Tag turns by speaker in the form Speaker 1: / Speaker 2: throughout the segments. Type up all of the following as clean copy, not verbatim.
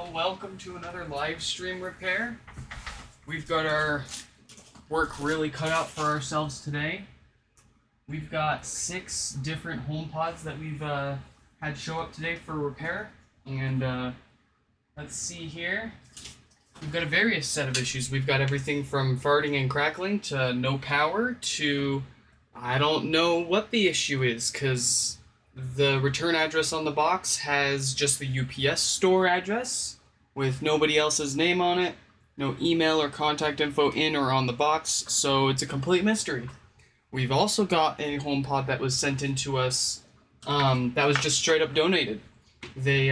Speaker 1: Well, welcome to another live stream repair. We've got our work really cut out for ourselves today. We've got 6 different HomePods that we've had show up today for repair. And let's see here. We've got a various set of issues. We've got everything from farting and crackling to no power to I don't know what the issue is, because the return address on the box has just the UPS store address with nobody else's name on it, no email or contact info in or on the box, so it's a complete mystery. We've also got a HomePod that was sent in to us that was just straight up donated. They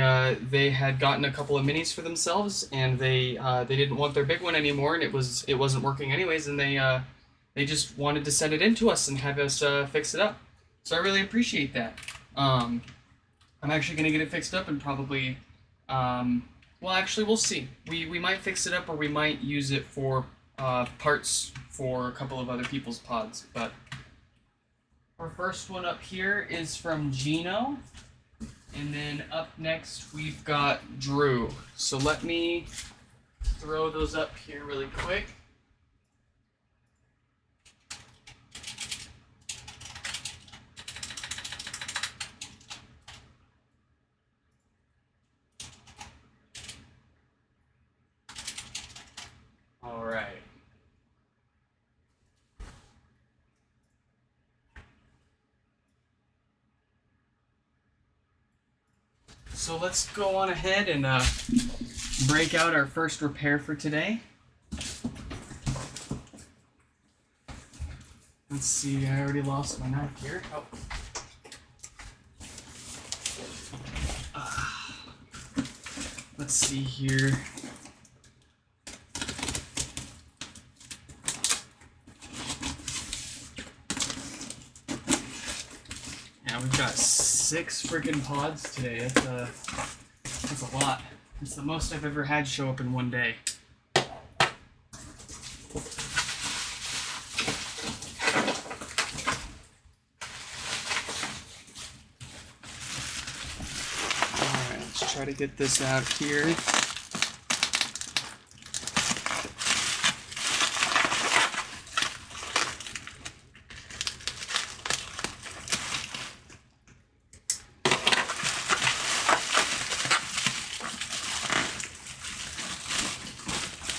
Speaker 1: had gotten a couple of minis for themselves, and they didn't want their big one anymore, and it wasn't working anyways, and they just wanted to send it in to us and have us fix it up. So I really appreciate that. I'm actually going to get it fixed up and probably, well, actually, we'll see. We might fix it up, or we might use it for parts for a couple of other people's pods. But our first one up here is from Gino, and then up next we've got Drew. So let me throw those up here really quick. All right. So let's go on ahead and break out our first repair for today. Let's see, I already lost my knife here. Oh. Let's see here. We've got 6 freaking pods today. That's a lot. It's the most I've ever had show up in one day. Alright, let's try to get this out here.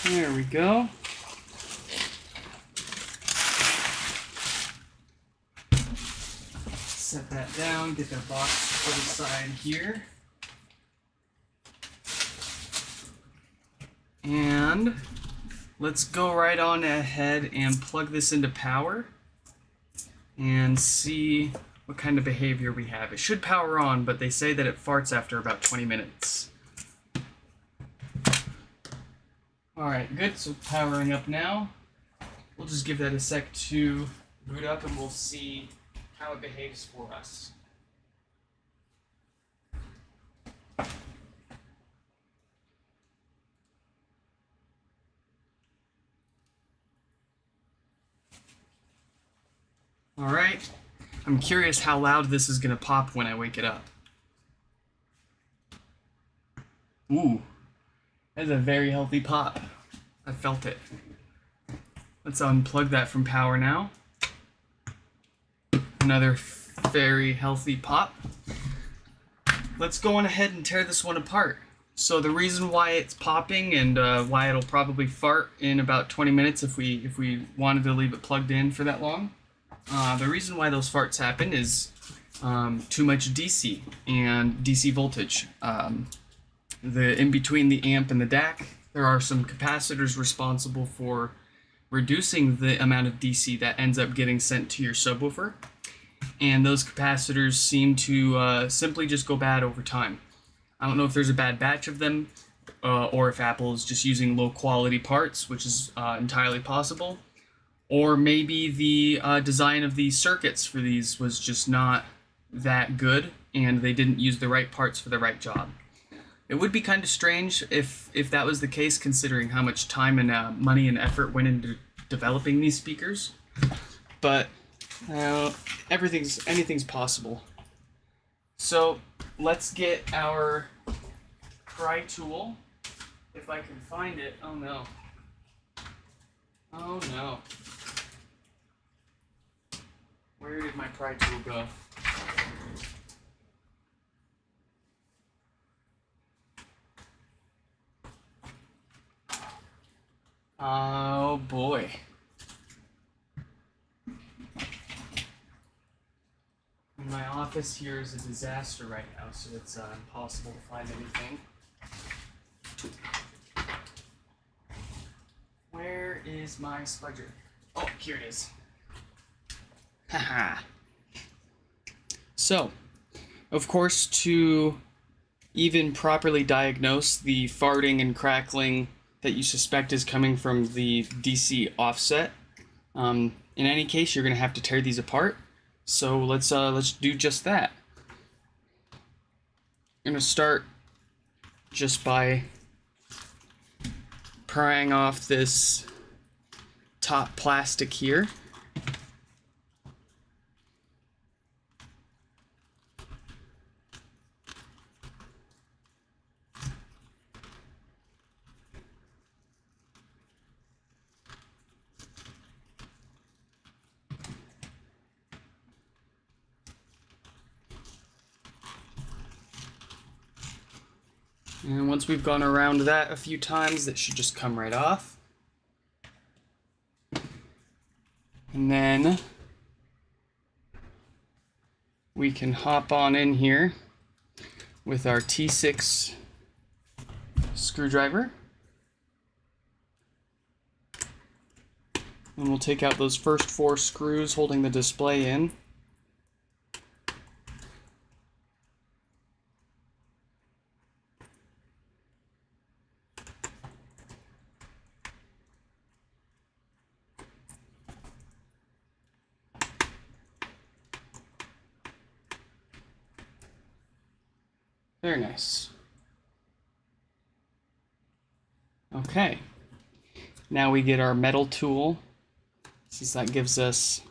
Speaker 1: There we go. Set that down, get that box put aside here. And let's go right on ahead and plug this into power and see what kind of behavior we have. It should power on, but they say that it farts after about 20 minutes. Alright, good, so powering up now. We'll just give that a sec to boot up and we'll see how it behaves for us. Alright, I'm curious how loud this is going to pop when I wake it up. Ooh. That's a very healthy pop. I felt it. Let's unplug that from power now. Another very healthy pop. Let's go on ahead and tear this one apart. So the reason why it's popping and why it'll probably fart in about 20 minutes if we wanted to leave it plugged in for that long. The reason why those farts happen is too much DC and DC voltage. In between the amp and the DAC, there are some capacitors responsible for reducing the amount of DC that ends up getting sent to your subwoofer. And those capacitors seem to simply just go bad over time. I don't know if there's a bad batch of them, or if Apple is just using low quality parts, which is entirely possible. Or maybe the design of these circuits for these was just not that good, and they didn't use the right parts for the right job. It would be kind of strange if that was the case, considering how much time and money and effort went into developing these speakers. But anything's possible. So let's get our pry tool If I can find it. Oh no. Oh no. Where did my pry tool go? Oh boy. My office here is a disaster right now, so it's impossible to find anything. Where is my spudger? Oh, here it is. Haha. So, of course, to even properly diagnose the farting and crackling that you suspect is coming from the DC offset, in any case, you're going to have to tear these apart. So let's do just that. I'm going to start just by prying off this top plastic here. And once we've gone around that a few times, that should just come right off. And then we can hop on in here with our T6 screwdriver. And we'll take out those first 4 screws holding the display in. Very nice. Okay. Now we get our metal tool, since that gives us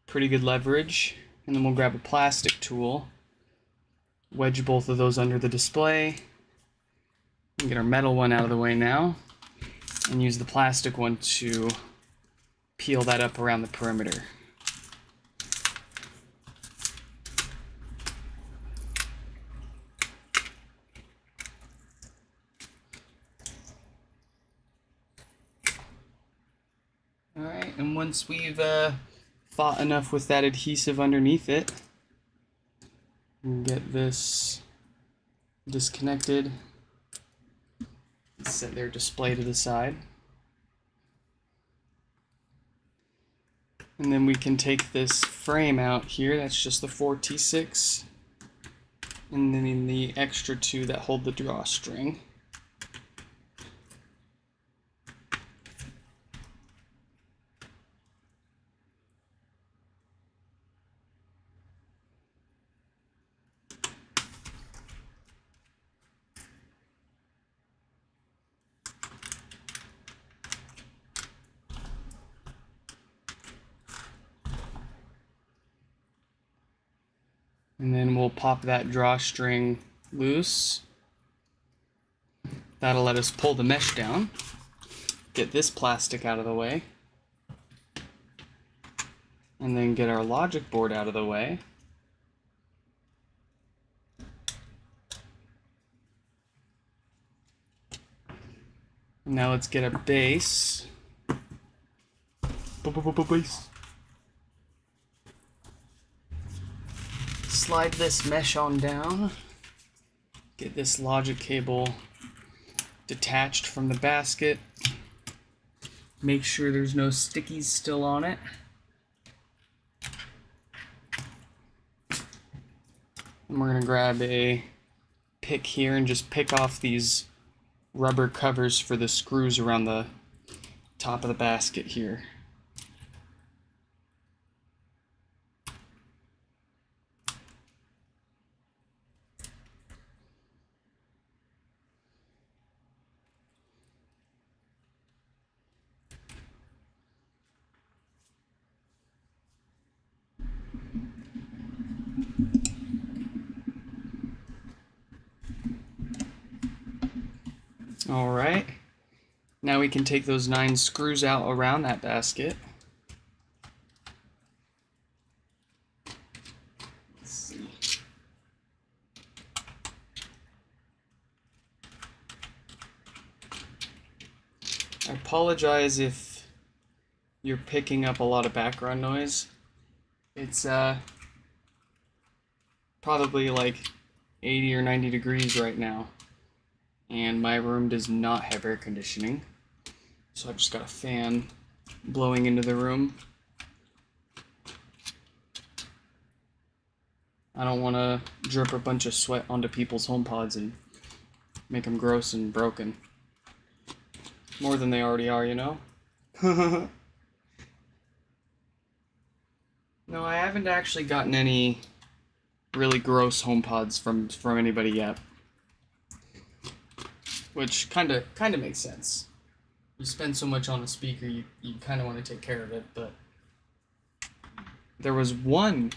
Speaker 1: pretty good leverage. And then we'll grab a plastic tool, wedge both of those under the display, and get our metal one out of the way now, and use the plastic one to peel that up around the perimeter. Alright, and once we've fought enough with that adhesive underneath it, we'll get this disconnected, set their display to the side. And then we can take this frame out here, that's just the 4T6, and then the extra 2 that hold the drawstring. And then we'll pop that drawstring loose. That'll let us pull the mesh down. Get this plastic out of the way. And then get our logic board out of the way. Now let's get our base. Base. Slide this mesh on down. Get this logic cable detached from the basket. Make sure there's no stickies still on it. And we're going to grab a pick here and just pick off these rubber covers for the screws around the top of the basket here. All right. Now we can take those 9 screws out around that basket. Let's see. I apologize if you're picking up a lot of background noise. It's probably like 80 or 90 degrees right now, and my room does not have air conditioning, so I've just got a fan blowing into the room. I don't want to drip a bunch of sweat onto people's HomePods and make them gross and broken. More than they already are, you know? No, I haven't actually gotten any really gross HomePods from anybody yet. Which kinda makes sense. You spend so much on a speaker, you kinda want to take care of it, but there was one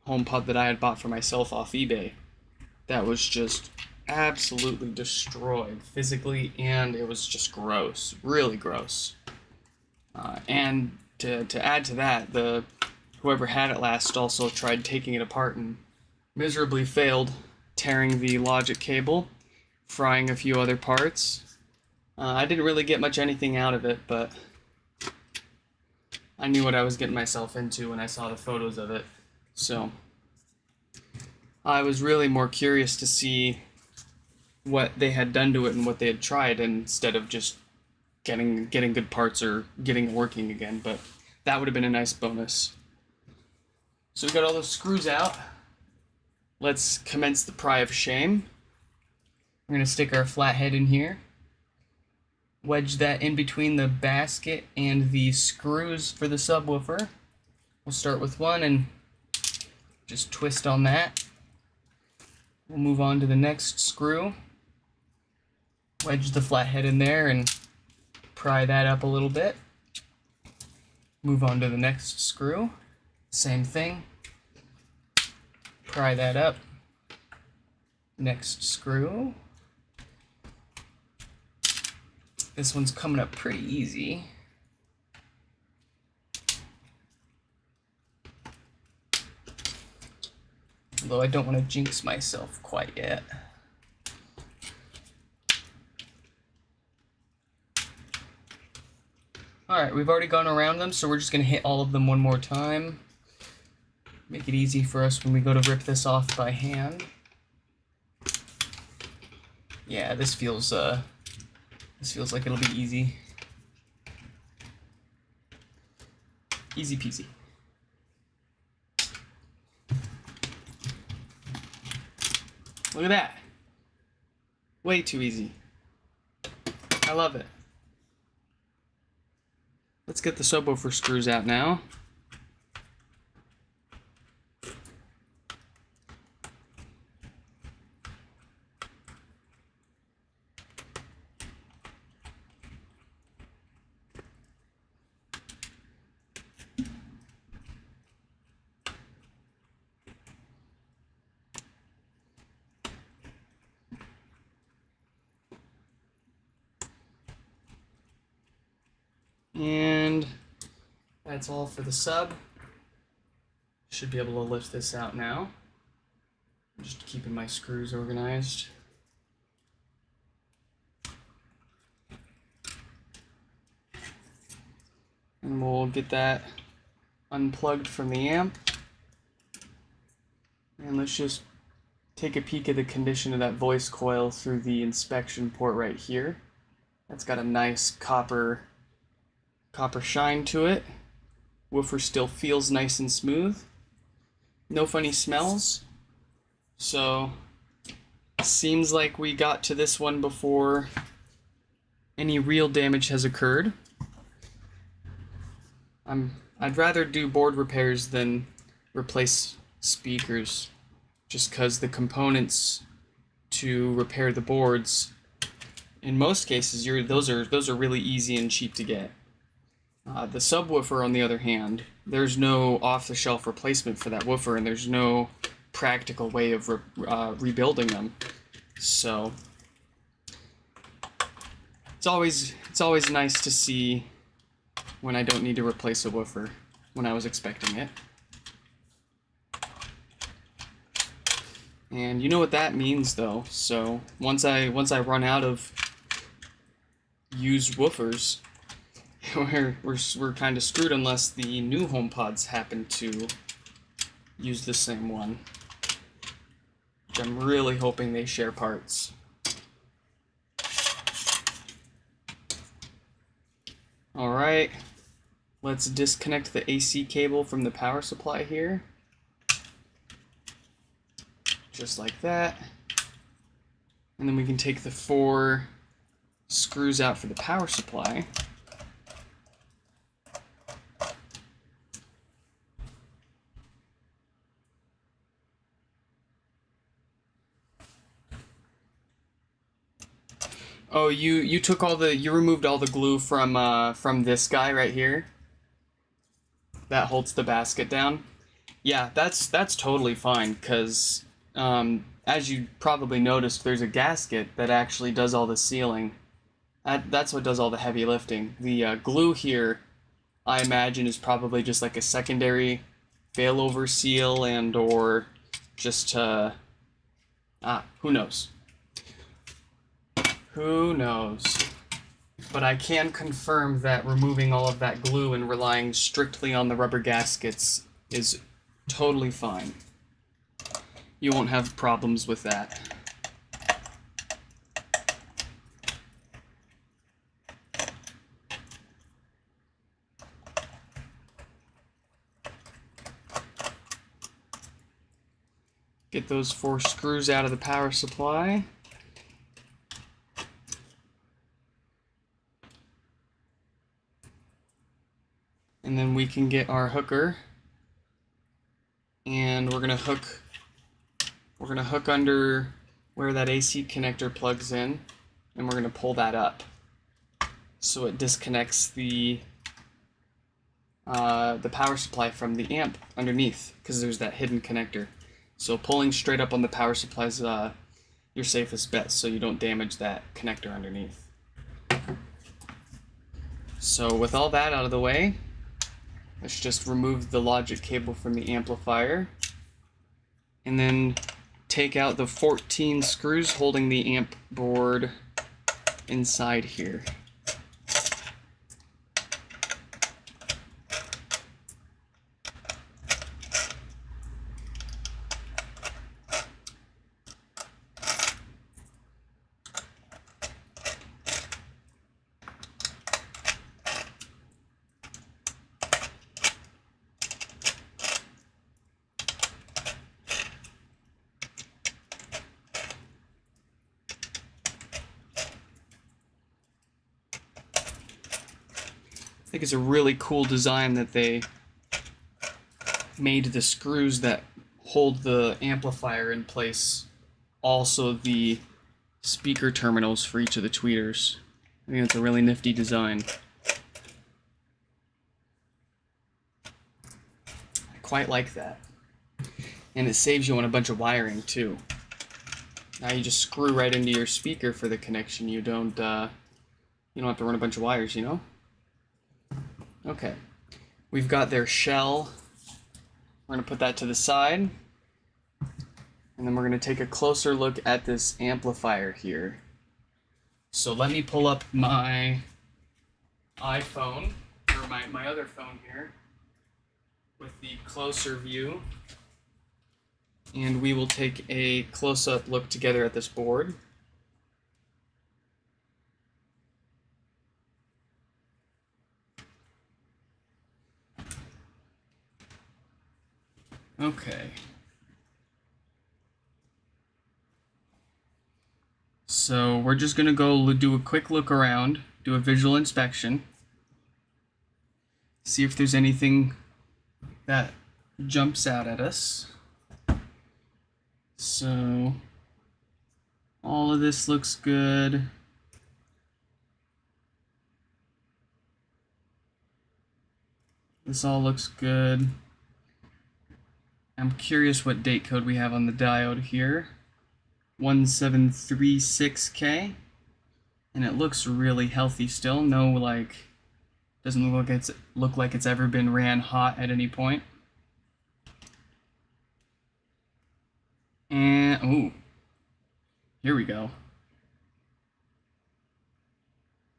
Speaker 1: HomePod that I had bought for myself off eBay that was just absolutely destroyed physically, and it was just gross, really gross. And to add to that, whoever had it last also tried taking it apart and miserably failed, tearing the logic cable, frying a few other parts. I didn't really get much anything out of it, but I knew what I was getting myself into when I saw the photos of it. So I was really more curious to see what they had done to it and what they had tried, instead of just getting good parts or getting it working again. But that would have been a nice bonus. So we got all those screws out. Let's commence the pry of shame. We're going to stick our flathead in here, wedge that in between the basket and the screws for the subwoofer. We'll start with one and just twist on that. We'll move on to the next screw, wedge the flathead in there and pry that up a little bit. Move on to the next screw, same thing, pry that up. Next screw. This one's coming up pretty easy. Although I don't want to jinx myself quite yet. Alright, we've already gone around them, so we're just going to hit all of them one more time. Make it easy for us when we go to rip this off by hand. Yeah, this feels like it'll be easy. Easy peasy. Look at that. Way too easy. I love it. Let's get the subwoofer screws out now. And that's all for the sub. Should be able to lift this out now. Just keeping my screws organized. And we'll get that unplugged from the amp. And let's just take a peek at the condition of that voice coil through the inspection port right here. That's got a nice copper shine to it. Woofer still feels nice and smooth. No funny smells. So seems like we got to this one before any real damage has occurred. I'd rather do board repairs than replace speakers, just because the components to repair the boards, in most cases, those are really easy and cheap to get. The subwoofer, on the other hand, there's no off-the-shelf replacement for that woofer, and there's no practical way of rebuilding them. So It's always nice to see when I don't need to replace a woofer when I was expecting it. And you know what that means though. So once I run out of used woofers, we're kind of screwed unless the new HomePods happen to use the same one. Which I'm really hoping they share parts. Alright, let's disconnect the AC cable from the power supply here. Just like that. And then we can take the 4 screws out for the power supply. Oh, you took you removed all the glue from this guy right here that holds the basket down. Yeah, that's totally fine, because as you probably noticed, there's a gasket that actually does all the sealing. That's what does all the heavy lifting. The glue here, I imagine, is probably just like a secondary failover seal and or just who knows. Who knows? But I can confirm that removing all of that glue and relying strictly on the rubber gaskets is totally fine. You won't have problems with that. Get those 4 screws out of the power supply. And then we can get our hooker, and we're gonna hook under where that AC connector plugs in, and we're gonna pull that up so it disconnects the power supply from the amp underneath, because there's that hidden connector. So pulling straight up on the power supply is your safest bet, so you don't damage that connector underneath. So with all that out of the way, let's just remove the logic cable from the amplifier, and then take out the 14 screws holding the amp board inside here. I think it's a really cool design that they made the screws that hold the amplifier in place also the speaker terminals for each of the tweeters. I think it's a really nifty design. I quite like that. And it saves you on a bunch of wiring too. Now you just screw right into your speaker for the connection. You don't have to run a bunch of wires, you know? Okay, we've got their shell. We're going to put that to the side. And then we're going to take a closer look at this amplifier here. So let me pull up my iPhone, or my other phone here, with the closer view. And we will take a close-up look together at this board. Okay. So we're just going to go do a quick look around, do a visual inspection, see if there's anything that jumps out at us. So all of this looks good. This all looks good. I'm curious what date code we have on the diode here. 1736K. And it looks really healthy still. No, like, doesn't look like it's ever been ran hot at any point. And, ooh, here we go.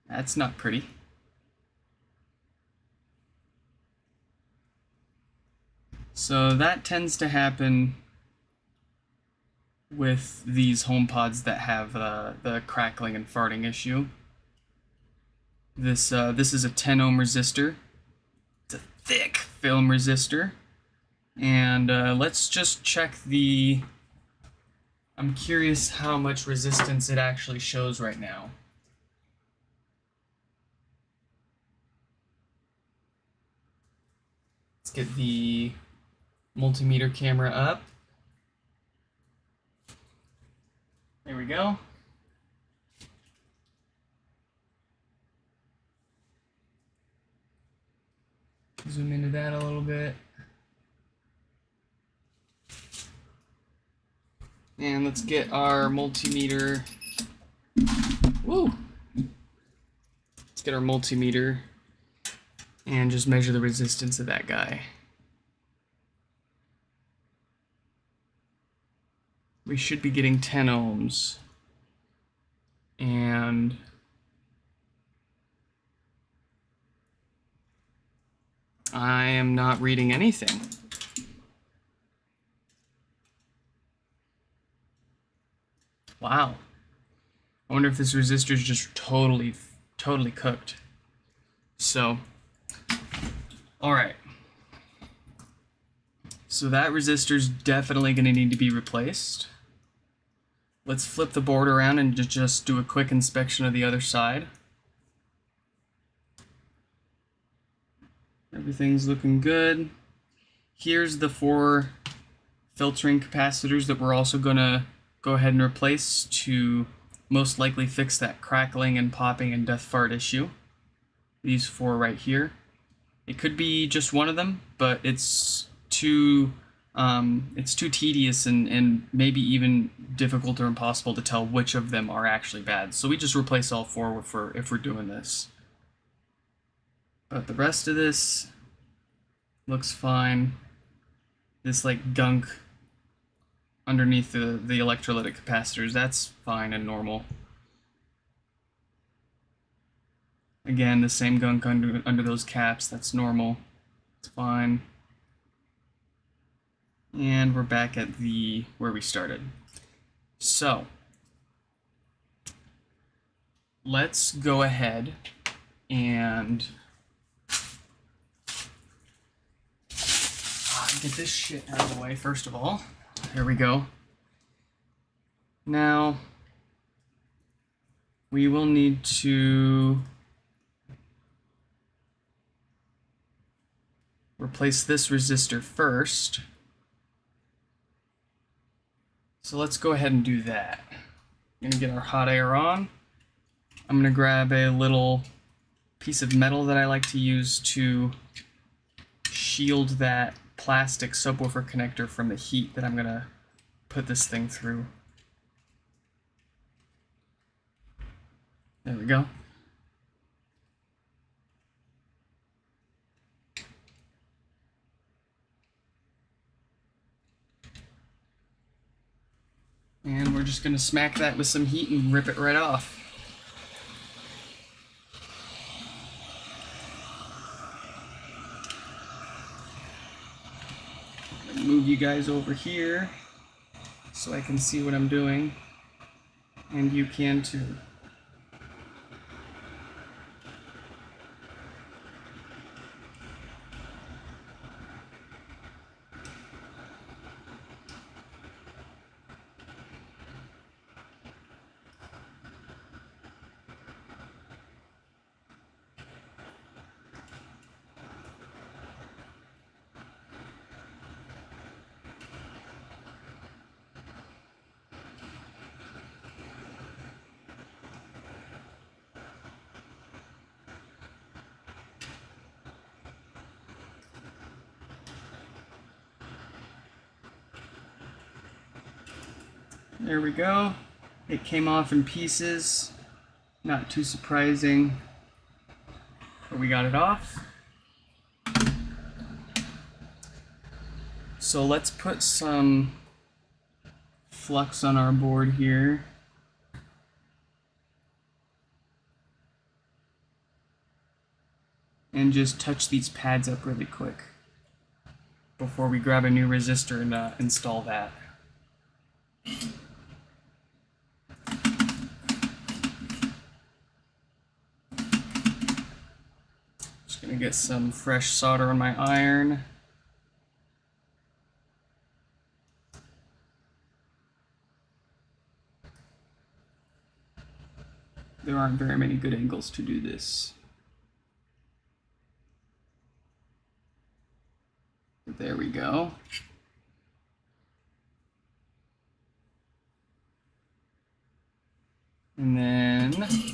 Speaker 1: That's not pretty. So that tends to happen with these HomePods that have the crackling and farting issue. This is a 10 ohm resistor. It's a thick film resistor. And let's just check the... I'm curious how much resistance it actually shows right now. Let's get the multimeter camera up. There we go. Zoom into that a little bit. And let's get our multimeter. Woo! Let's get our multimeter and just measure the resistance of that guy. We should be getting 10 ohms. And I am not reading anything. Wow. I wonder if this resistor is just totally cooked. So, all right. So that resistor is definitely going to need to be replaced. Let's flip the board around and just do a quick inspection of the other side. Everything's looking good. Here's the 4 filtering capacitors that we're also going to go ahead and replace to most likely fix that crackling and popping and death fart issue. These 4 right here. It could be just one of them, but it's too tedious and maybe even difficult or impossible to tell which of them are actually bad. So we just replace all 4 if we're doing this. But the rest of this looks fine. This like gunk underneath the electrolytic capacitors, that's fine and normal. Again, the same gunk under those caps, that's normal. It's fine. And we're back at where we started. So, let's go ahead and get this shit out of the way first of all. There we go. Now, we will need to replace this resistor first. So let's go ahead and do that. I'm gonna get our hot air on. I'm gonna grab a little piece of metal that I like to use to shield that plastic subwoofer connector from the heat that I'm gonna put this thing through. There we go. And we're just gonna smack that with some heat and rip it right off. Move you guys over here so I can see what I'm doing, and you can too. There we go. It came off in pieces. Not too surprising, but we got it off. So let's put some flux on our board here. And just touch these pads up really quick before we grab a new resistor and install that. Just gonna get some fresh solder on my iron. There aren't very many good angles to do this. There we go. And then let's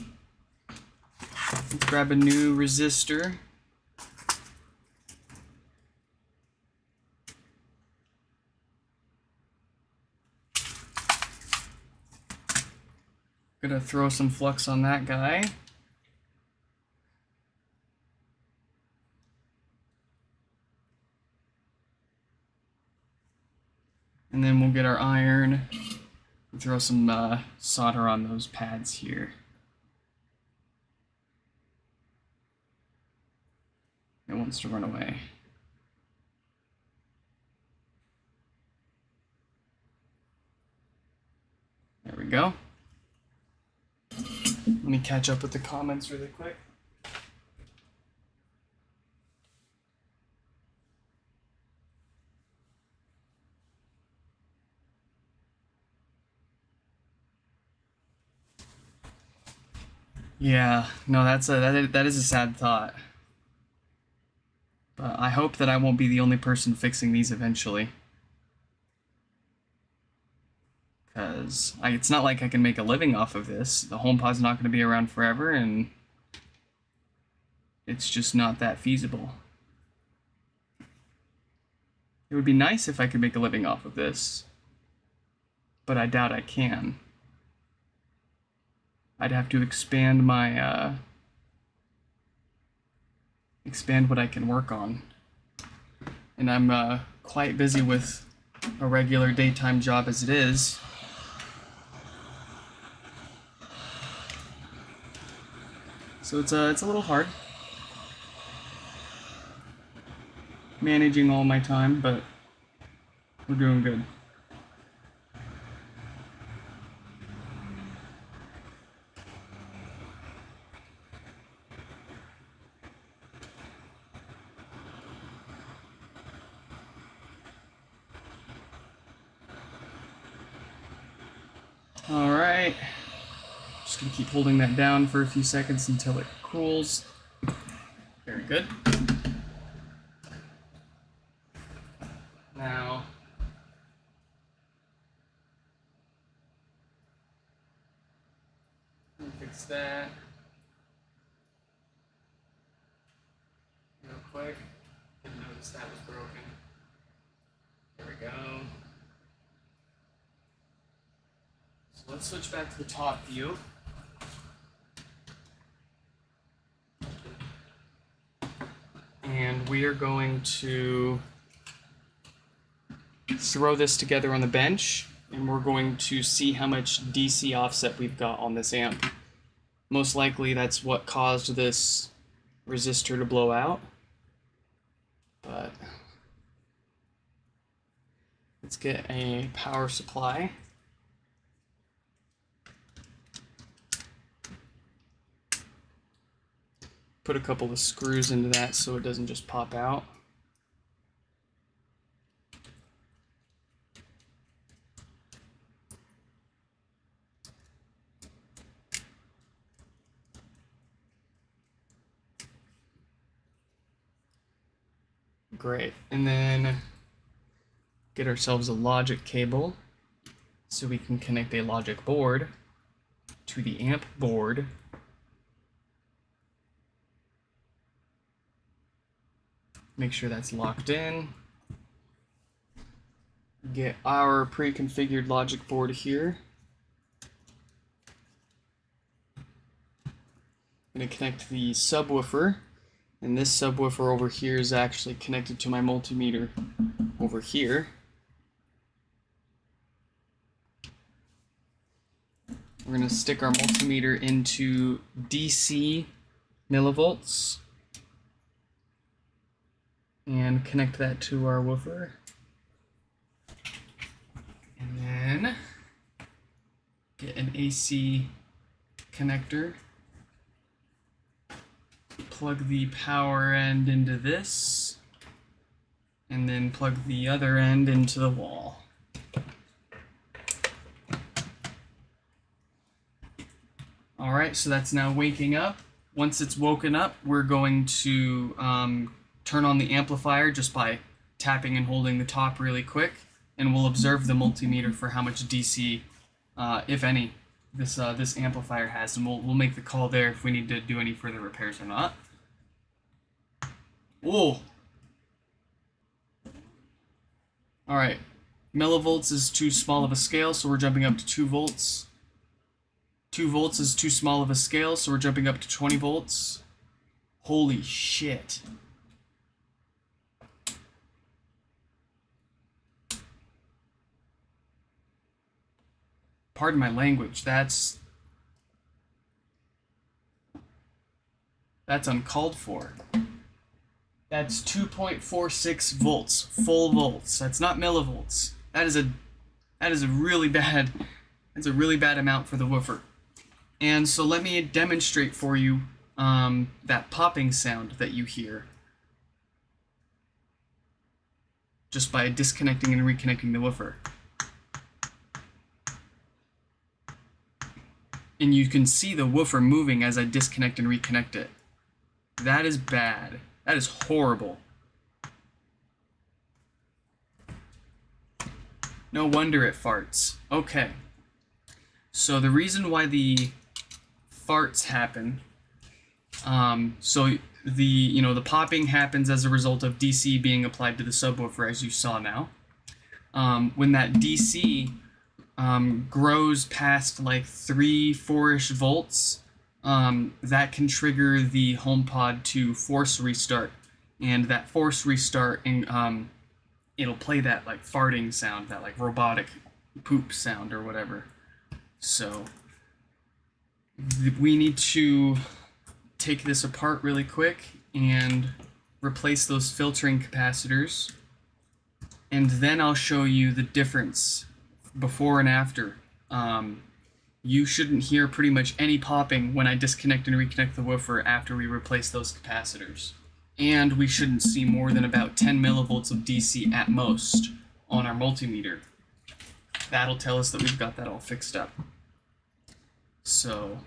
Speaker 1: grab a new resistor. Gonna throw some flux on that guy. And then we'll get our iron and throw some solder on those pads here. It wants to run away. There we go. Let me catch up with the comments really quick. Yeah, no, that is a sad thought. But I hope that I won't be the only person fixing these eventually. Because it's not like I can make a living off of this. The HomePod's not going to be around forever, and it's just not that feasible. It would be nice if I could make a living off of this, but I doubt I can. I'd have to expand my, expand what I can work on. And I'm quite busy with a regular daytime job as it is. So it's a little hard managing all my time, but we're doing good. All right, just gonna keep holding that down for a few seconds until it cools. Very good. Now, let me fix that real quick. Didn't notice that was broken. There we go. So let's switch back to the top view. And we are going to throw this together on the bench, and we're going to see how much DC offset we've got on this amp. Most likely that's what caused this resistor to blow out, but let's get a power supply. Put a couple of screws into that so it doesn't just pop out. Great, and then get ourselves a logic cable so we can connect a logic board to the amp board. Make sure that's locked in. Get our pre-configured logic board here. I'm going to connect the subwoofer, and this subwoofer over here is actually connected to my multimeter over here. We're going to stick our multimeter into DC millivolts and connect that to our woofer. And then get an AC connector. Plug the power end into this, and then plug the other end into the wall. Alright, so that's now waking up. Once it's woken up, we're going to turn on the amplifier just by tapping and holding the top really quick, and we'll observe the multimeter for how much DC, if any, this amplifier has, and we'll make the call there if we need to do any further repairs or not. Whoa! Alright, millivolts is too small of a scale, so we're jumping up to 2 volts. 2 volts is too small of a scale, so we're jumping up to 20 volts. Holy shit. Pardon my language, that's uncalled for. That's 2.46 volts, full volts. That's not millivolts. That is a really bad, that's a really bad amount for the woofer. And so let me demonstrate for you that popping sound that you hear just by disconnecting and reconnecting the woofer. And you can see the woofer moving as I disconnect and reconnect it. That is bad. That is horrible. No wonder it farts. Okay. So the reason why the farts happen, so the popping happens as a result of DC being applied to the subwoofer, as you saw now. When that DC grows past like 3-4-ish volts, that can trigger the HomePod to force restart, and that force restart, it'll play that like farting sound, that like robotic poop sound or whatever. So we need to take this apart really quick and replace those filtering capacitors, and then I'll show you the difference before and after. You shouldn't hear pretty much any popping when I disconnect and reconnect the woofer after we replace those capacitors. And we shouldn't see more than about 10 millivolts of DC at most on our multimeter. That'll tell us that we've got that all fixed up. So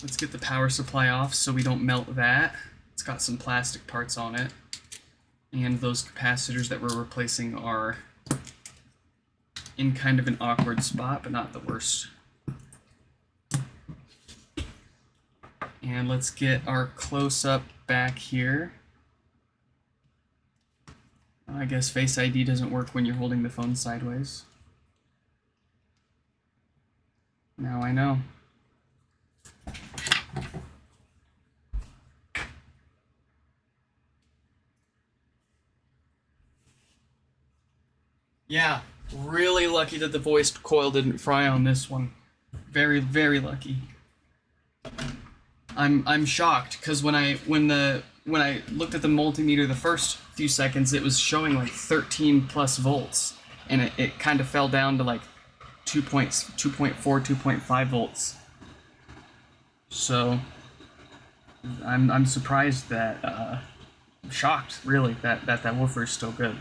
Speaker 1: let's get the power supply off so we don't melt that. It's got some plastic parts on it. And those capacitors that we're replacing are in kind of an awkward spot, but not the worst. And let's get our close-up back here. I guess Face ID doesn't work when you're holding the phone sideways. Now I know. Yeah, really lucky that the voiced coil didn't fry on this one. Very, very lucky. I'm shocked because when I looked at the multimeter the first few seconds, it was showing like 13 plus volts, and it kind of fell down to like 2.4, 2.5 volts. So I'm surprised that I'm shocked really that woofer is still good.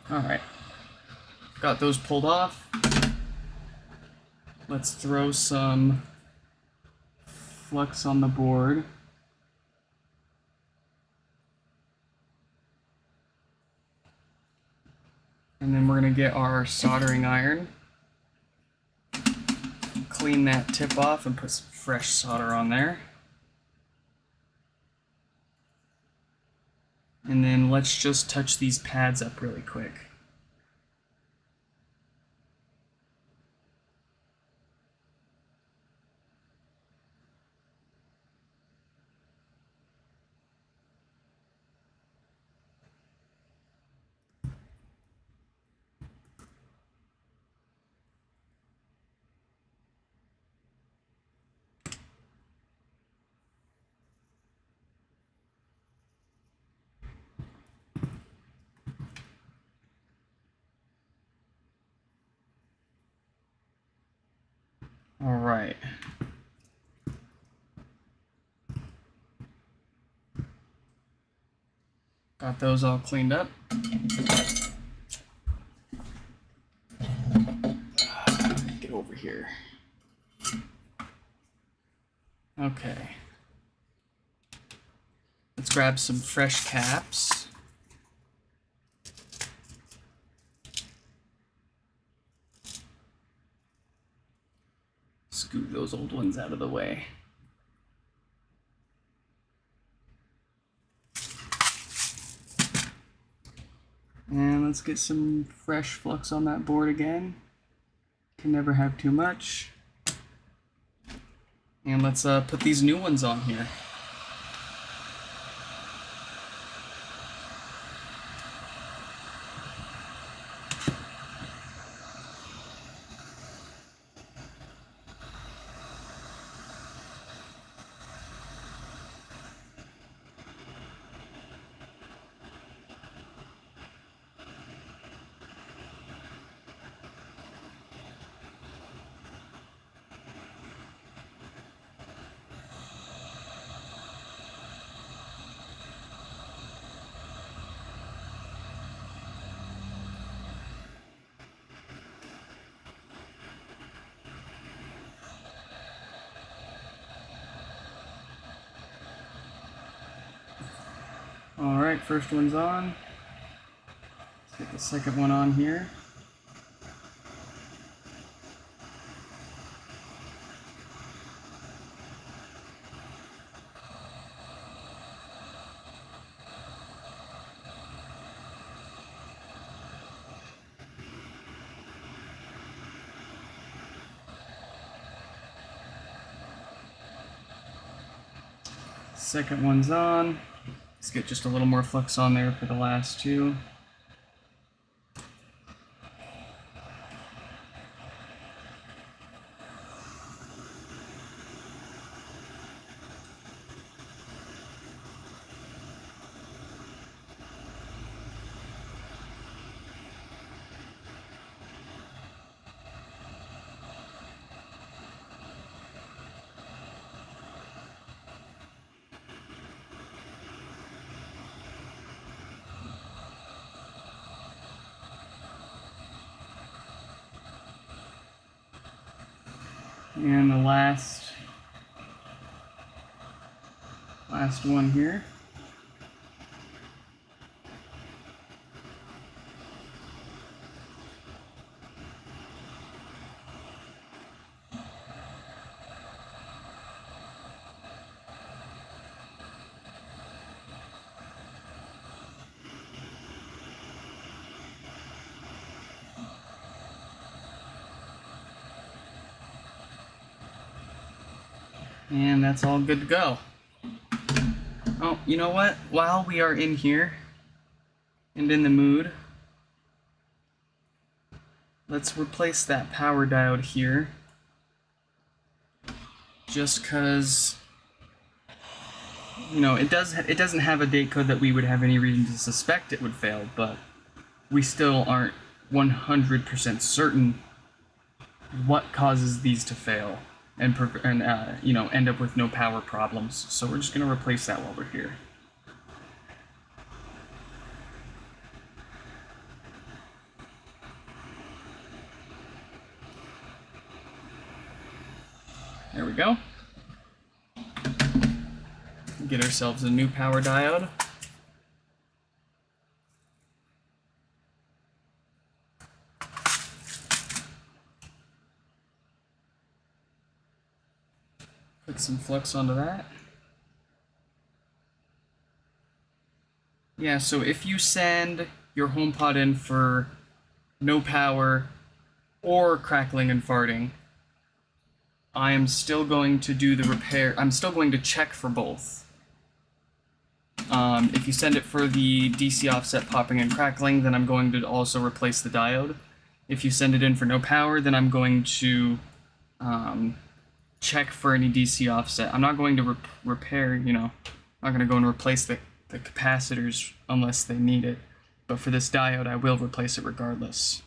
Speaker 1: Alright, got those pulled off. Let's throw some flux on the board. And then we're going to get our soldering iron, clean that tip off and put some fresh solder on there. And then let's just touch these pads up really quick. All right. Got those all cleaned up. Get over here. Okay. Let's grab some fresh caps. Scoot those old ones out of the way. And let's get some fresh flux on that board again. Can never have too much. And let's put these new ones on here. All right, first one's on. Let's get the second one on here. Second one's on. Let's get just a little more flux on there for the last two. And the last one here. And that's all good to go. Oh, you know what? While we are in here and in the mood, let's replace that power diode here. Just because, you know, it doesn't have a date code that we would have any reason to suspect it would fail, but we still aren't 100% certain what causes these to fail and you know, end up with no power problems. So we're just going to replace that while we're here. There we go. Get ourselves a new power diode. Flick some flux onto that. Yeah, so if you send your HomePod in for no power or crackling and farting, I am still going to do the repair. I'm still going to check for both. If you send it for the DC offset popping and crackling, then I'm going to also replace the diode. If you send it in for no power, then I'm going to check for any DC offset. I'm not going to repair, I'm not going to go and replace the capacitors unless they need it. But for this diode, I will replace it regardless.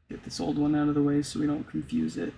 Speaker 1: Get this old one out of the way so we don't confuse it.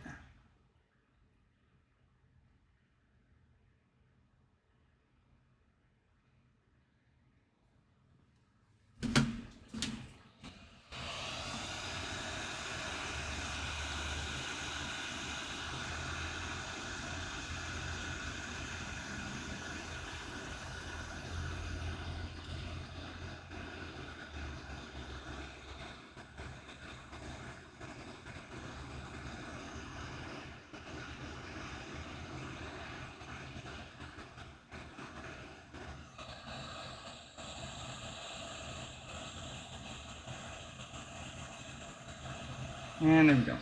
Speaker 1: And there we go.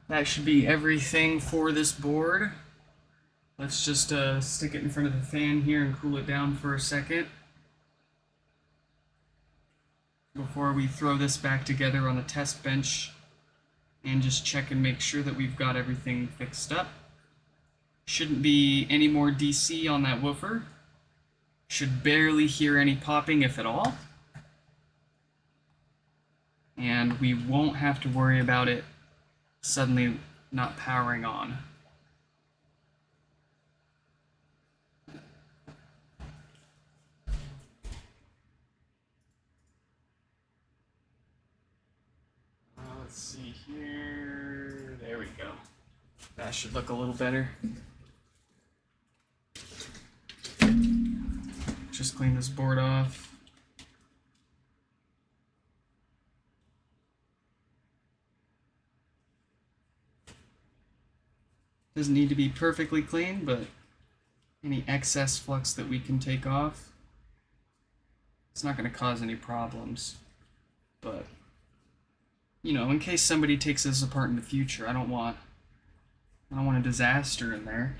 Speaker 1: That should be everything for this board. Let's just stick it in front of the fan here and cool it down for a second before we throw this back together on a test bench and just check and make sure that we've got everything fixed up. Shouldn't be any more DC on that woofer. Should barely hear any popping, if at all. And we won't have to worry about it suddenly not powering on. Let's see here. There we go. That should look a little better. Just clean this board off. Doesn't need to be perfectly clean, but any excess flux that we can take off, it's not going to cause any problems. But, in case somebody takes this apart in the future, I don't want a disaster in there.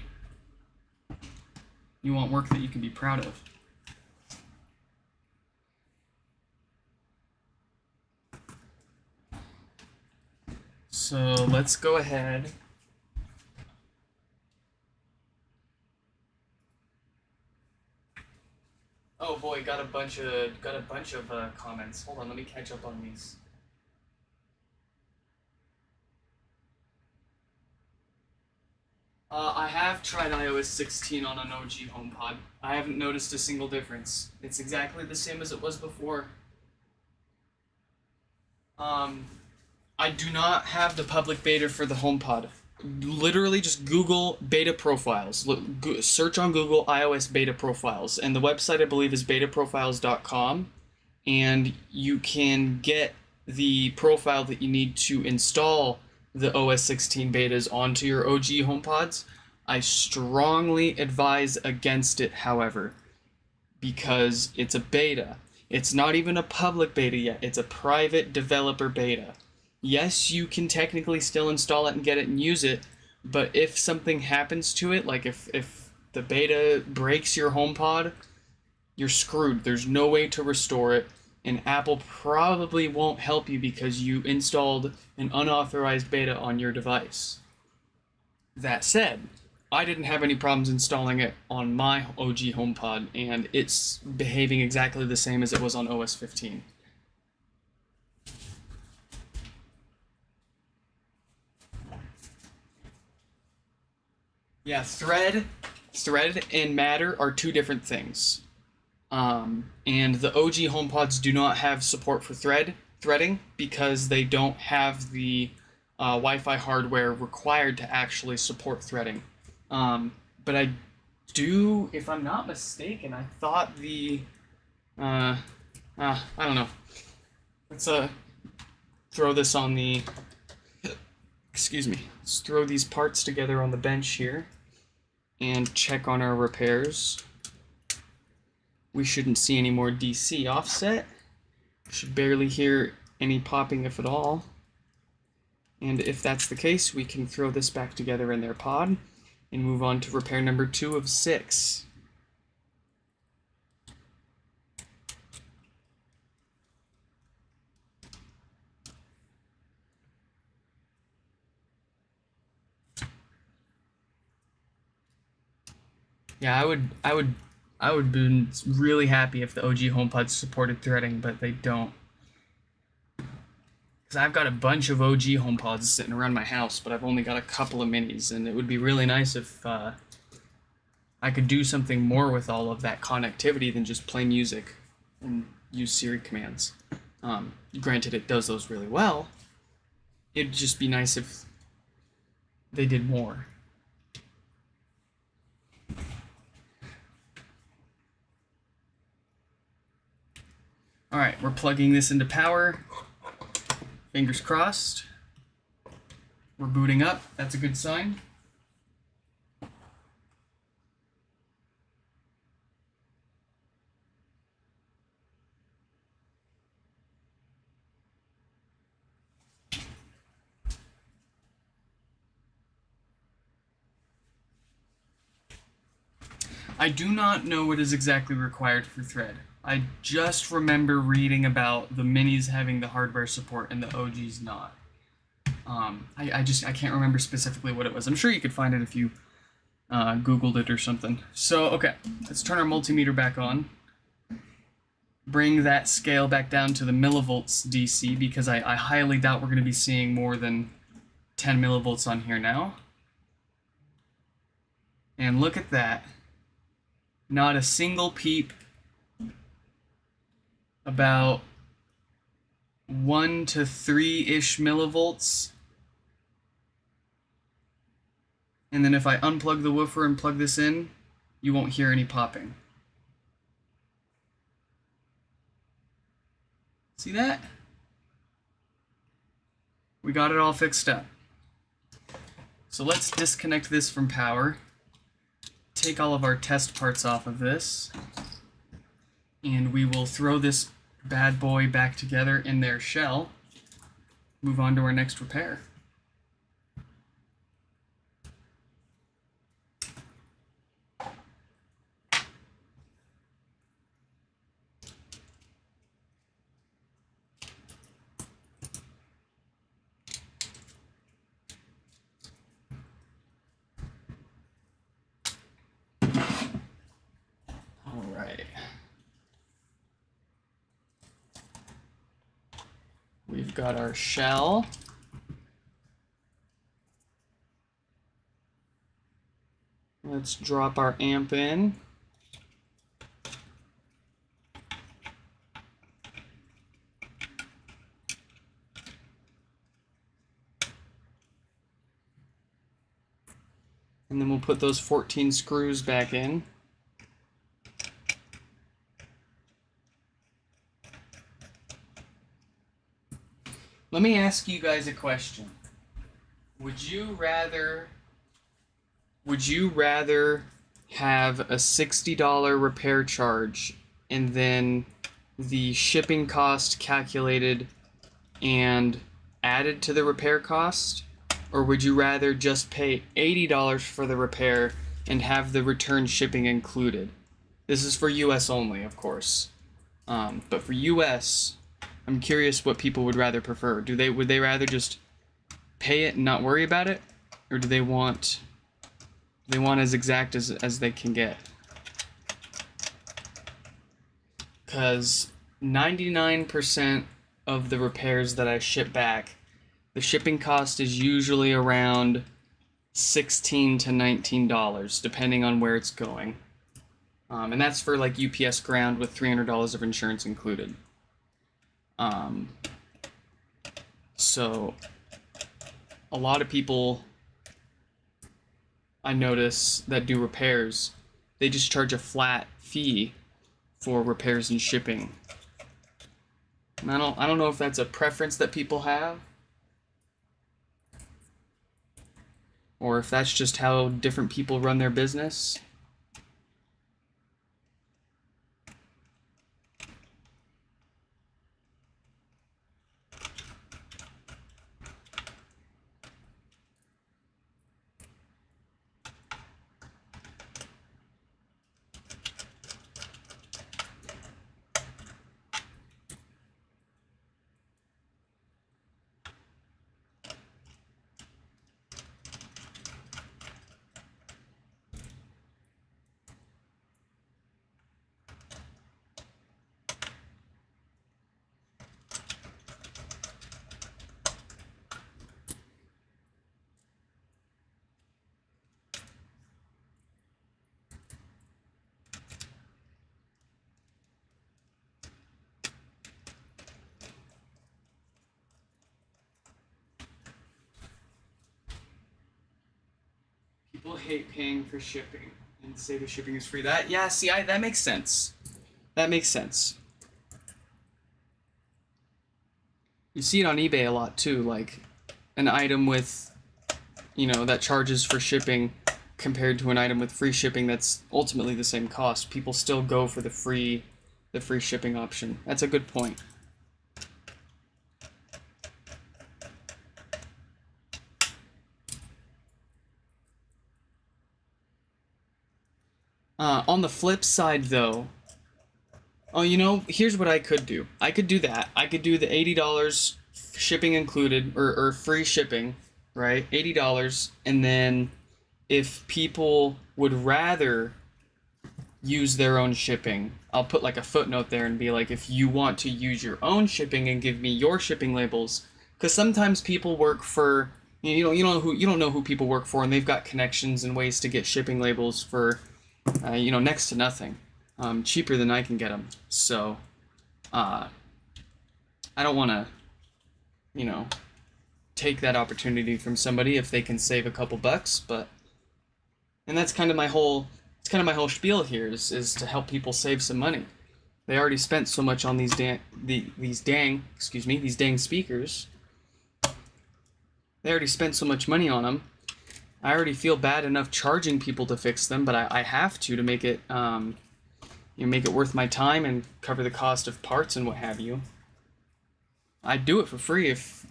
Speaker 1: You want work that you can be proud of. So let's go ahead. Oh boy, got a bunch of comments. Hold on, let me catch up on these. I have tried iOS 16 on an OG HomePod. I haven't noticed a single difference. It's exactly the same as it was before. I do not have the public beta for the HomePod. Literally just Google beta profiles. Search on Google iOS beta profiles, and the website I believe is betaprofiles.com, and you can get the profile that you need to install the OS 16 betas onto your OG HomePods. I strongly advise against it, however, because it's a beta. It's not even a public beta yet. It's a private developer beta. Yes, you can technically still install it and get it and use it, but if something happens to it, like if the beta breaks your HomePod, you're screwed. There's no way to restore it, and Apple probably won't help you because you installed an unauthorized beta on your device. That said, I didn't have any problems installing it on my OG HomePod, and it's behaving exactly the same as it was on OS 15. Yeah, Thread and Matter are two different things. And the OG HomePods do not have support for threading because they don't have the Wi-Fi hardware required to actually support threading. But I do, if I'm not mistaken, I thought I don't know. Let's throw this on the, excuse me, let's throw these parts together on the bench here and check on our repairs. We shouldn't see any more DC offset. Should barely hear any popping, if at all. And if that's the case, we can throw this back together in their pod and move on to repair number 2 of 6. Yeah, I would be really happy if the OG HomePods supported threading, but they don't. Because I've got a bunch of OG HomePods sitting around my house, but I've only got a couple of minis, and it would be really nice if I could do something more with all of that connectivity than just play music and use Siri commands. Granted, it does those really well. It'd just be nice if they did more. Alright, we're plugging this into power. Fingers crossed. We're booting up. That's a good sign. I do not know what is exactly required for thread. I just remember reading about the minis having the hardware support and the OGs not. I can't remember specifically what it was. I'm sure you could find it if you Googled it or something. So, okay, let's turn our multimeter back on. Bring that scale back down to the millivolts DC, because I highly doubt we're going to be seeing more than 10 millivolts on here now. And look at that. Not a single peep. About 1 to 3-ish millivolts. And then if I unplug the woofer and plug this in, you won't hear any popping. See that? We got it all fixed up. So let's disconnect this from power. Take all of our test parts off of this. And we will throw this bad boy back together in their shell. Move on to our next repair. All right. We've got our shell. Let's drop our amp in. And then we'll put those 14 screws back in. Let me ask you guys a question. Would you rather have a $60 repair charge and then the shipping cost calculated and added to the repair cost? Or would you rather just pay $80 for the repair and have the return shipping included? This is for US only, of course. But for US, I'm curious what people would rather prefer. Would they rather just pay it and not worry about it? Or do they want as exact as they can get? Because 99% of the repairs that I ship back, the shipping cost is usually around $16 to $19, depending on where it's going. And that's for like UPS ground with $300 of insurance included. So a lot of people I notice that do repairs, they just charge a flat fee for repairs and shipping. And I don't know if that's a preference that people have, or if that's just how different people run their business. People hate paying for shipping and say the shipping is free. That makes sense. That makes sense. You see it on eBay a lot too, like an item with, that charges for shipping compared to an item with free shipping that's ultimately the same cost. People still go for the free shipping option. That's a good point. On the flip side, though, here's what I could do. I could do that. I could do the $80 shipping included, or free shipping, right? $80, and then if people would rather use their own shipping, I'll put like a footnote there and be like, if you want to use your own shipping and give me your shipping labels, because sometimes people work for, you don't know who people work for, and they've got connections and ways to get shipping labels for, next to nothing, cheaper than I can get them. So, I don't want to, take that opportunity from somebody if they can save a couple bucks, and that's kind of my whole spiel here is to help people save some money. They already spent so much on these dang speakers. They already spent so much money on them. I already feel bad enough charging people to fix them, but I have to make it make it worth my time and cover the cost of parts and what have you. I'd do it for free if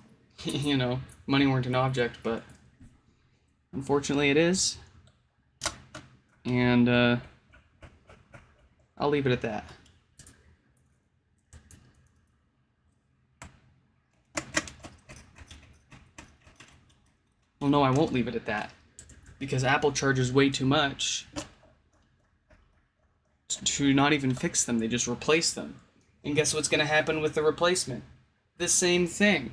Speaker 1: money weren't an object, but unfortunately it is. And I'll leave it at that. Well, no, I won't leave it at that, because Apple charges way too much to not even fix them. They just replace them. And guess what's going to happen with the replacement? The same thing,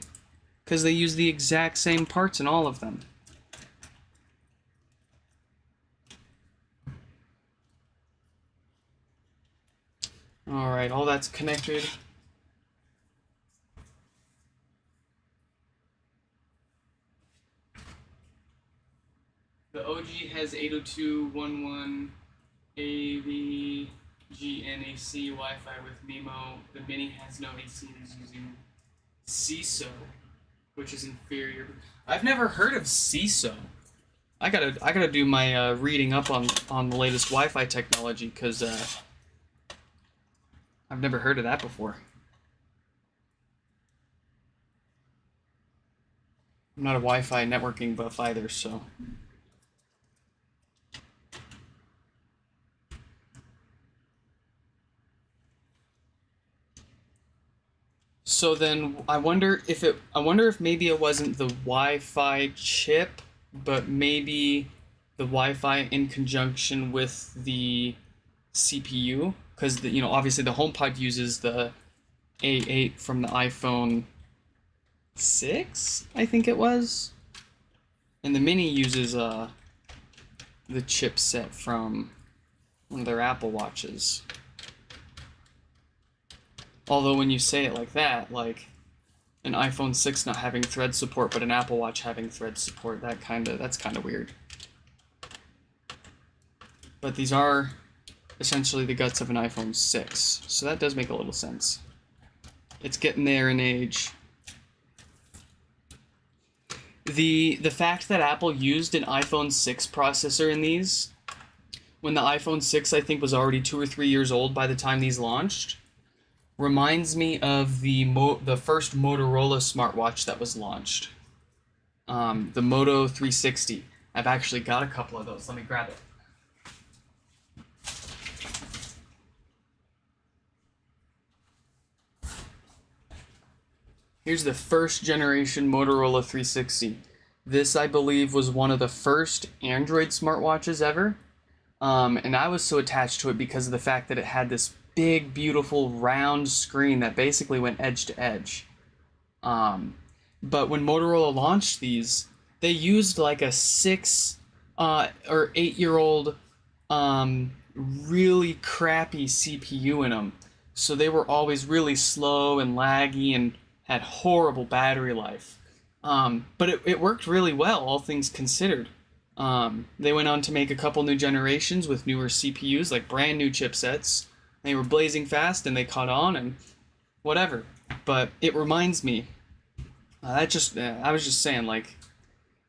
Speaker 1: because they use the exact same parts in all of them. Alright, all that's connected. The OG has 802.11 AVGNAC Wi-Fi with MIMO. The Mini has no AC and is using CISO, which is inferior. I've never heard of CISO. I gotta do my reading up on the latest Wi-Fi technology, because I've never heard of that before. I'm not a Wi-Fi networking buff either, so. So then I wonder if maybe it wasn't the Wi-Fi chip, but maybe the Wi-Fi in conjunction with the CPU, because obviously the HomePod uses the A8 from the iPhone 6, I think it was, and the Mini uses the chipset from one of their Apple Watches. Although when you say it like that, like an iPhone 6 not having Thread support, but an Apple Watch having Thread support. That's kind of weird. But these are essentially the guts of an iPhone 6, so that does make a little sense. It's getting there in age. The fact that Apple used an iPhone 6 processor in these, when the iPhone 6 I think was already 2 or 3 years old by the time these launched, reminds me of the first Motorola smartwatch that was launched. The Moto 360. I've actually got a couple of those. Let me grab it. Here's the first generation Motorola 360. This, I believe, was one of the first Android smartwatches ever. And I was so attached to it because of the fact that it had this big, beautiful, round screen that basically went edge to edge. But when Motorola launched these, they used like a 6 or 8-year-old really crappy CPU in them. So they were always really slow and laggy and had horrible battery life. But it worked really well, all things considered. They went on to make a couple new generations with newer CPUs, like brand new chipsets. They were blazing fast and they caught on and whatever. But it reminds me, I was just saying, like,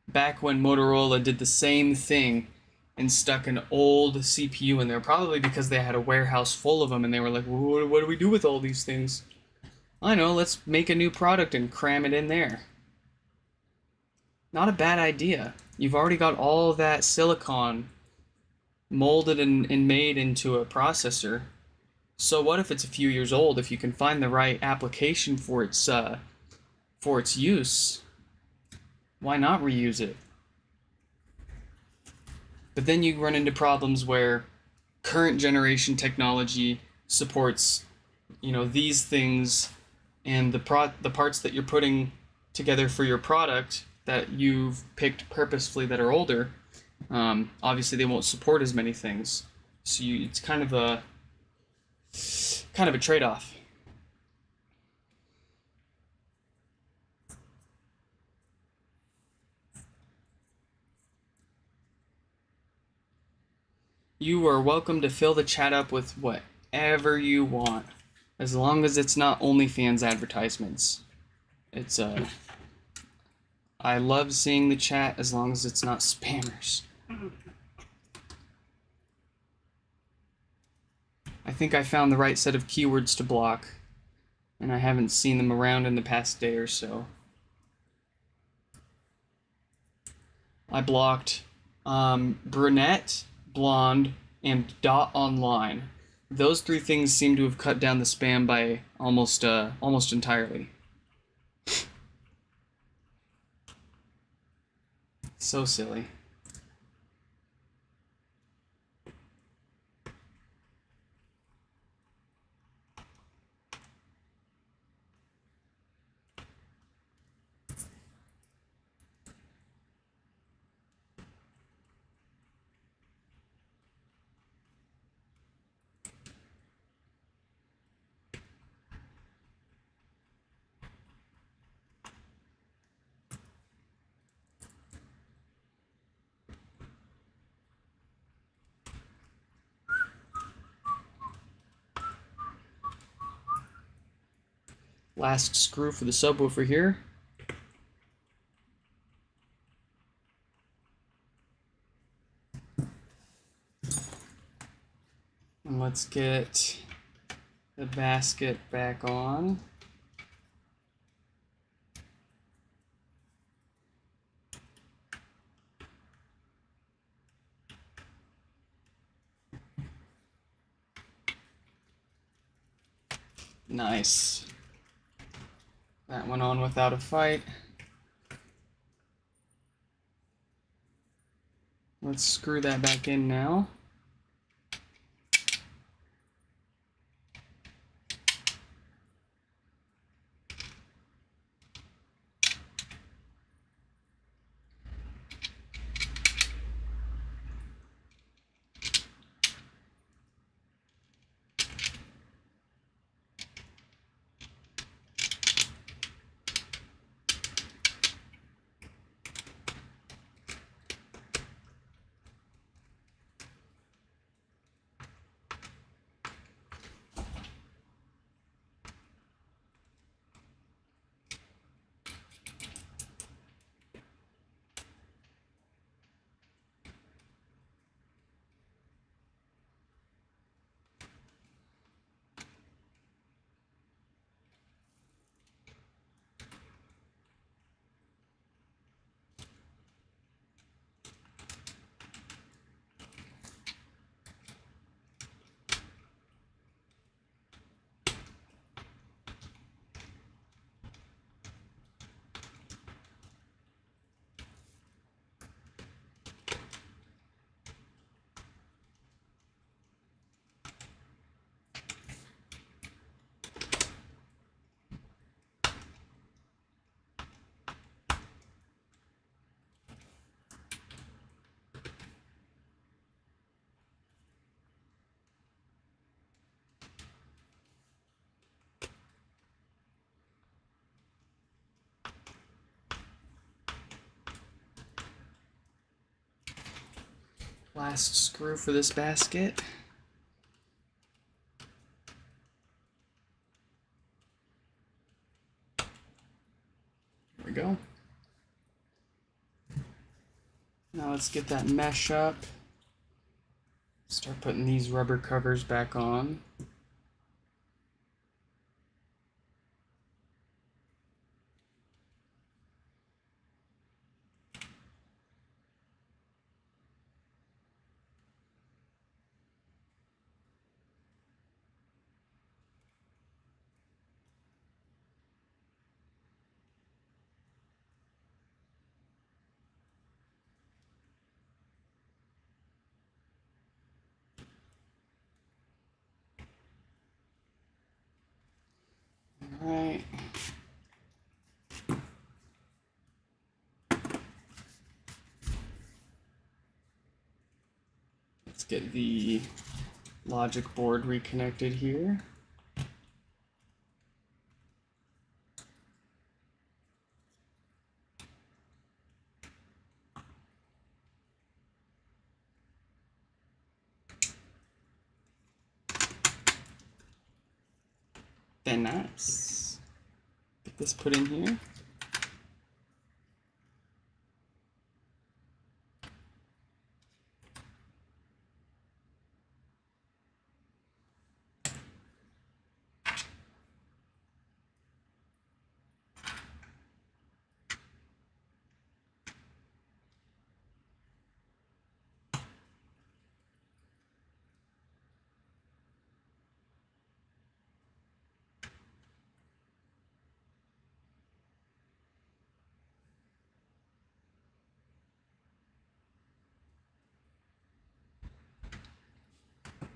Speaker 1: back when Motorola did the same thing and stuck an old CPU in there, probably because they had a warehouse full of them and they were like, what do we do with all these things? I know, let's make a new product and cram it in there. Not a bad idea. You've already got all that silicon molded and made into a processor. So what if it's a few years old? If you can find the right application for its use, why not reuse it? But then you run into problems where current generation technology supports, these things, and the parts that you're putting together for your product that you've picked purposefully that are older, obviously they won't support as many things. So it's kind of a trade-off. You are welcome to fill the chat up with whatever you want, as long as it's not OnlyFans advertisements. I love seeing the chat as long as it's not spammers. I think I found the right set of keywords to block, and I haven't seen them around in the past day or so. I blocked brunette, blonde, and dot online. Those 3 things seem to have cut down the spam by almost entirely. So silly. Last screw for the subwoofer here. And let's get the basket back on. Nice. That went on without a fight. Let's screw that back in now. last screw for this basket. There we go. Now let's get that mesh up. Start putting these rubber covers back on. All right. Let's get the logic board reconnected here. Then nice. Get this put in here.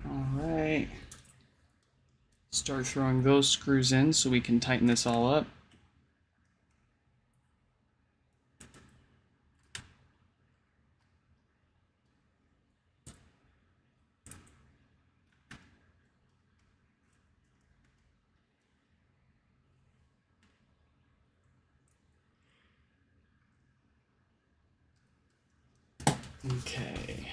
Speaker 1: All right. Start throwing those screws in so we can tighten this all up. Okay.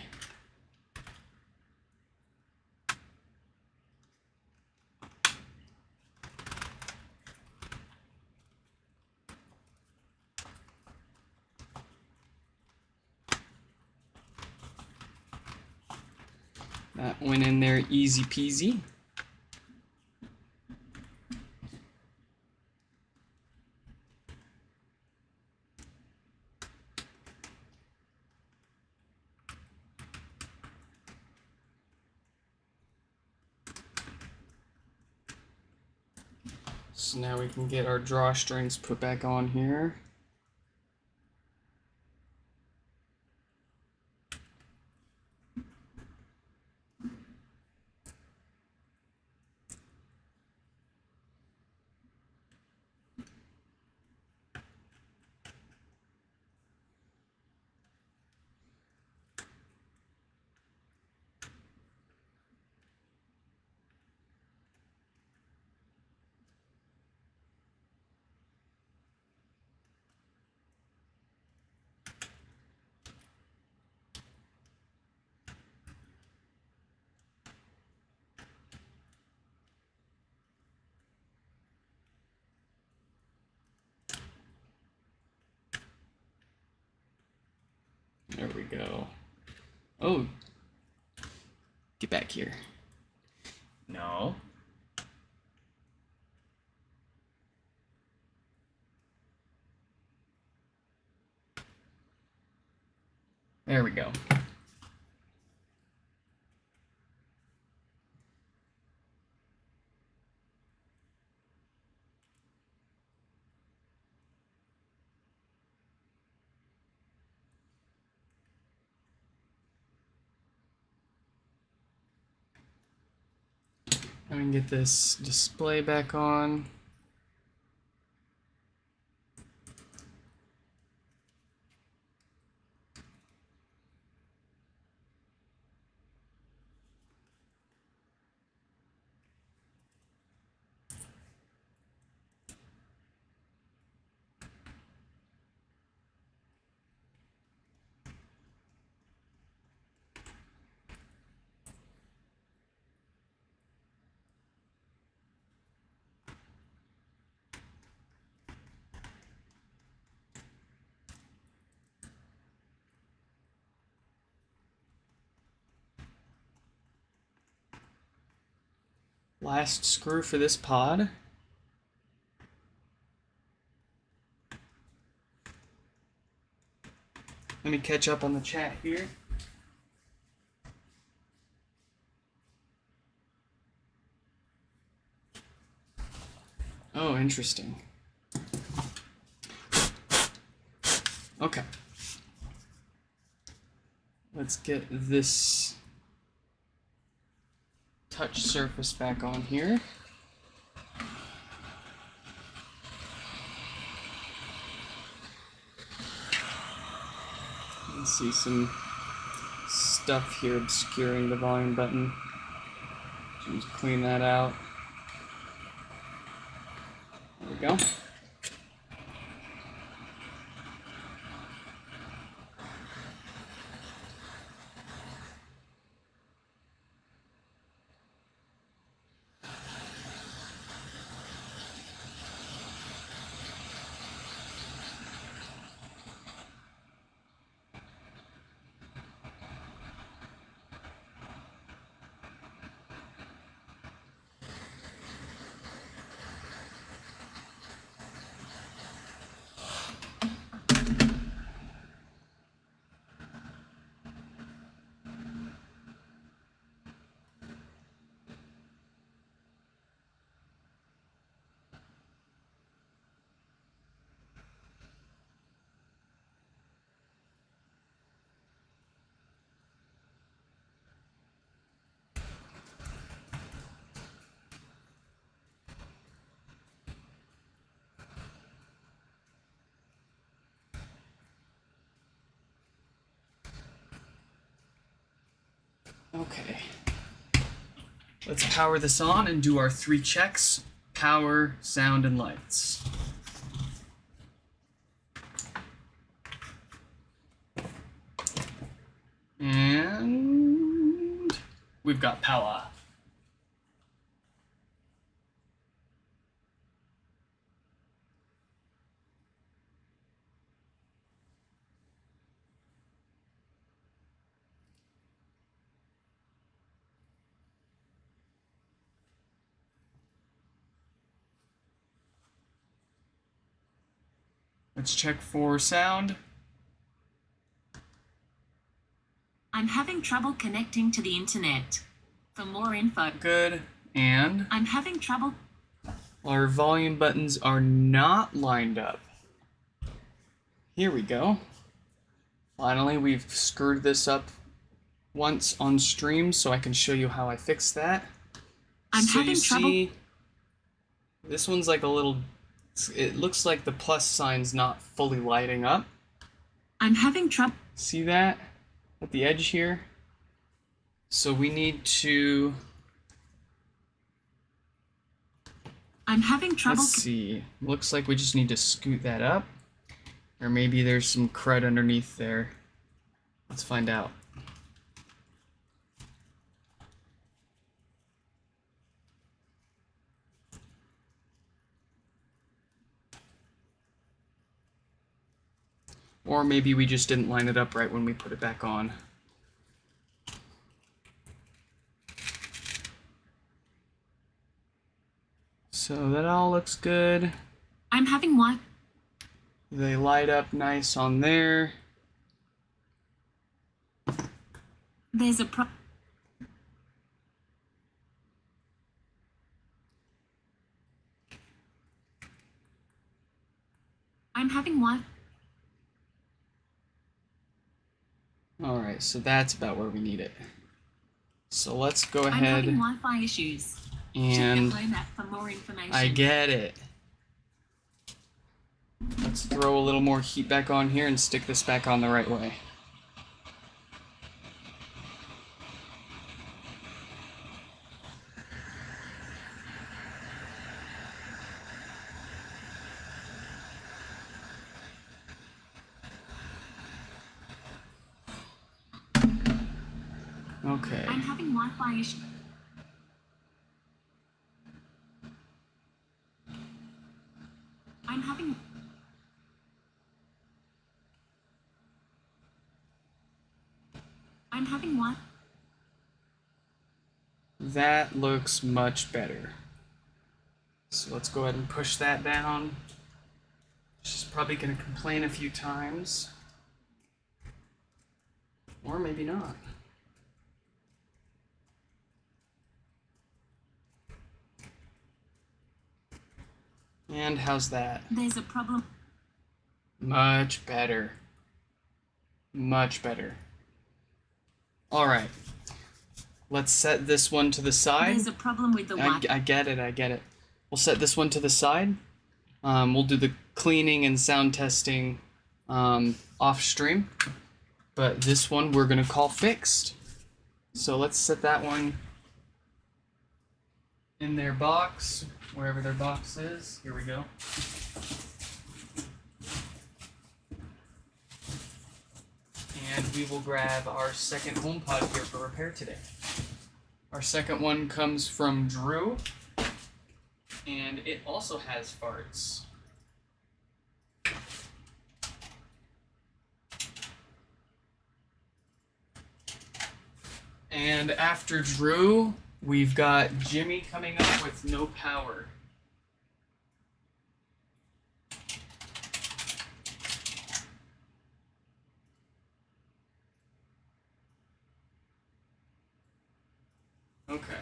Speaker 1: That went in there easy peasy. So now we can get our drawstrings put back on here. There we go. Oh, get back here. No. There we go. Now we can get this display back on. Last screw for this pod. Let me catch up on the chat here. Oh, interesting. Okay. Let's get this touch surface back on here. You can see some stuff here obscuring the volume button. Just clean that out. There we go. Okay. Let's power this on and do our 3 checks: power, sound, and lights. And we've got power. Let's check for sound.
Speaker 2: I'm having trouble connecting to the internet. For more info.
Speaker 1: Good. And
Speaker 2: I'm having trouble.
Speaker 1: our volume buttons are not lined up. Here we go. Finally, we've screwed this up once on stream, so I can show you how I fixed that.
Speaker 2: I'm
Speaker 1: so
Speaker 2: having
Speaker 1: you
Speaker 2: trouble.
Speaker 1: See, this one's like a little, it looks like the plus sign's not fully lighting up.
Speaker 2: I'm having trouble.
Speaker 1: See that at the edge here? So we need to,
Speaker 2: I'm having trouble.
Speaker 1: let's see, looks like we just need to scoot that up. Or maybe there's some crud underneath there. Let's find out. Or maybe we just didn't line it up right when we put it back on. So that all looks good.
Speaker 2: I'm having what?
Speaker 1: They light up nice on there.
Speaker 2: There's a I'm having what?
Speaker 1: Alright, so that's about where we need it. So let's go
Speaker 2: I'm
Speaker 1: ahead
Speaker 2: having Wi-Fi issues.
Speaker 1: and
Speaker 2: Check your home app for more information.
Speaker 1: I get it. Let's throw a little more heat back on here and stick this back on the right way. Okay.
Speaker 2: I'm having Wi-Fi issues. I'm having. I'm having what?
Speaker 1: That looks much better. So let's go ahead and push that down. She's probably going to complain a few times. Or maybe not. And how's that?
Speaker 2: There's a problem.
Speaker 1: Much better. Much better. Alright. Let's set this one to the side.
Speaker 2: There's a problem with the
Speaker 1: I get it. We'll set this one to the side. We'll do the cleaning and sound testing off stream. But this one we're going to call fixed. So let's set that one in their box, wherever their box is. Here we go. And we will grab our second HomePod here for repair today. Our second one comes from Drew, and it also has farts. And after Drew, we've got Jimmy coming up with no power. Okay.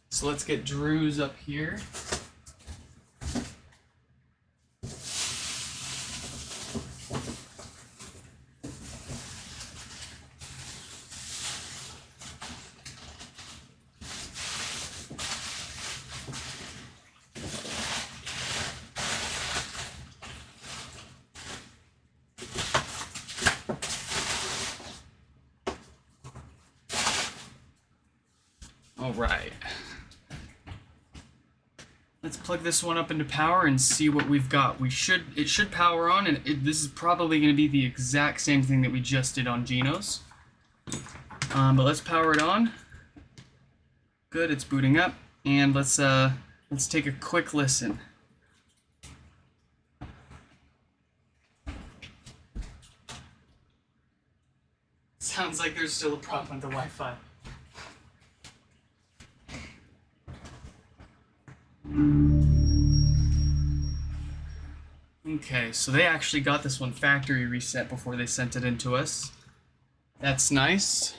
Speaker 1: So let's get Drew's up here. All right. Let's plug this one up into power and see what we've got. It should power on, and this is probably going to be the exact same thing that we just did on Gino's. But let's power it on. Good, it's booting up, and let's take a quick listen. Sounds like there's still a problem with the Wi-Fi. Okay, so they actually got this one factory reset before they sent it in to us. That's nice.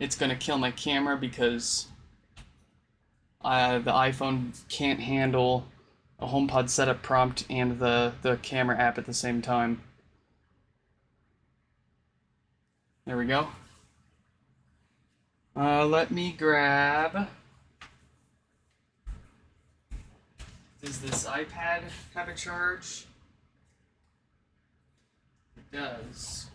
Speaker 1: It's gonna kill my camera because the iPhone can't handle a HomePod setup prompt and the camera app at the same time. There we go. Let me grab... Does this iPad have a charge? It does.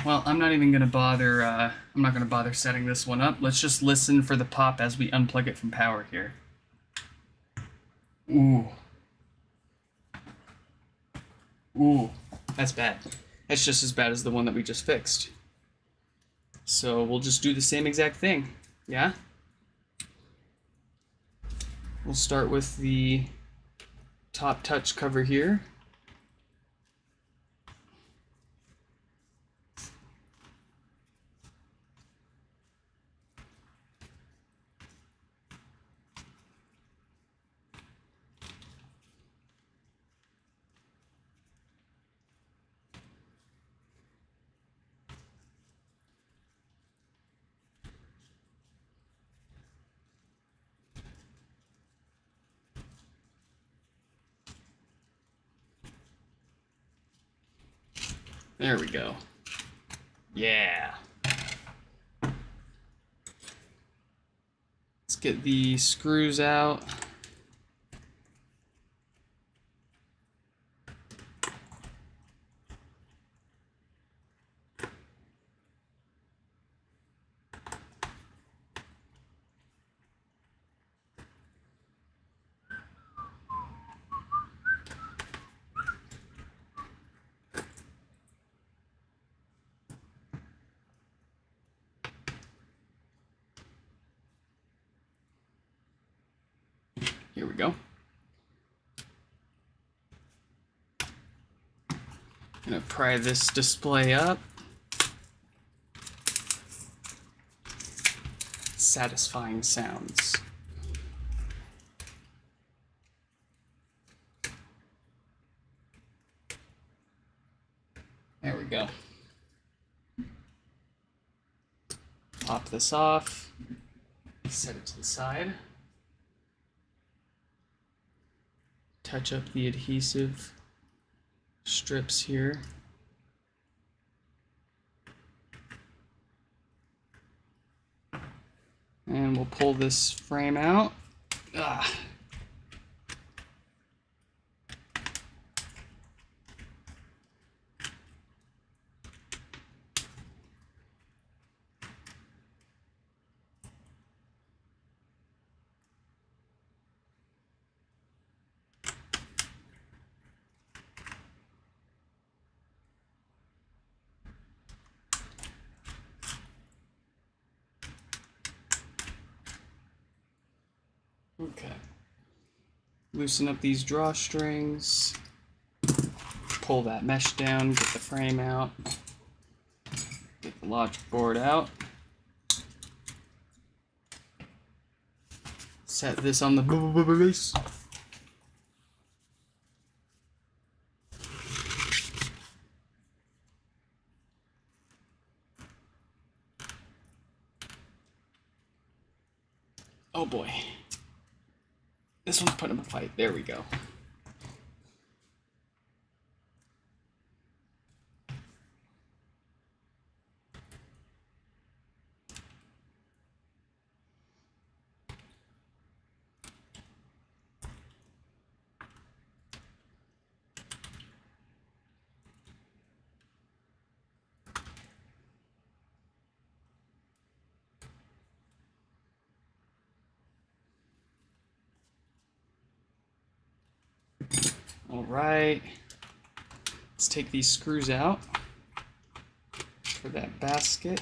Speaker 1: Well, I'm not even gonna bother, I'm not gonna bother setting this one up. Let's just listen for the pop as we unplug it from power here. Ooh. Ooh, that's bad. That's just as bad as the one that we just fixed. So we'll just do the same exact thing, yeah? We'll start with the top touch cover here. There we go. Yeah. Let's get the screws out. Here we go. I'm gonna pry this display up. satisfying sounds. There we go. Pop this off, set it to the side. Touch up the adhesive strips here. And we'll pull this frame out. Ah. Okay. Loosen up these drawstrings. Pull that mesh down, get the frame out. Get the logic board out. Set this on the base. Oh boy. This one's putting up a fight. There we go. All right, let's take these screws out for that basket.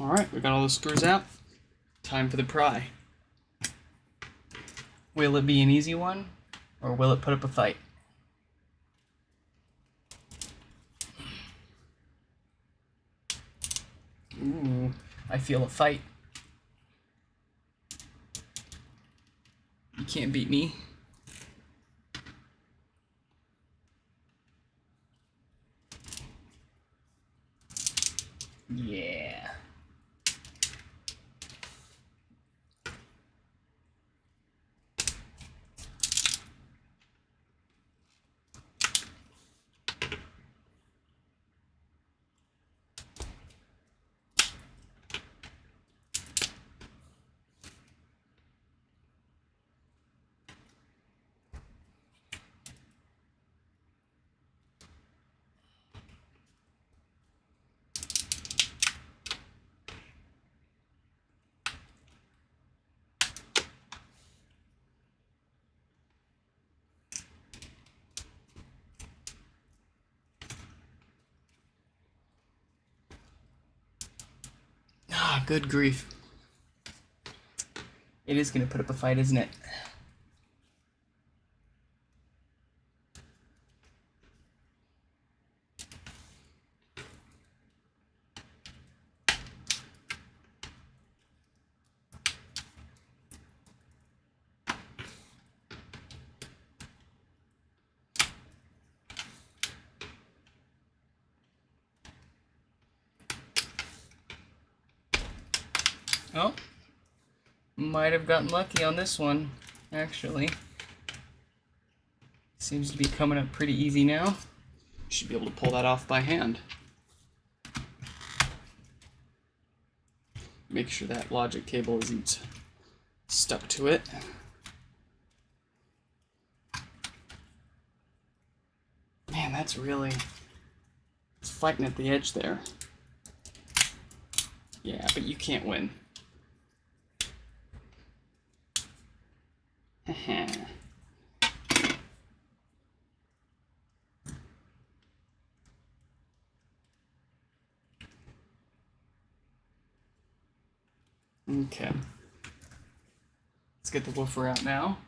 Speaker 1: All right, we got all the screws out. Time for the pry. Will it be an easy one, or will it put up a fight? Ooh, I feel a fight. You can't beat me. Yeah. Ah, good grief. It is going to put up a fight, isn't it? Oh, might have gotten lucky on this one, actually. Seems to be coming up pretty easy now. Should be able to pull that off by hand. Make sure that logic cable isn't stuck to it. Man, that's really... it's fighting at the edge there. Yeah, but you can't win. Okay. Let's get the woofer out now.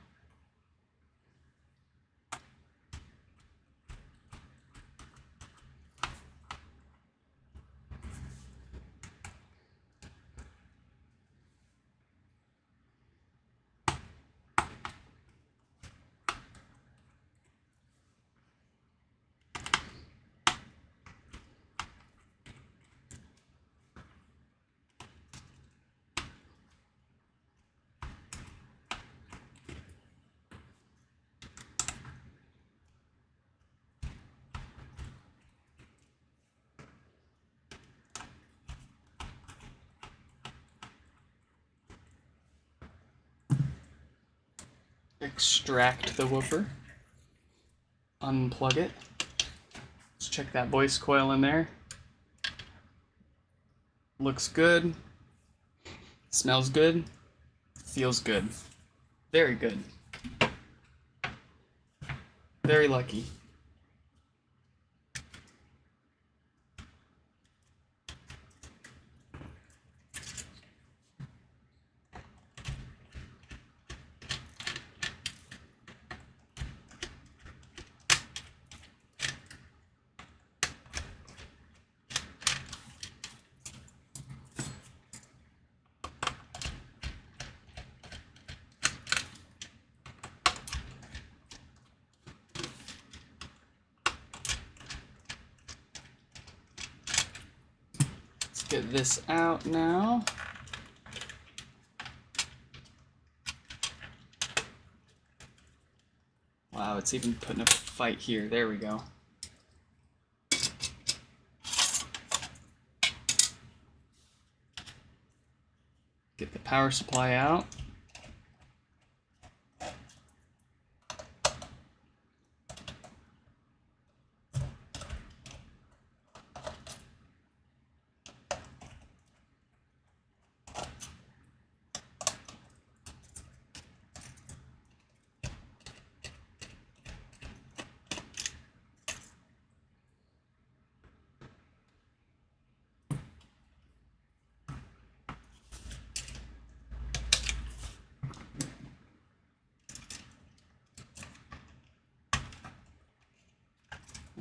Speaker 1: Extract the woofer. Unplug it. Let's check that voice coil in there. Looks good. Smells good. Feels good. Very good. Very lucky. Get this out now. Wow, it's even putting up a fight here. There we go. Get the power supply out.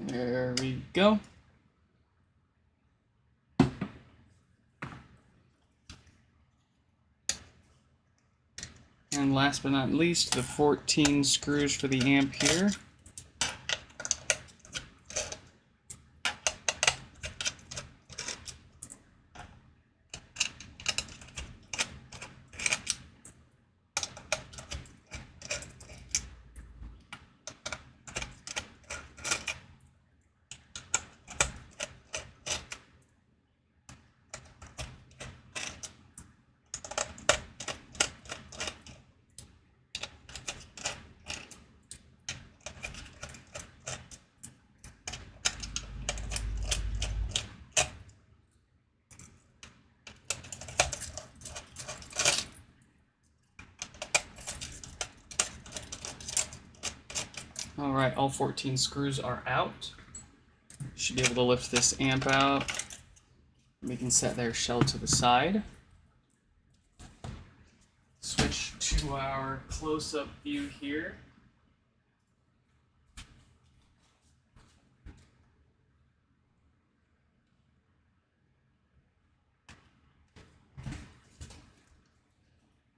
Speaker 1: There we go. And last but not least, the 14 screws for the amp here. Alright, all 14 screws are out. Should be able to lift this amp out. We can set their shell to the side. Switch to our close-up view here.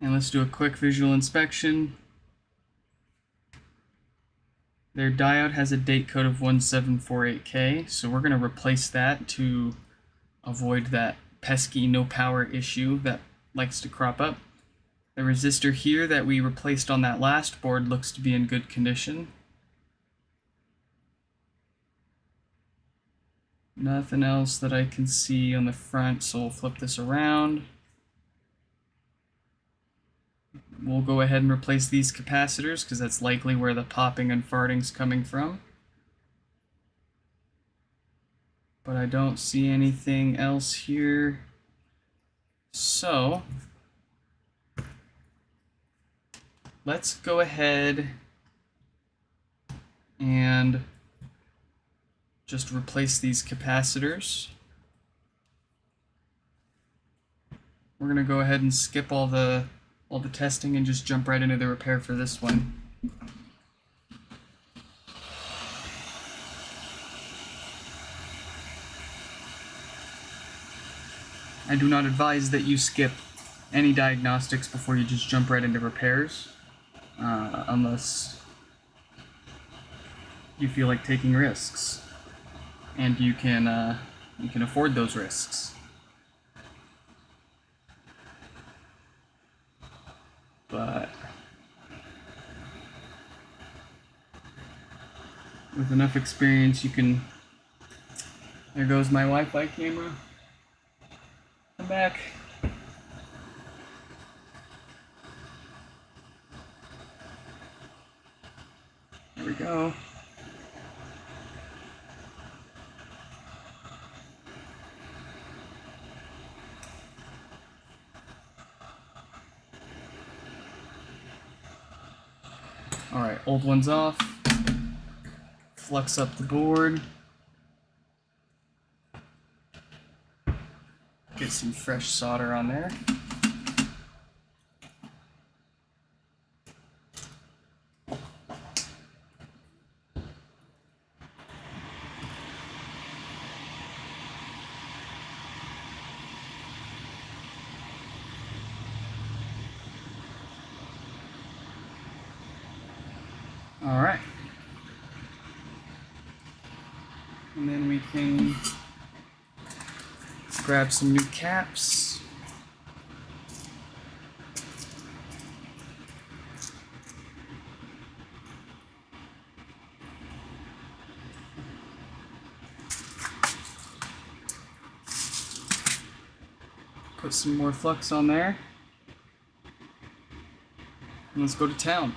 Speaker 1: And let's do a quick visual inspection. Their diode has a date code of 1748K, so we're going to replace that to avoid that pesky no power issue that likes to crop up. The resistor here that we replaced on that last board looks to be in good condition. Nothing else that I can see on the front, so we'll flip this around. We'll go ahead and replace these capacitors because that's likely where the popping and farting's coming from. But I don't see anything else here. So let's go ahead and just replace these capacitors. We're gonna go ahead and skip all the testing and just jump right into the repair for this one. I do not advise that you skip any diagnostics before you just jump right into repairs, unless you feel like taking risks, and you can afford those risks. But with enough experience, you can. There goes my Wi-Fi camera. I'm back. There we go. Alright, old one's off. Flux up the board. Get some fresh solder on there. Alright. And then we can grab some new caps. Put some more flux on there. And let's go to town.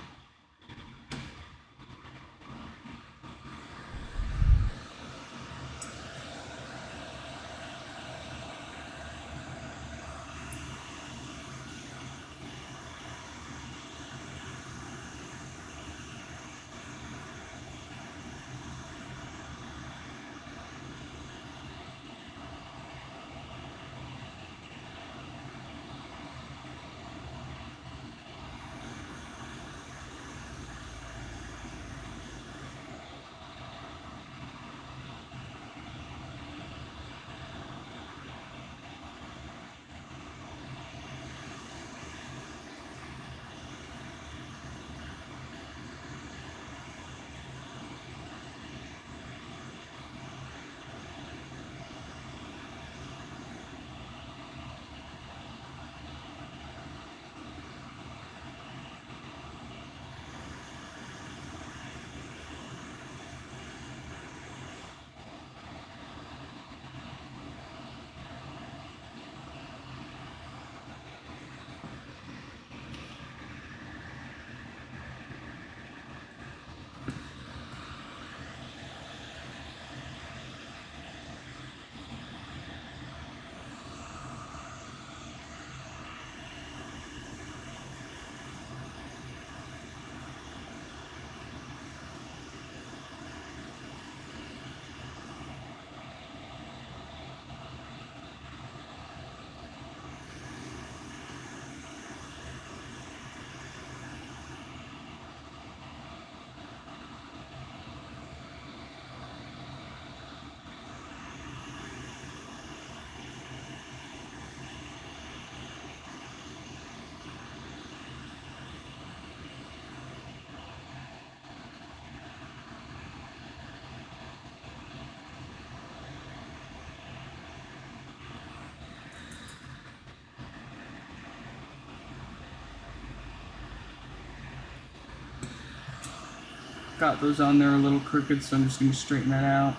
Speaker 1: Got those on there a little crooked, so I'm just going to straighten that out.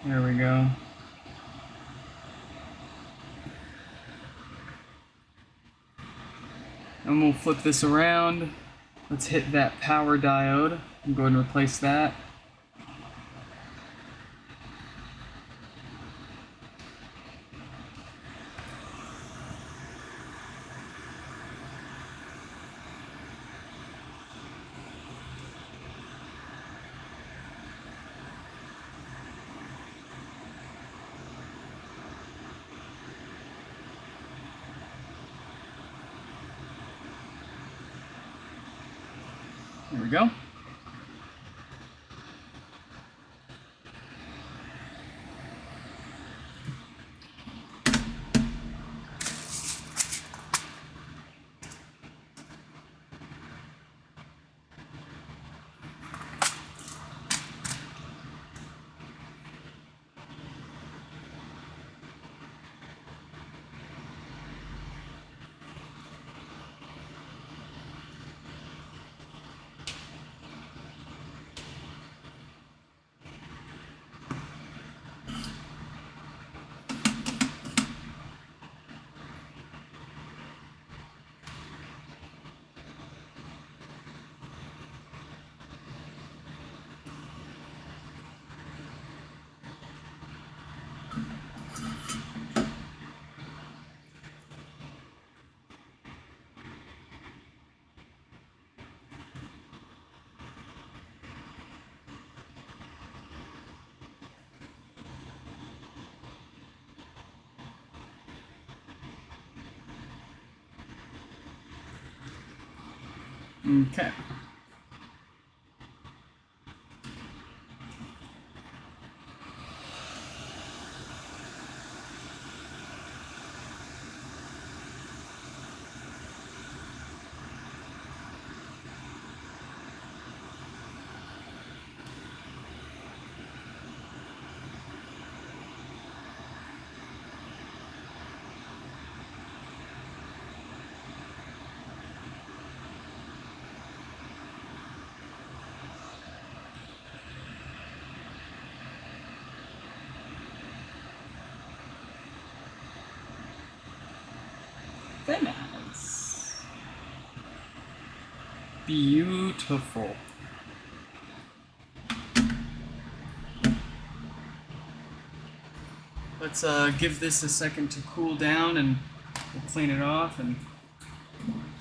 Speaker 1: There we go. And we'll flip this around. Let's hit that power diode and go ahead and replace that. There we go. Okay. Very nice. Beautiful. Let's give this a second to cool down, and we'll clean it off and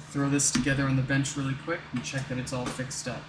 Speaker 1: throw this together on the bench really quick and check that it's all fixed up.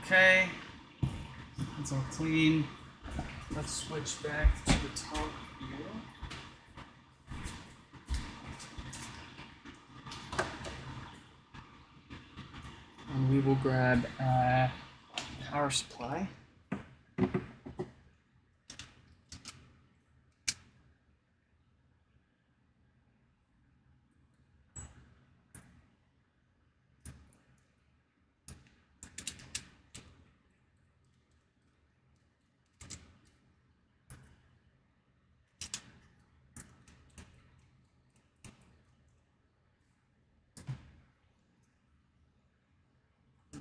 Speaker 1: Okay, it's all clean. Let's switch back to the top here. And we will grab a power supply.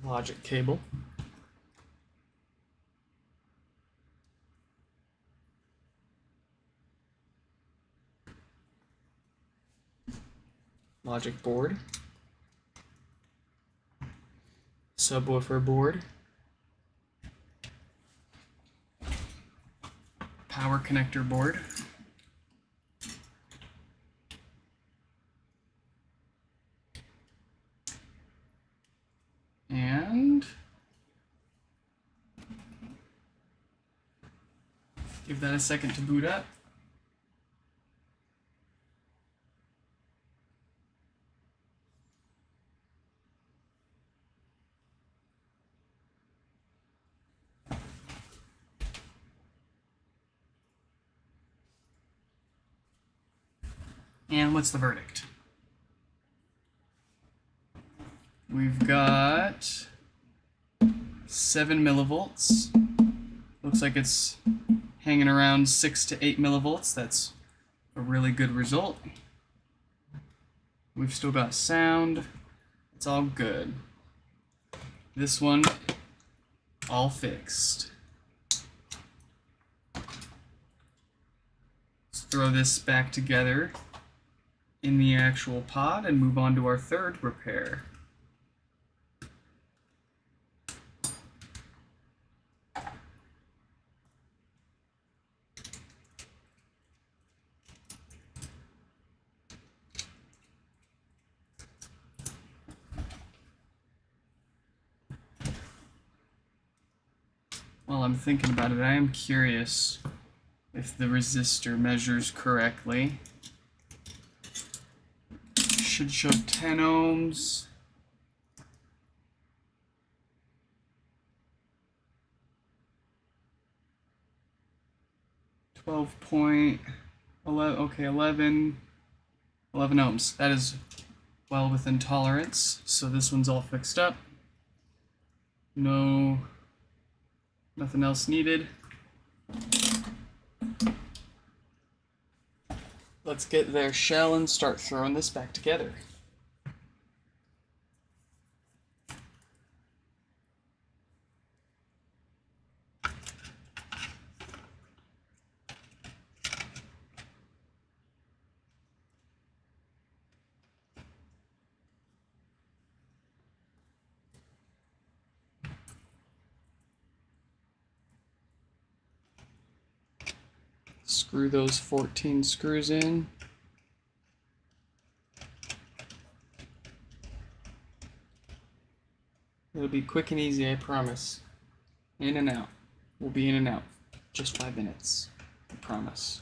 Speaker 1: Logic cable. Logic board. Subwoofer board. Power connector board. And give that a second to boot up. And what's the verdict? We've got 7 millivolts. Looks like it's hanging around 6 to 8 millivolts. That's a really good result. We've still got sound. It's all good. This one, all fixed. Let's throw this back together in the actual pod and move on to our third repair. While I'm thinking about it, I am curious if the resistor measures correctly. Should show 10 ohms. Okay, 11 ohms. That is well within tolerance. So this one's all fixed up. Nothing else needed. Let's get their shell and start throwing this back together. Screw those 14 screws in. It'll be quick and easy, I promise. In and out. We'll be in and out. Just 5 minutes. I promise.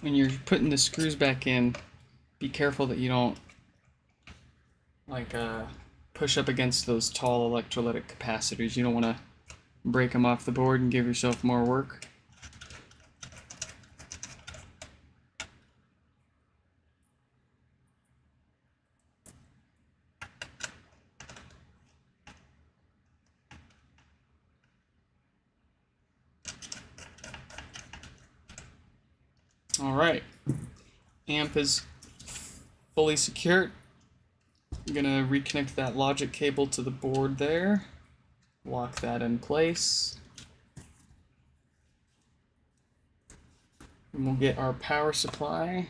Speaker 1: When you're putting the screws back in, be careful that you don't push up against those tall electrolytic capacitors. You don't want to break them off the board and give yourself more work. Alright, amp is fully secured. I'm gonna reconnect that logic cable to the board there, lock that in place, and we'll get our power supply,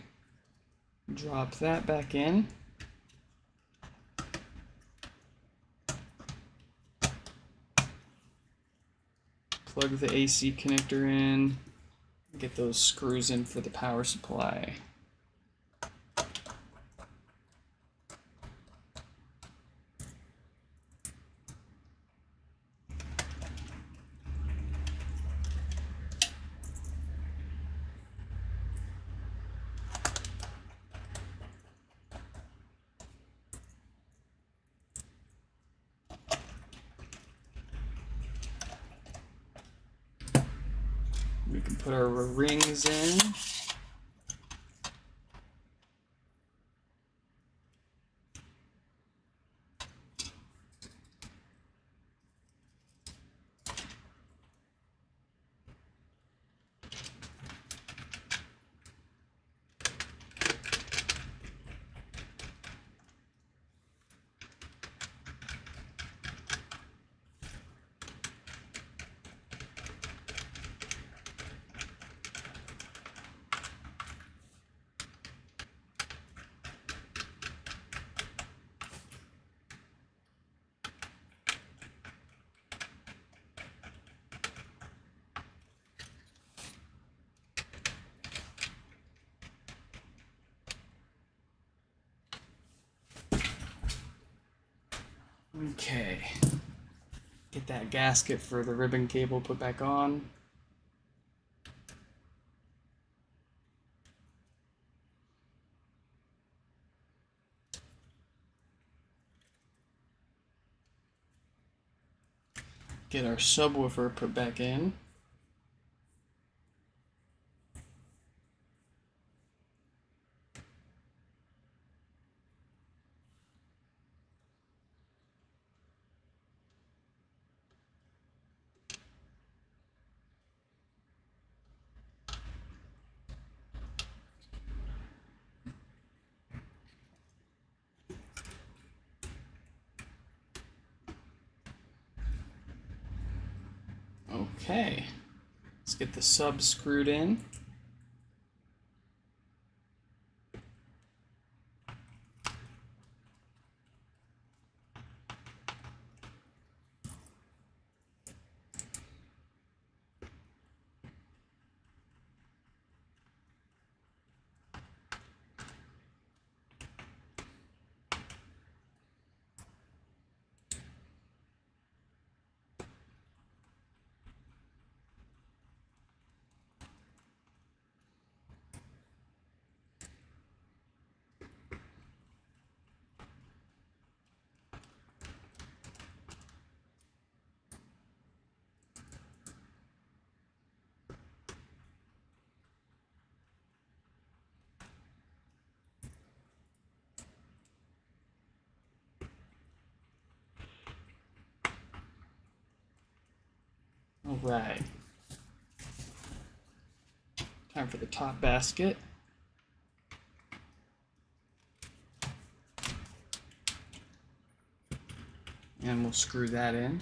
Speaker 1: drop that back in. Plug the AC connector in. Get those screws in for the power supply. put our rings in. Okay, get that gasket for the ribbon cable put back on. Get our subwoofer put back in. Okay, let's get the sub screwed in. All right, time for the top basket. And we'll screw that in.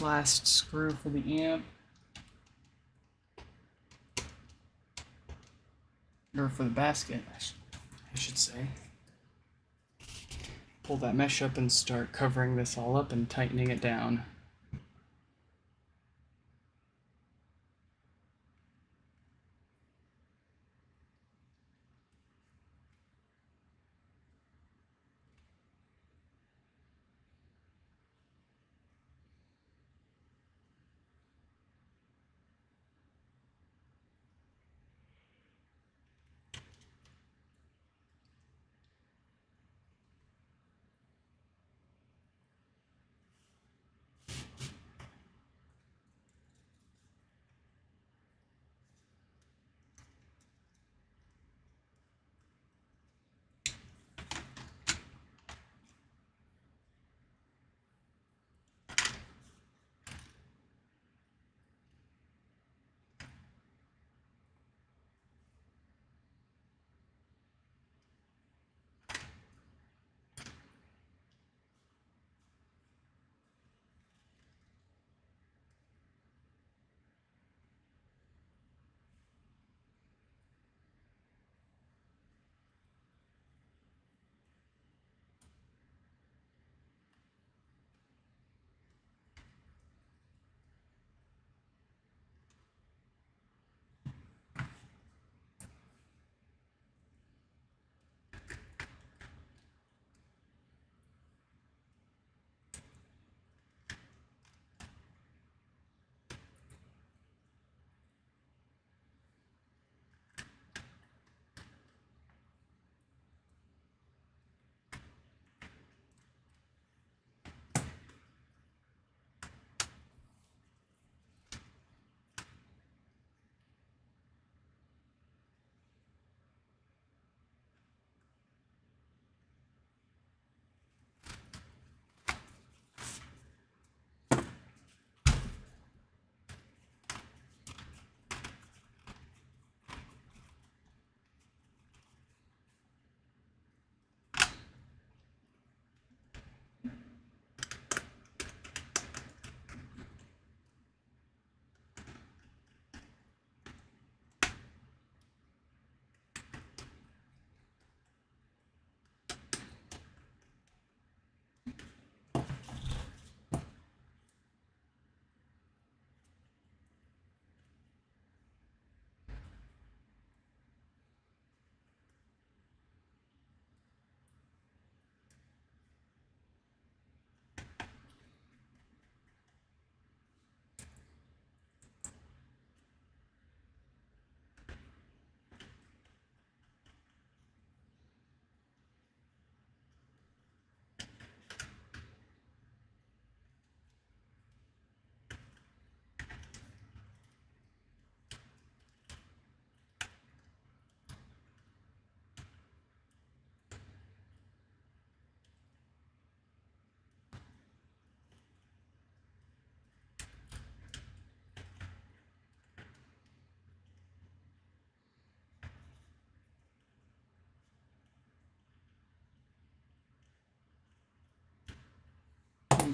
Speaker 1: last screw for the amp. Or for the basket, I should say. Pull that mesh up and start covering this all up and tightening it down.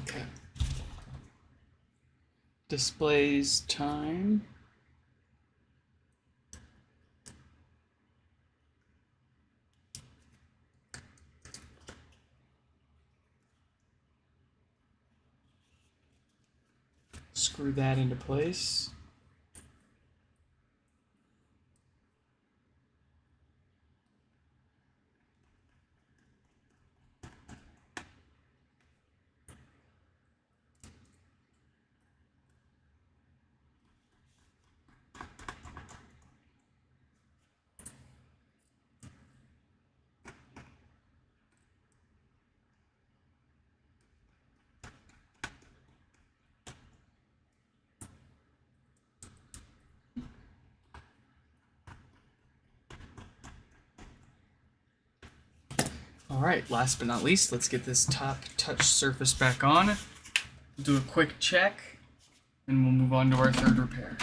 Speaker 1: Okay. Displays time. Screw that into place. All right, last but not least, let's get this top touch surface back on. Do a quick check, and we'll move on to our third repair.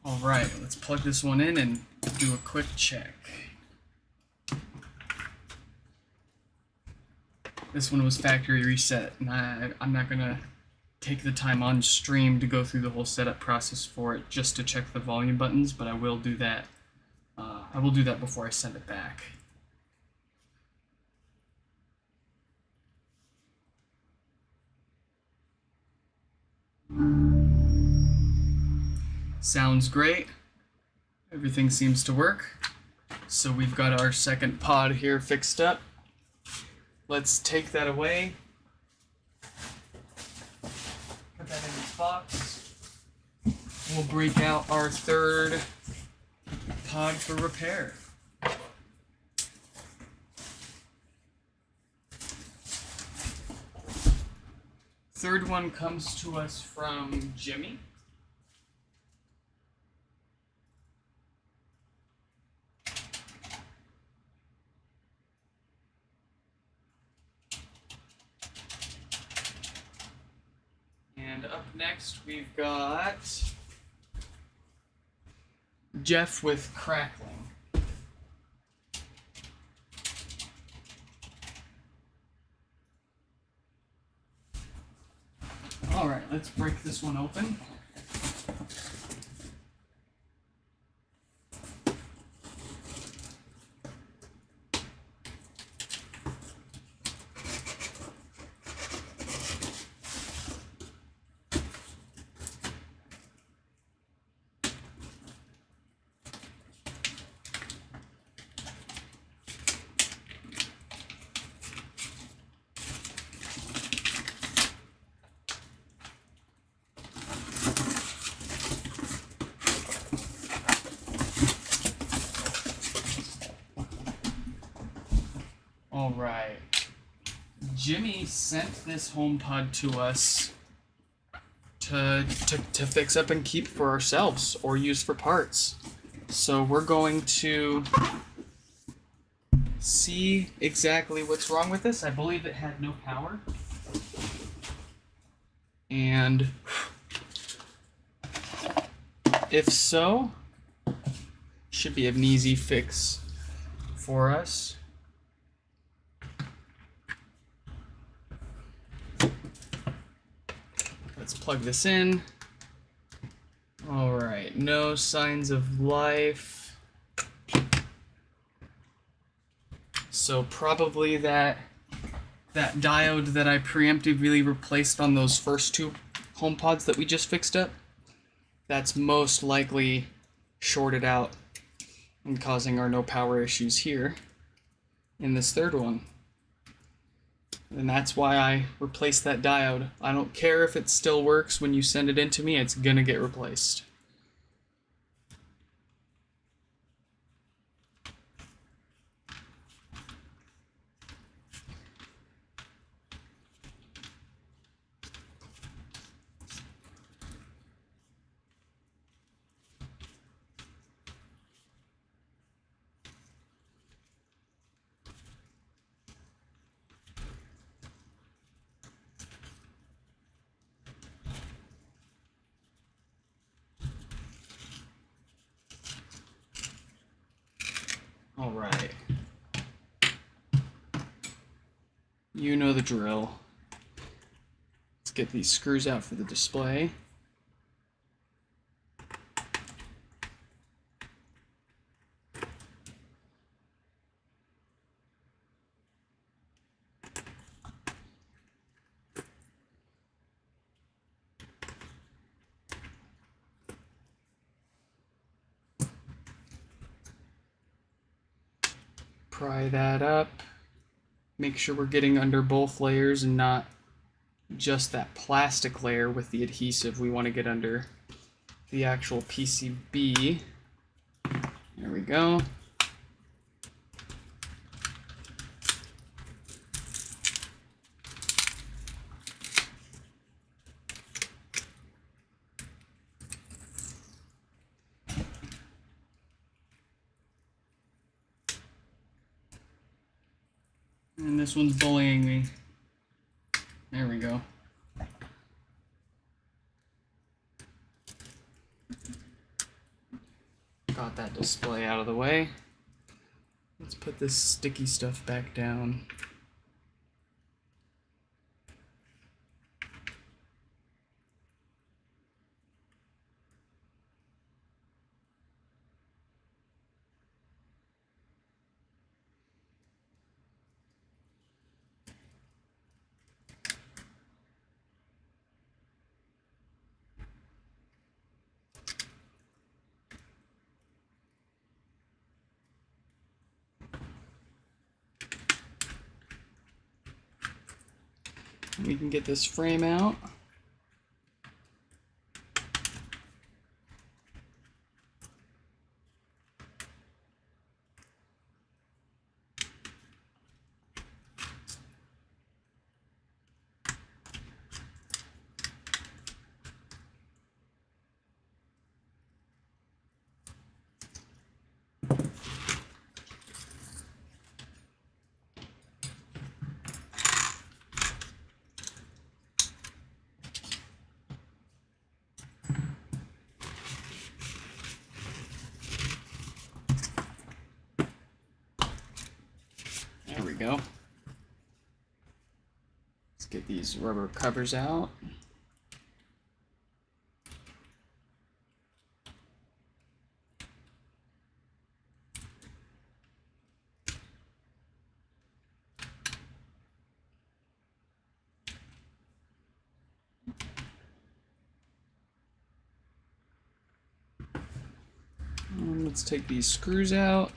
Speaker 1: All right, let's plug this one in and do a quick check. This one was factory reset, and I'm not gonna take the time on stream to go through the whole setup process for it just to check the volume buttons, but I will do that. I will do that before I send it back. Sounds great. Everything seems to work. So we've got our second pod here fixed up. Let's take that away. Put that in its box. We'll break out our third pod for repair. Third one comes to us from Jimmy. And up next we've got Jeff with crackling. All right, let's break this one open. All right. Jimmy sent this HomePod to us to fix up and keep for ourselves or use for parts. So we're going to see exactly what's wrong with this. I believe it had no power. And if so, should be an easy fix for us. Let's plug this in. All right, no signs of life. So probably that diode that I preemptively replaced on those first two HomePods that we just fixed up, that's most likely shorted out and causing our no power issues here in this third one. And that's why I replaced that diode. I don't care if it still works when you send it in to me, it's gonna get replaced. All right. You know the drill. Let's get these screws out for the display. Pry that up. Make sure we're getting under both layers and not just that plastic layer with the adhesive. We want to get under the actual PCB. There we go. And this one's bullying me. There we go. Got that display out of the way. Let's put this sticky stuff back down. We can get this frame out. There we go. Let's get these rubber covers out. And let's take these screws out.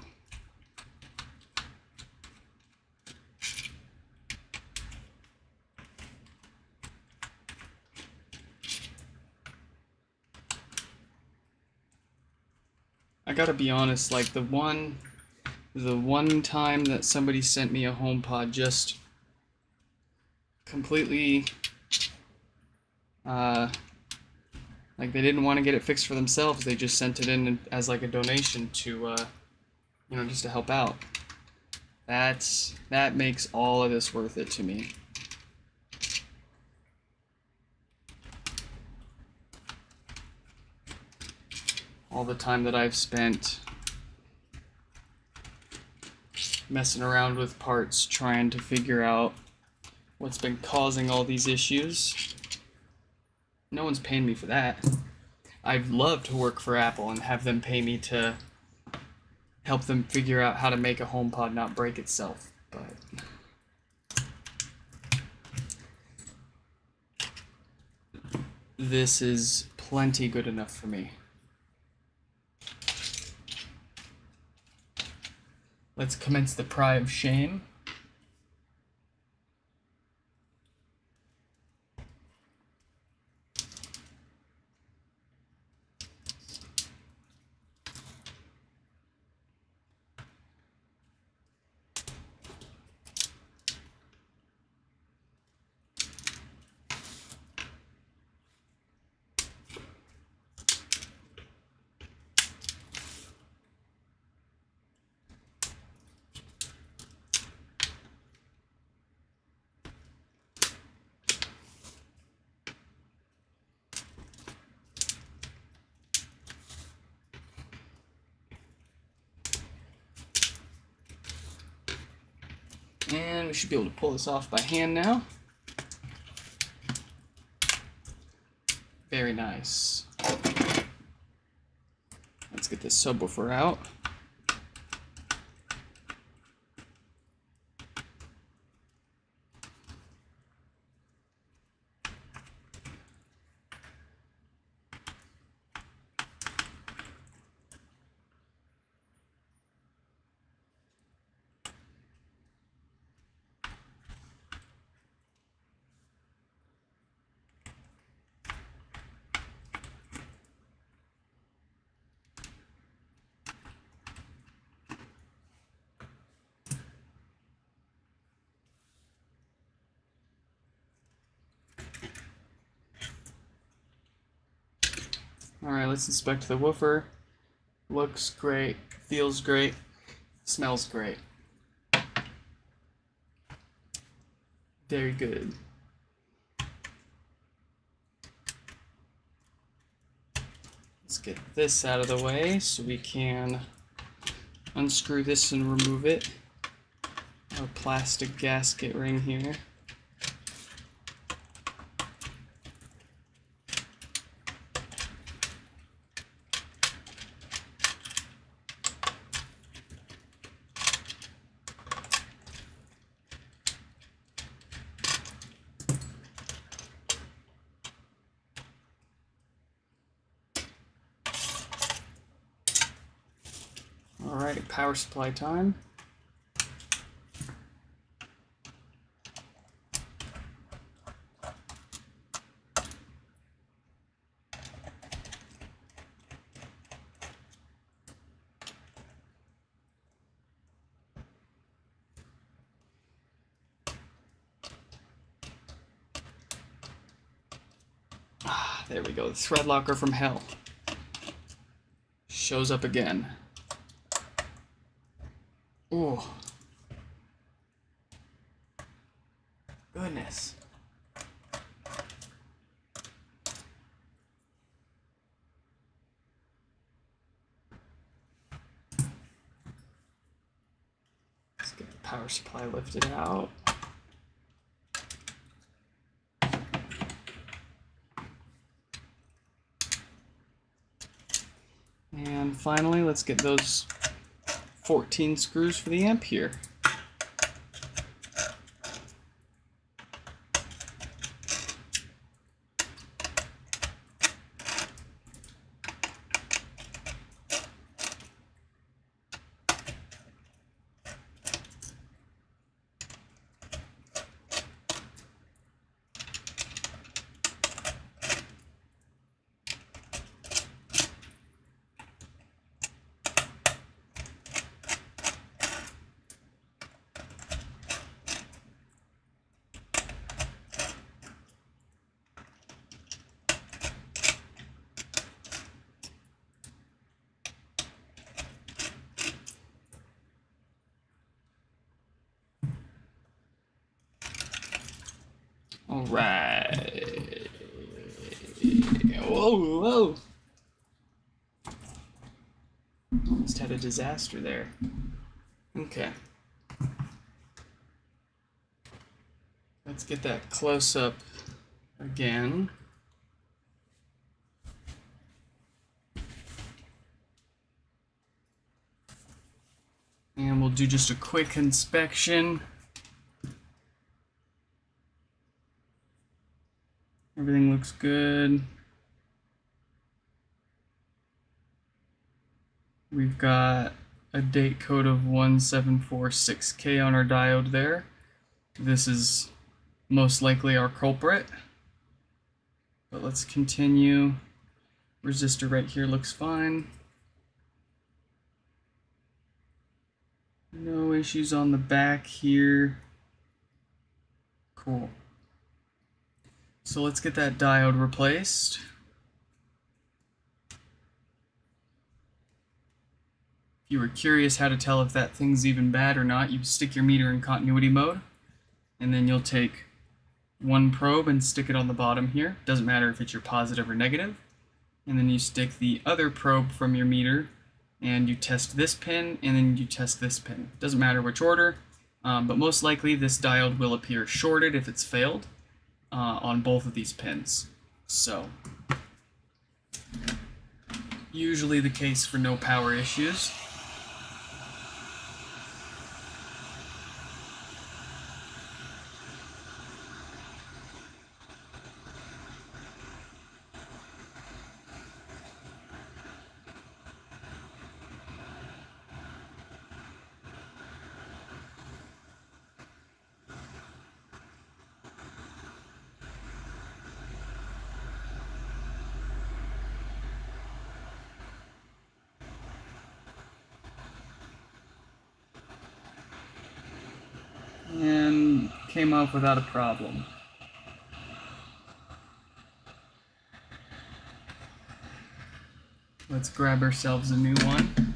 Speaker 1: I gotta be honest, like the one time that somebody sent me a HomePod just completely like they didn't want to get it fixed for themselves. They just sent it in as like a donation to just to help out. That makes all of this worth it to me. All the time that I've spent messing around with parts, trying to figure out what's been causing all these issues. No one's paying me for that. I'd love to work for Apple and have them pay me to help them figure out how to make a HomePod not break itself, but this is plenty good enough for me. Let's commence the pry of shame. And we should be able to pull this off by hand now. Very nice. Let's get this subwoofer out. Alright, let's inspect the woofer. Looks great, feels great, smells great. Very good. Let's get this out of the way so we can unscrew this and remove it. Our plastic gasket ring here. Alright, power supply time. There we go, the thread locker from hell shows up again. Oh, goodness. Let's get the power supply lifted out. And finally, let's get those 14 screws for the amp here. All right. Whoa, whoa. Almost had a disaster there. Okay. Let's get that close up again. And we'll do just a quick inspection. Everything looks good. We've got a date code of 1746K on our diode there. This is most likely our culprit. But let's continue. Resistor right here looks fine. No issues on the back here. Cool. So let's get that diode replaced. If you were curious how to tell if that thing's even bad or not, you stick your meter in continuity mode, and then you'll take one probe and stick it on the bottom here. Doesn't matter if it's your positive or negative. And then you stick the other probe from your meter, and you test this pin, and then you test this pin. Doesn't matter which order, but most likely this diode will appear shorted if it's failed on both of these pins. So, usually the case for no power issues. And came off without a problem. Let's grab ourselves a new one.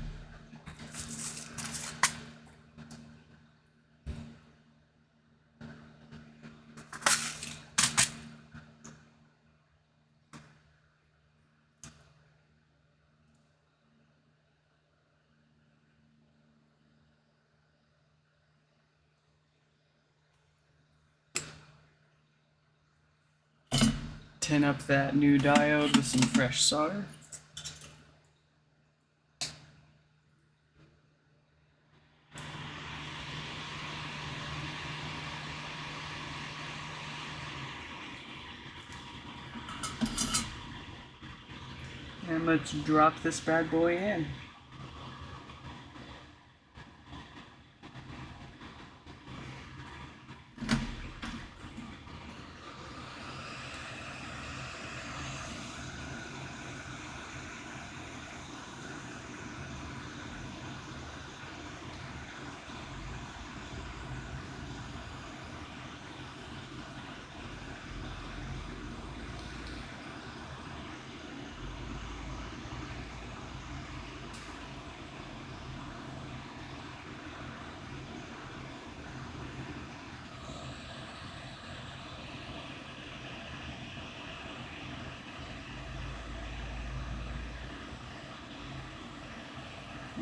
Speaker 1: tin up that new diode with some fresh solder. And let's drop this bad boy in.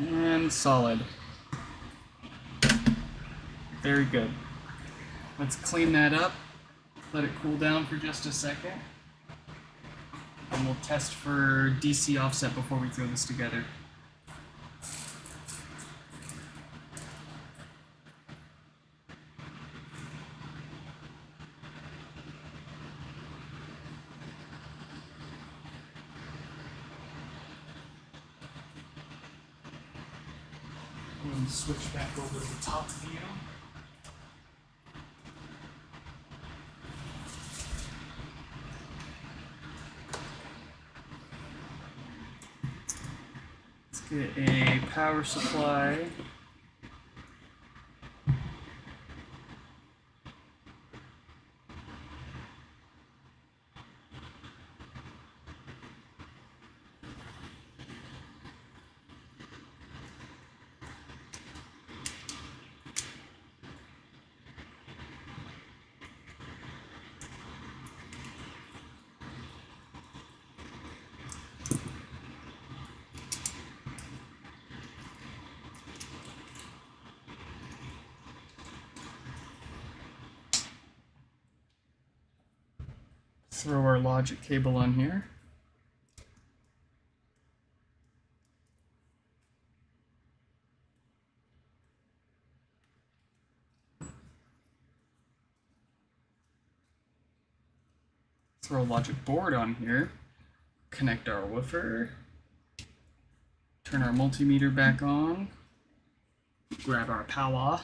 Speaker 1: And solid. Very good. Let's clean that up, let it cool down for just a second, and we'll test for DC offset before we throw this together. I'm going to switch back over to the top view. Let's get a power supply. Throw our logic cable on here. Throw a logic board on here. Connect our woofer. Turn our multimeter back on. Grab our power.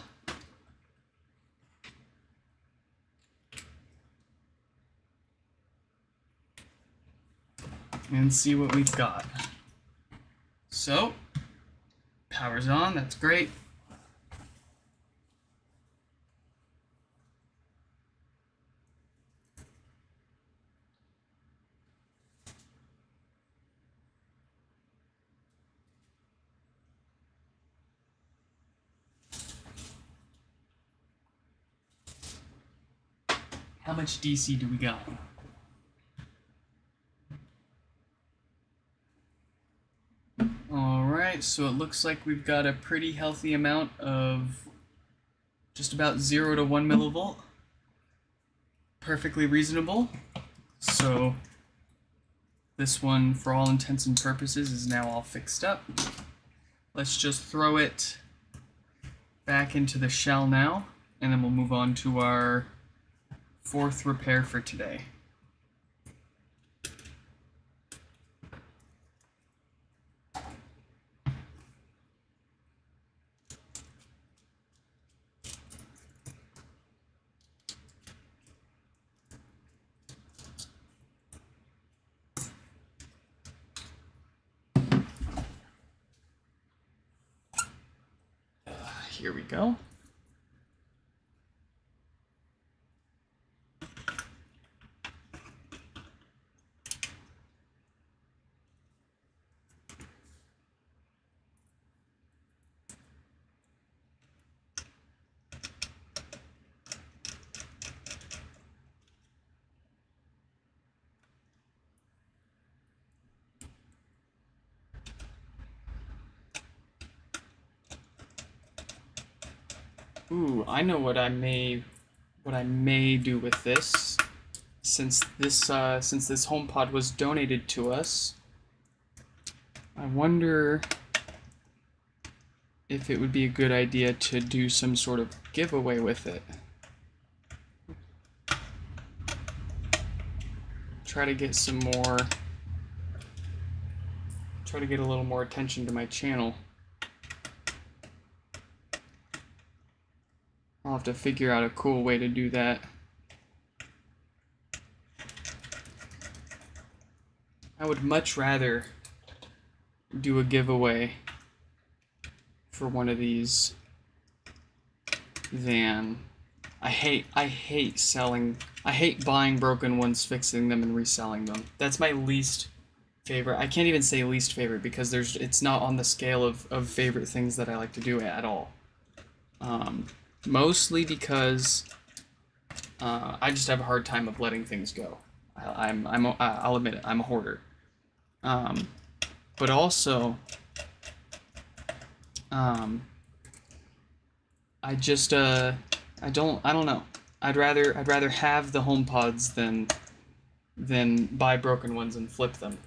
Speaker 1: And see what we've got. So, power's on, that's great. How much DC do we got? Alright, so it looks like we've got a pretty healthy amount of just about 0 to 1 millivolt. Perfectly reasonable. So this one, for all intents and purposes, is now all fixed up. Let's just throw it back into the shell now, and then we'll move on to our 4th repair for today. Here we go. Ooh, I know what I may do with this. since this HomePod was donated to us, I wonder if it would be a good idea to do some sort of giveaway with it. Try to get a little more attention to my channel. I'll have to figure out a cool way to do that. I would much rather do a giveaway for one of these than I hate buying broken ones, fixing them, and reselling them. That's my least favorite. I can't even say least favorite because it's not on the scale of favorite things that I like to do at all. Mostly because I just have a hard time of letting things go. I'll admit it, I'm a hoarder. But also, I don't know. I'd rather have the HomePods than buy broken ones and flip them.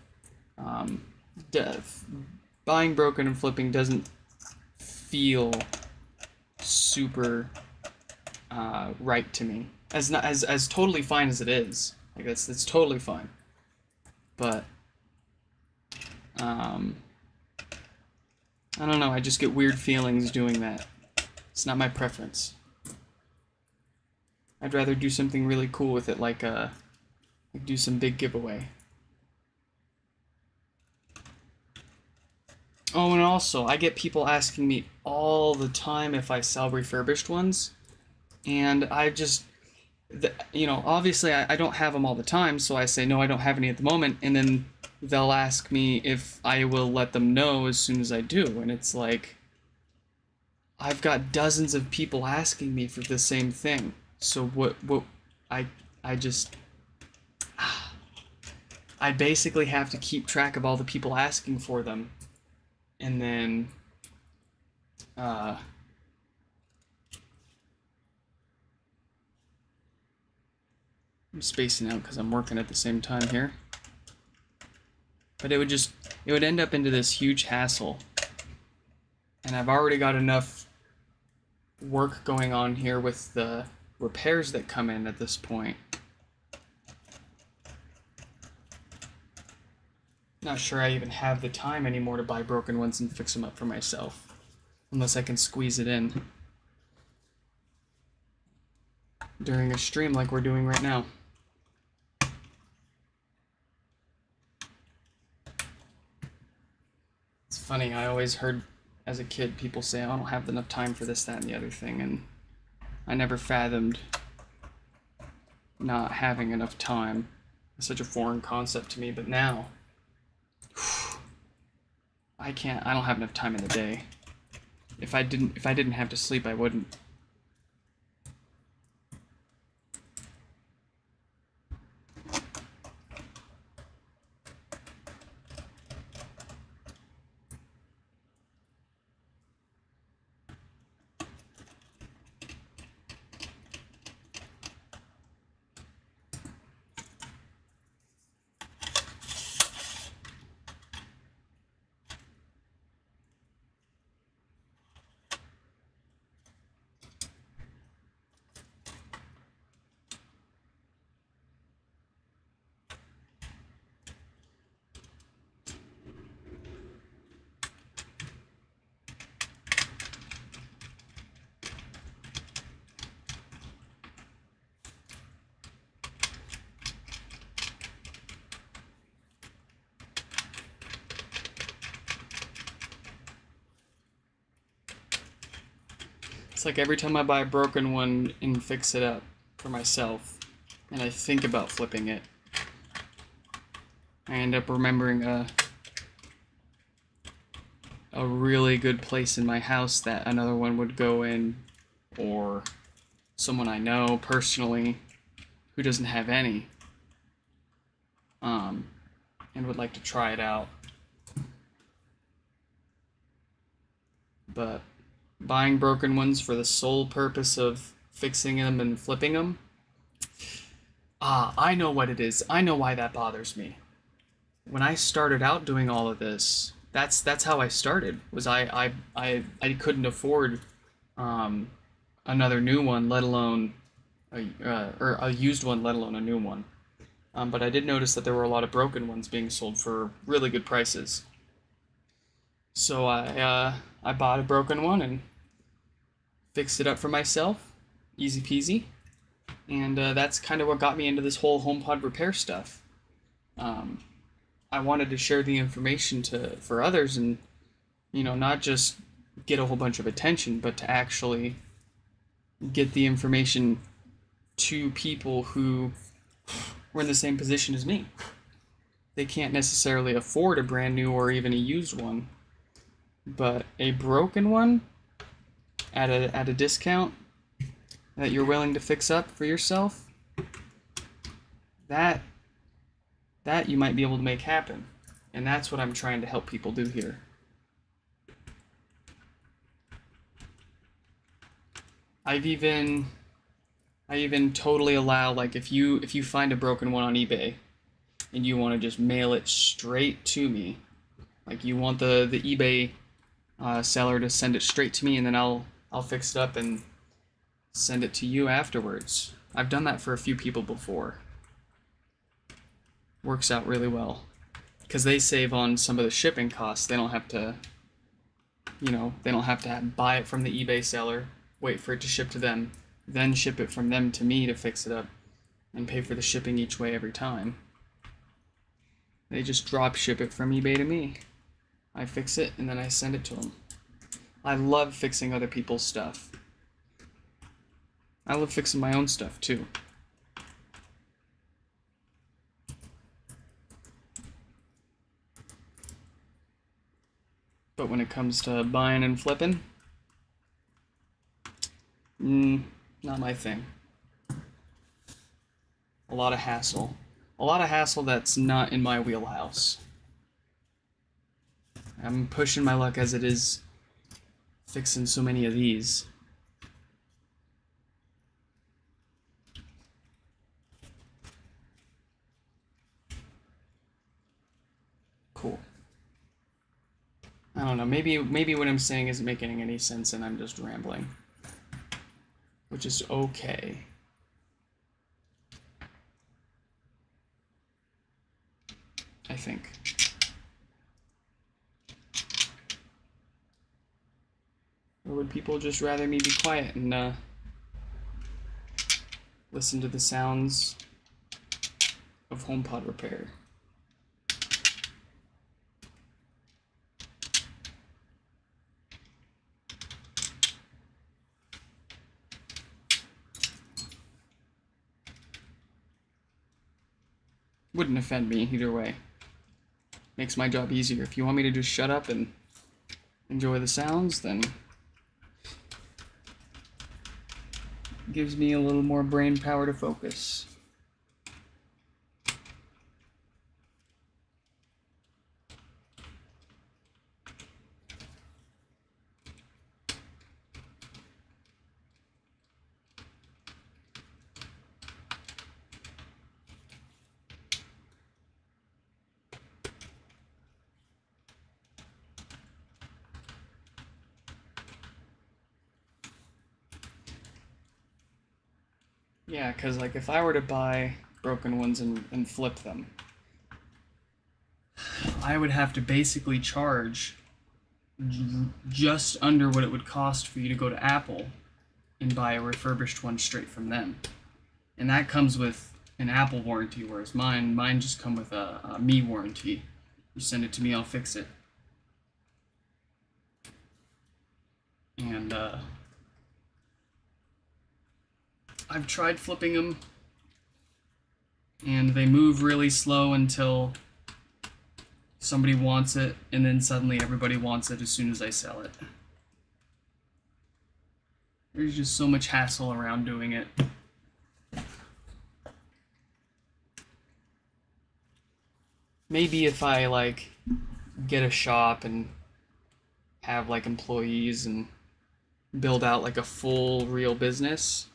Speaker 1: Buying broken and flipping doesn't feel super right to me. As totally fine as it is, like it's totally fine. But I don't know. I just get weird feelings doing that. It's not my preference. I'd rather do something really cool with it, like do some big giveaway. Oh, and also, I get people asking me all the time if I sell refurbished ones, and I just, obviously I don't have them all the time, so I say, no, I don't have any at the moment, and then they'll ask me if I will let them know as soon as I do, and it's like, I've got dozens of people asking me for the same thing, so I basically have to keep track of all the people asking for them. And then, I'm spacing out because I'm working at the same time here. But it would end up into this huge hassle. And I've already got enough work going on here with the repairs that come in at this point. Not sure I even have the time anymore to buy broken ones and fix them up for myself. Unless I can squeeze it in during a stream like we're doing right now. It's funny, I always heard as a kid people say, oh, I don't have enough time for this, that, and the other thing, and I never fathomed not having enough time. It's such a foreign concept to me, but now I don't have enough time in the day. If I didn't have to sleep, I wouldn't. It's like every time I buy a broken one and fix it up for myself, and I think about flipping it, I end up remembering a really good place in my house that another one would go in, or someone I know personally who doesn't have any, and would like to try it out. But buying broken ones for the sole purpose of fixing them and flipping them, Ah, I know what it is. I know why that bothers me. When I started out doing all of this, that's how I started. Was I couldn't afford um, another new one, let alone or a used one, let alone a new one. But I did notice that there were a lot of broken ones being sold for really good prices. So I bought a broken one and fixed it up for myself, easy peasy. And that's kind of what got me into this whole HomePod repair stuff. Um, I wanted to share the information for others, and not just get a whole bunch of attention, but to actually get the information to people who were in the same position as me. They can't necessarily afford a brand new or even a used one, but a broken one at a discount that you're willing to fix up for yourself, that you might be able to make happen. And that's what I'm trying to help people do here. I even totally allow, like, if you find a broken one on eBay and you want to just mail it straight to me, like you want the eBay seller to send it straight to me, and then I'll fix it up and send it to you afterwards. I've done that for a few people before. Works out really well because they save on some of the shipping costs. They don't have to, buy it from the eBay seller, wait for it to ship to them, then ship it from them to me to fix it up, and pay for the shipping each way every time. They just drop ship it from eBay to me. I fix it and then I send it to them. I love fixing other people's stuff. I love fixing my own stuff too. But when it comes to buying and flipping, not my thing. A lot of hassle. A lot of hassle that's not in my wheelhouse. I'm pushing my luck as it is fixing so many of these. Cool. I don't know, maybe what I'm saying isn't making any sense and I'm just rambling. Which is okay. I think. Or would people just rather me be quiet and listen to the sounds of HomePod repair? Wouldn't offend me either way. Makes my job easier. If you want me to just shut up and enjoy the sounds, then gives me a little more brain power to focus. Yeah, because like if I were to buy broken ones and flip them, I would have to basically charge just under what it would cost for you to go to Apple and buy a refurbished one straight from them. And that comes with an Apple warranty, whereas mine just come with a me warranty. You send it to me, I'll fix it. And I've tried flipping them, and they move really slow until somebody wants it, and then suddenly everybody wants it as soon as I sell it. There's just so much hassle around doing it. Maybe if I like get a shop and have like employees and build out like a full real business,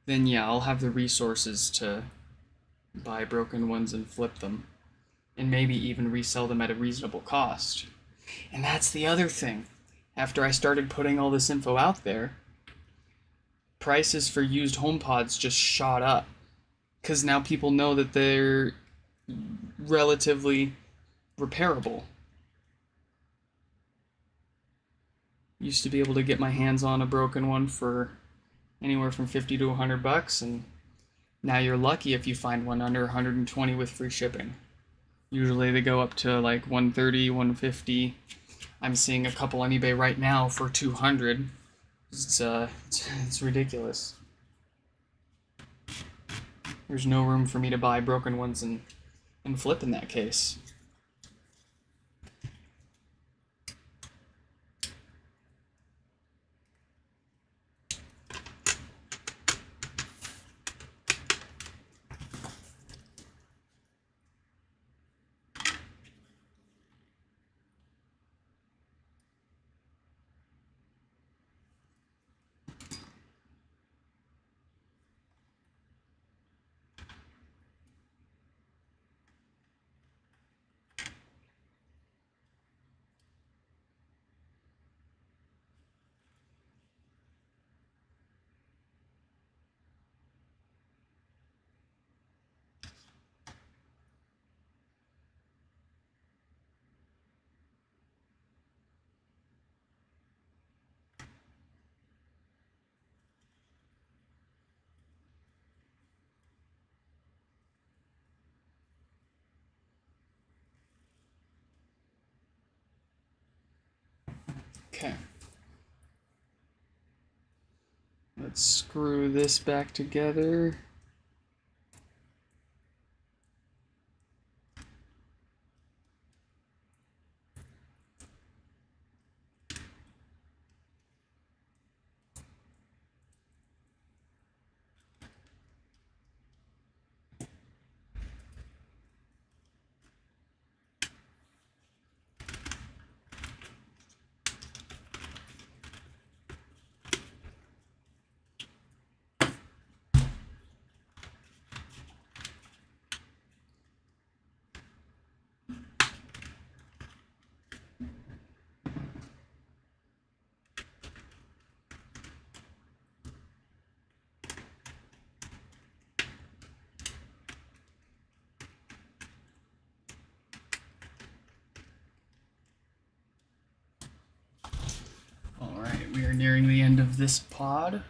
Speaker 1: then yeah, I'll have the resources to buy broken ones and flip them, and maybe even resell them at a reasonable cost. And that's the other thing. After I started putting all this info out there, prices for used HomePods just shot up. Because now people know that they're relatively repairable. Used to be able to get my hands on a broken one for anywhere from 50 to 100 bucks, and now you're lucky if you find one under 120 with free shipping. Usually they go up to like 130, 150. I'm seeing a couple on eBay right now for 200. It's ridiculous. There's no room for me to buy broken ones and flip in that case. Okay. Let's screw this back together. Alright, we are nearing the end of this pod.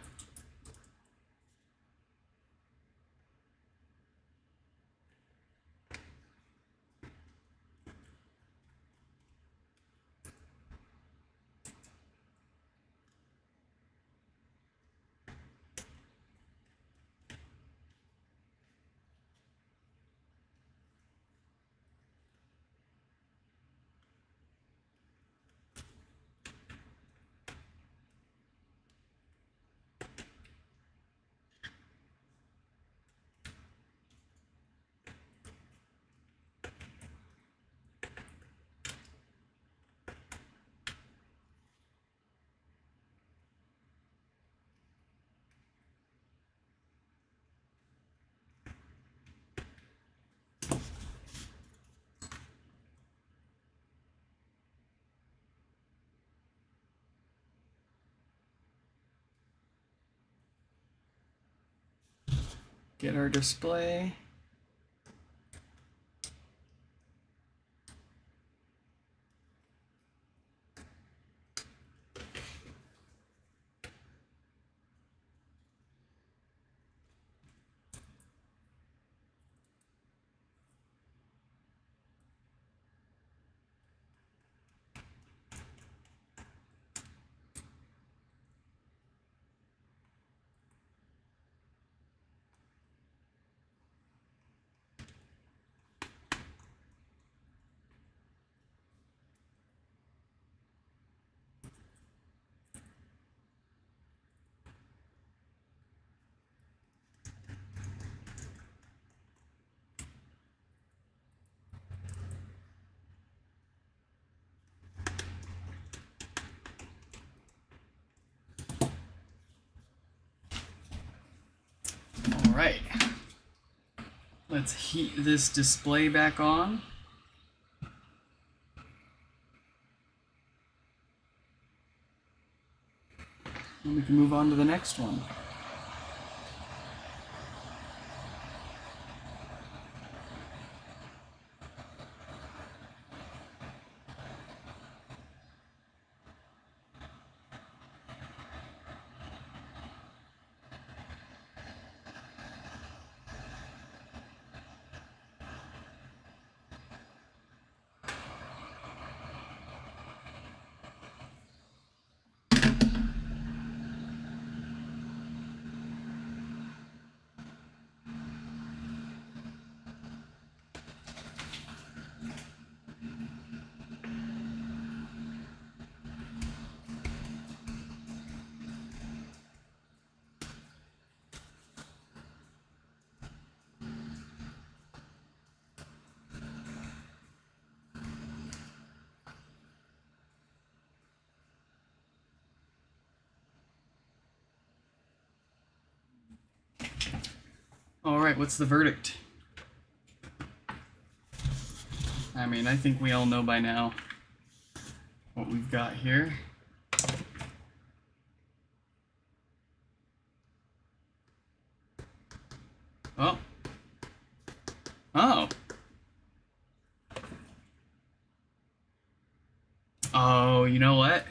Speaker 1: Get our display. All right. Let's heat this display back on. And we can move on to the next one. All right, what's the verdict? I mean, I think we all know by now what we've got here. Oh. Oh. Oh, you know what?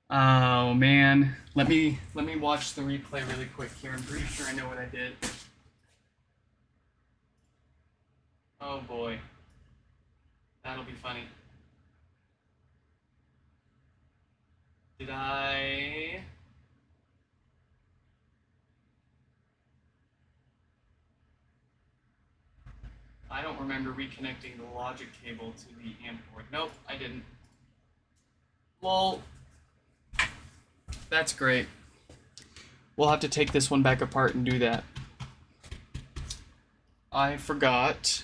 Speaker 1: Oh man. Let me watch the replay really quick here. I'm pretty sure I know what I did. Oh boy. That'll be funny. Did I... I don't remember reconnecting the logic cable to the amp board. Nope, I didn't. Lol. That's great. We'll have to take this one back apart and do that. I forgot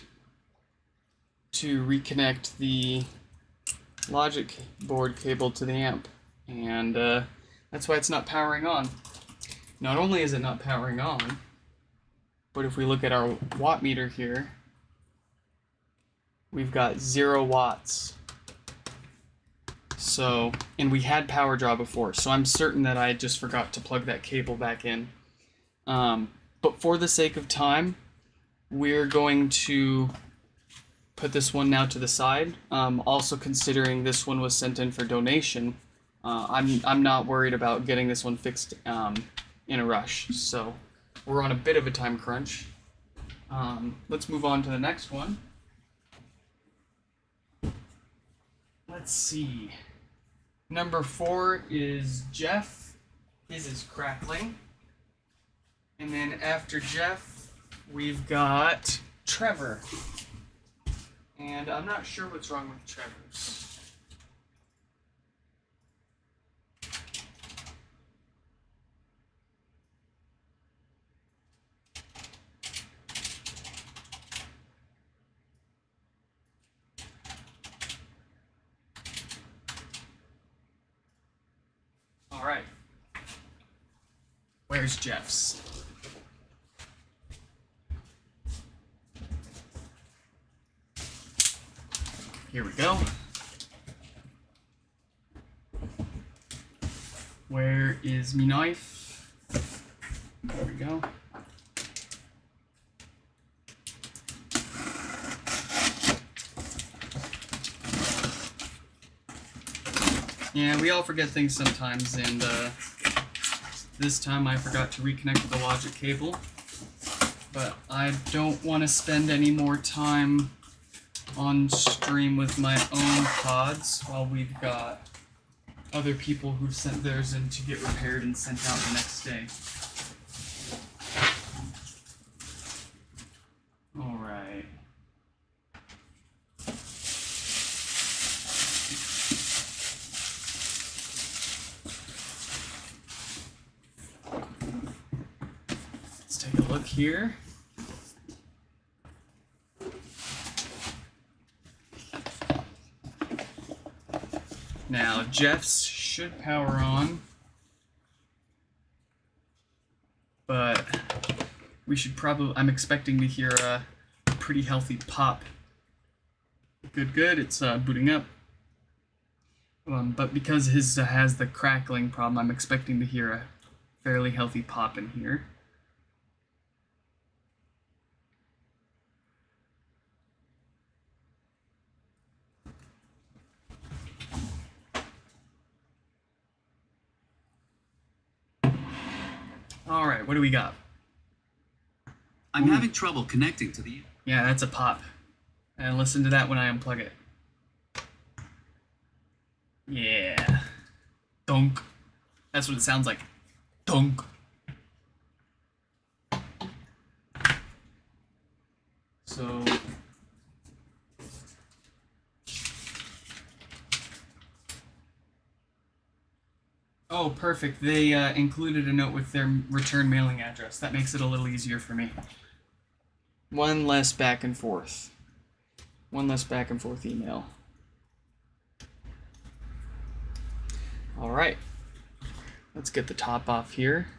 Speaker 1: to reconnect the logic board cable to the amp, and that's why it's not powering on. Not only is it not powering on, but if we look at our watt meter here, we've got 0 watts. So, and we had power draw before, so I'm certain that I just forgot to plug that cable back in. But for the sake of time, we're going to put this one now to the side. Also considering this one was sent in for donation, I'm not worried about getting this one fixed in a rush. So we're on a bit of a time crunch. Let's move on to the next one. Let's see. Number 4 is Jeff. His is crackling. And then after Jeff, we've got Trevor. And I'm not sure what's wrong with Trevor's. All right. Where's Jeff's? Here we go. Where is me knife? There we go. Yeah, we all forget things sometimes, and this time I forgot to reconnect the logic cable. But I don't want to spend any more time on stream with my own pods while we've got other people who've sent theirs in to get repaired and sent out the next day. All right. Let's take a look here. Now, Jeff's should power on, but I'm expecting to hear a pretty healthy pop. Good, it's booting up. But because his has the crackling problem, I'm expecting to hear a fairly healthy pop in here. Alright, what do we got?
Speaker 3: I'm having trouble connecting to the...
Speaker 1: Yeah, that's a pop. And listen to that when I unplug it. Yeah. Dunk. That's what it sounds like. Dunk. So... Oh, perfect. They included a note with their return mailing address. That makes it a little easier for me. One less back and forth. One less back and forth email. All right. Let's get the top off here.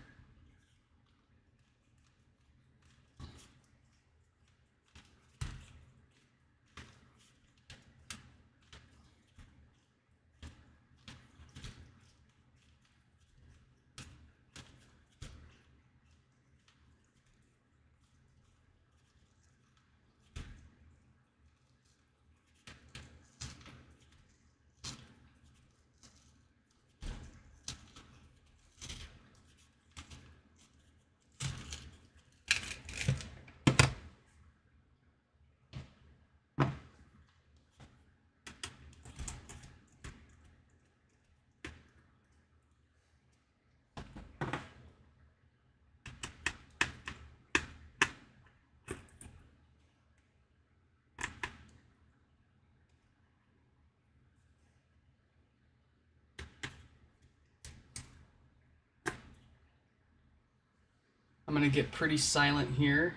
Speaker 1: I'm gonna get pretty silent here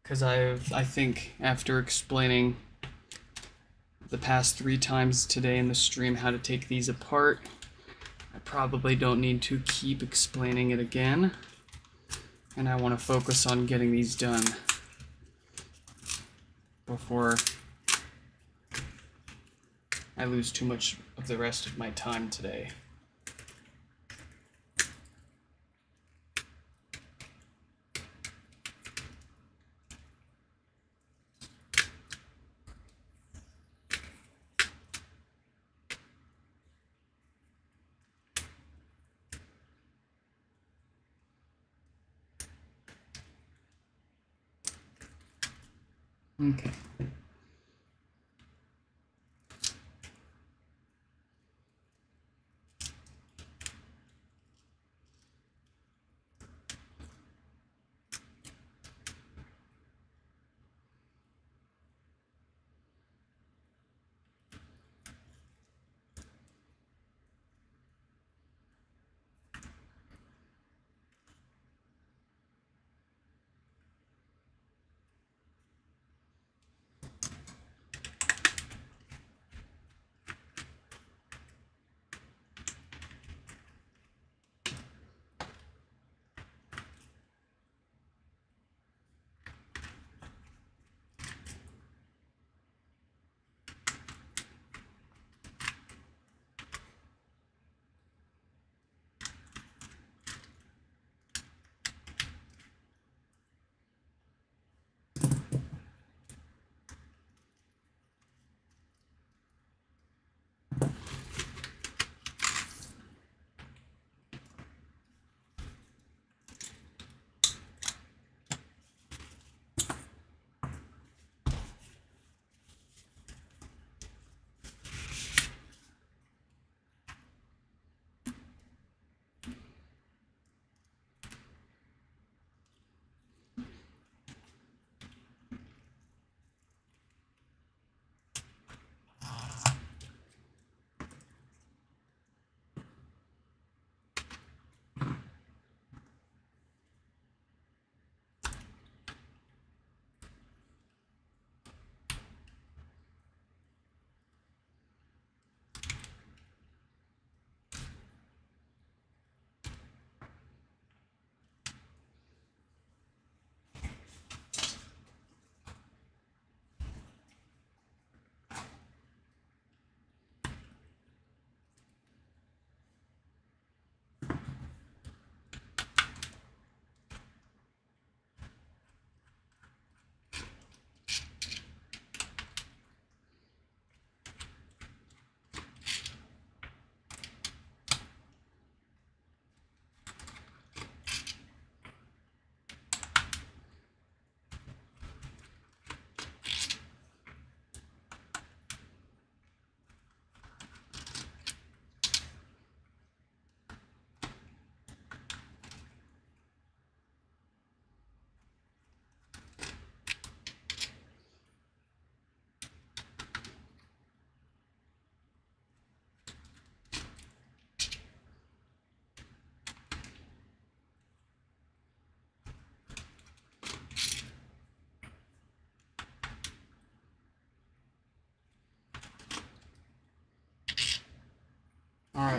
Speaker 1: because I think after explaining the past 3 times today in the stream how to take these apart, I probably don't need to keep explaining it again, and I want to focus on getting these done before I lose too much of the rest of my time today. Okay.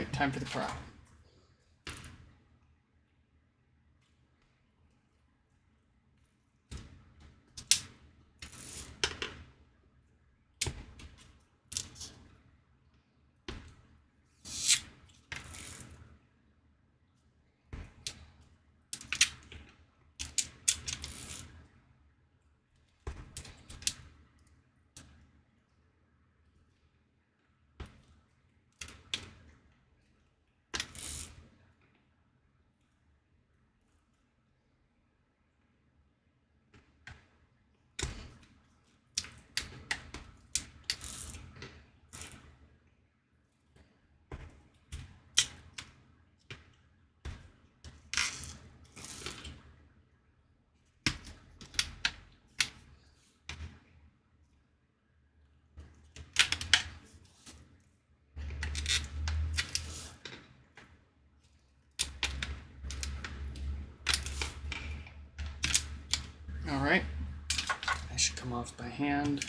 Speaker 1: right, time for the pro. All right, that should come off by hand.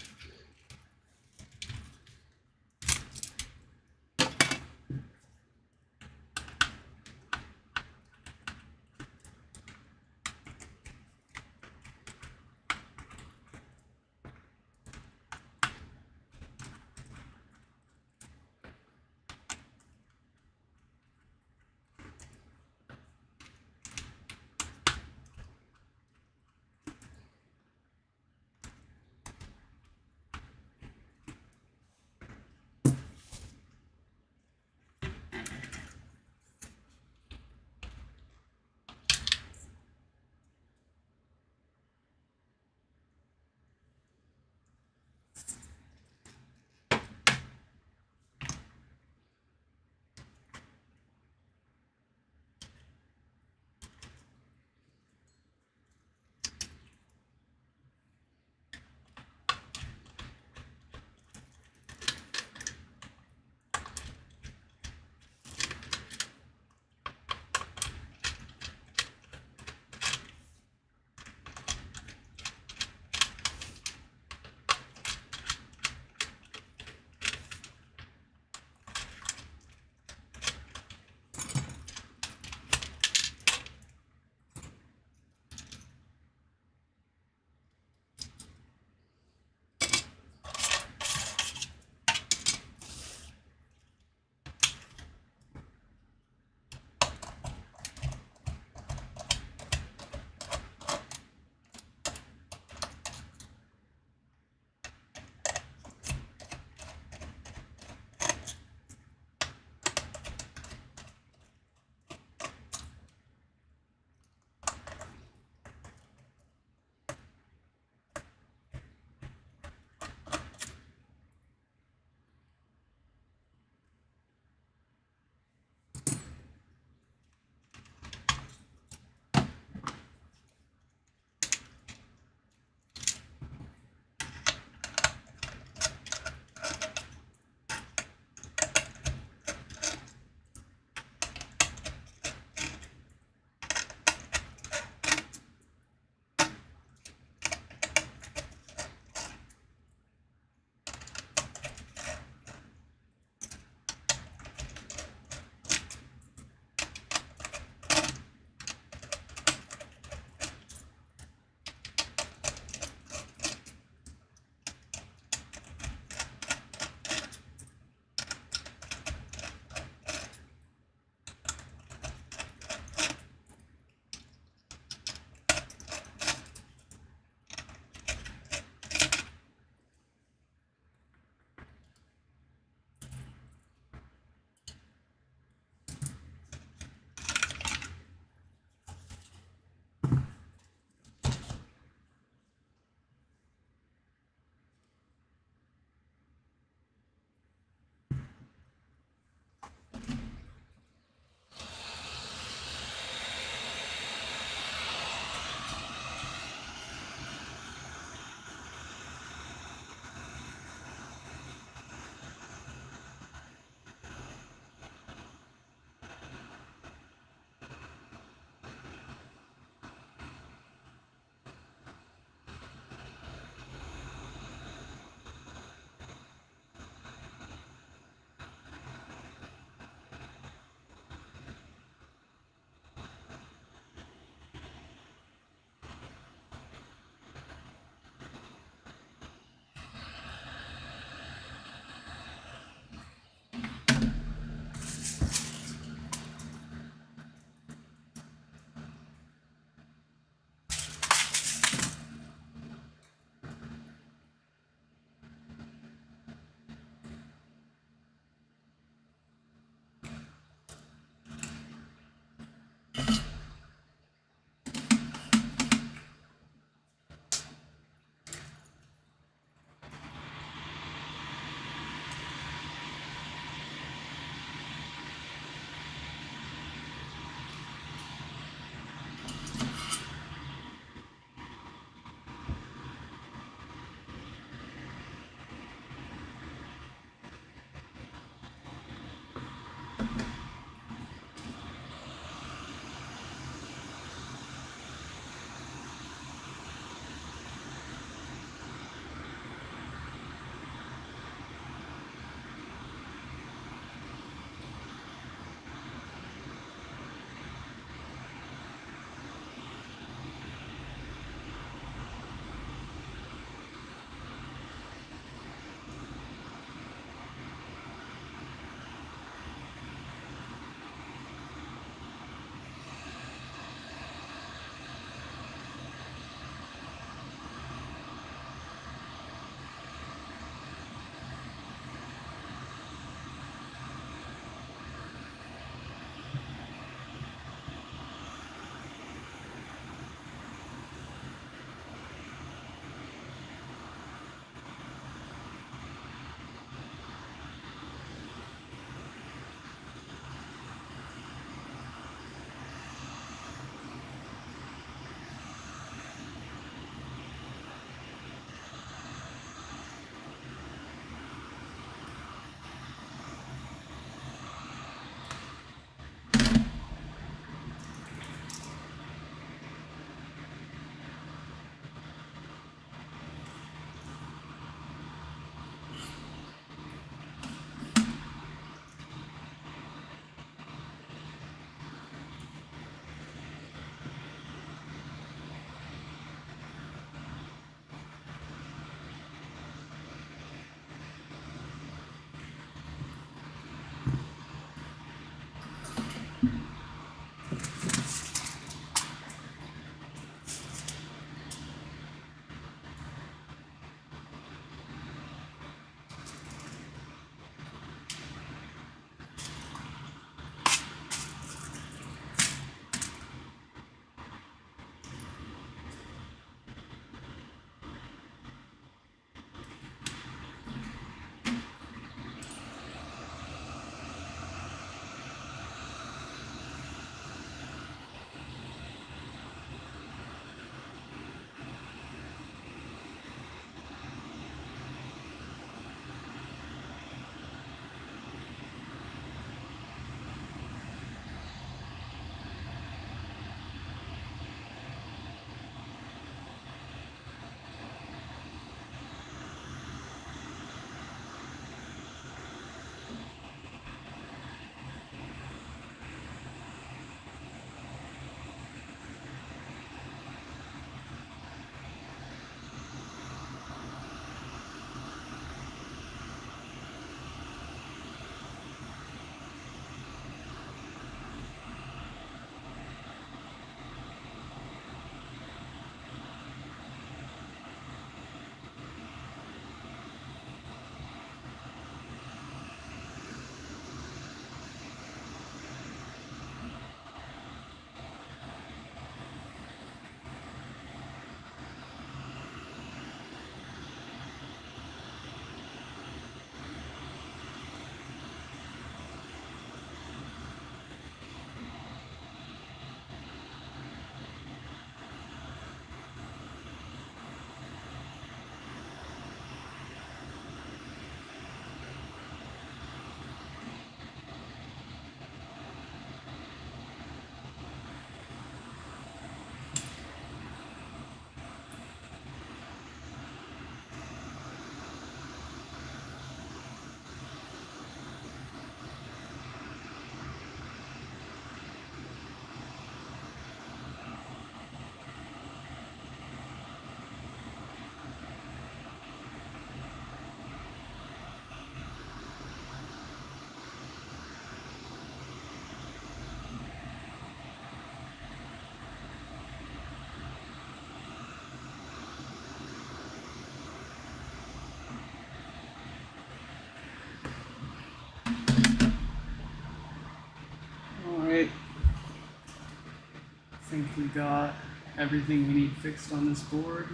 Speaker 1: think we got everything we need fixed on this board.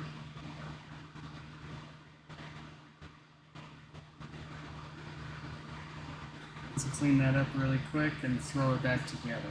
Speaker 1: So clean that up really quick and throw it back together.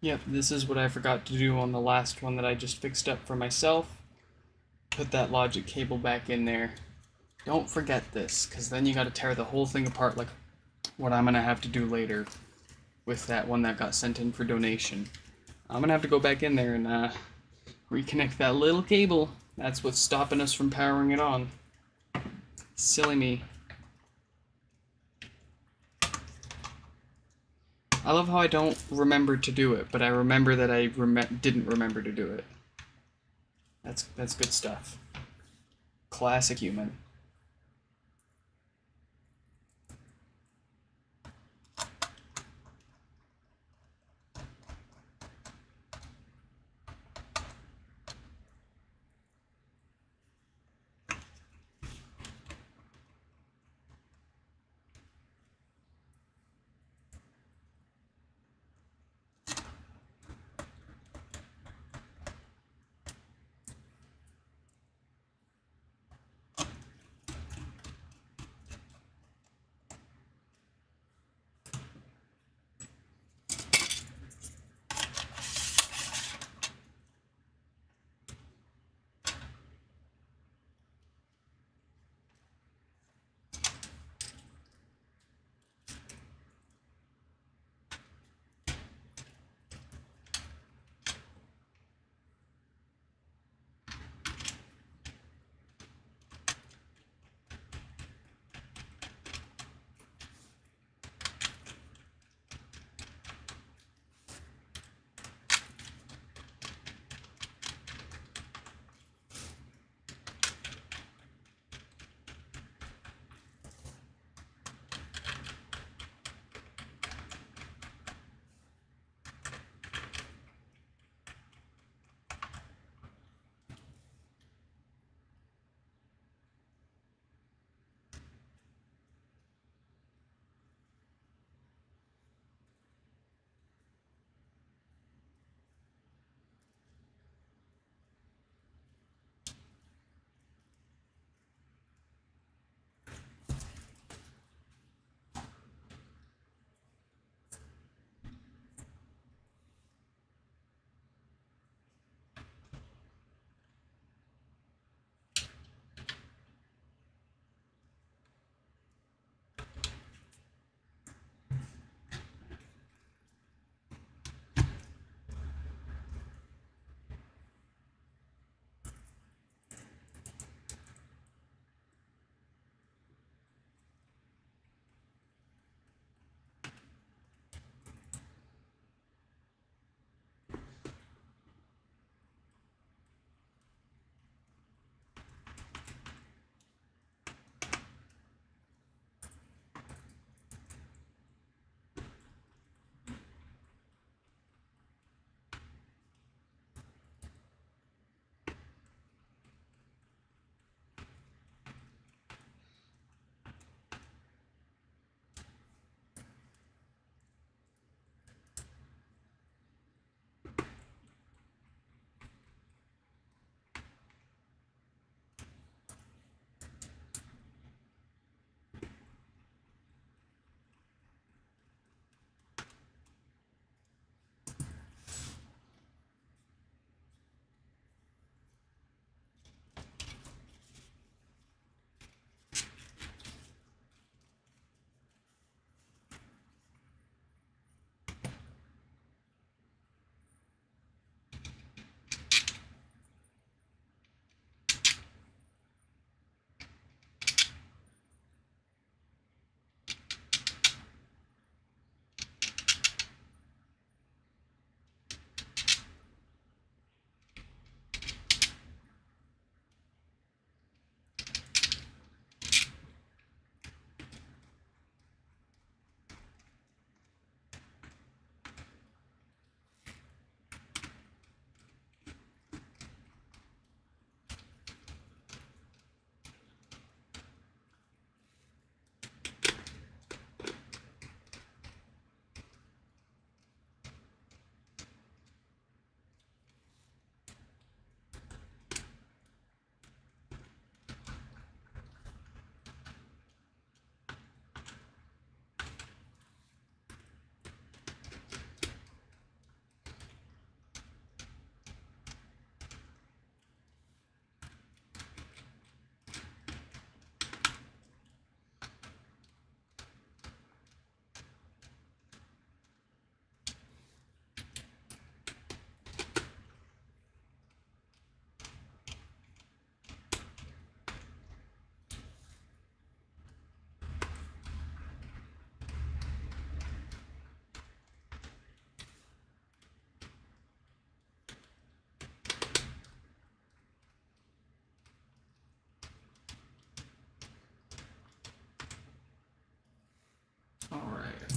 Speaker 1: Yep, this is what I forgot to do on the last one that I just fixed up for myself. Put that logic cable back in there. Don't forget this, because then you gotta tear the whole thing apart like what I'm gonna have to do later with that one that got sent in for donation. I'm gonna have to go back in there and reconnect that little cable. That's what's stopping us from powering it on. Silly me. I love how I don't remember to do it, but I remember that I didn't remember to do it. That's good stuff. Classic human. All right.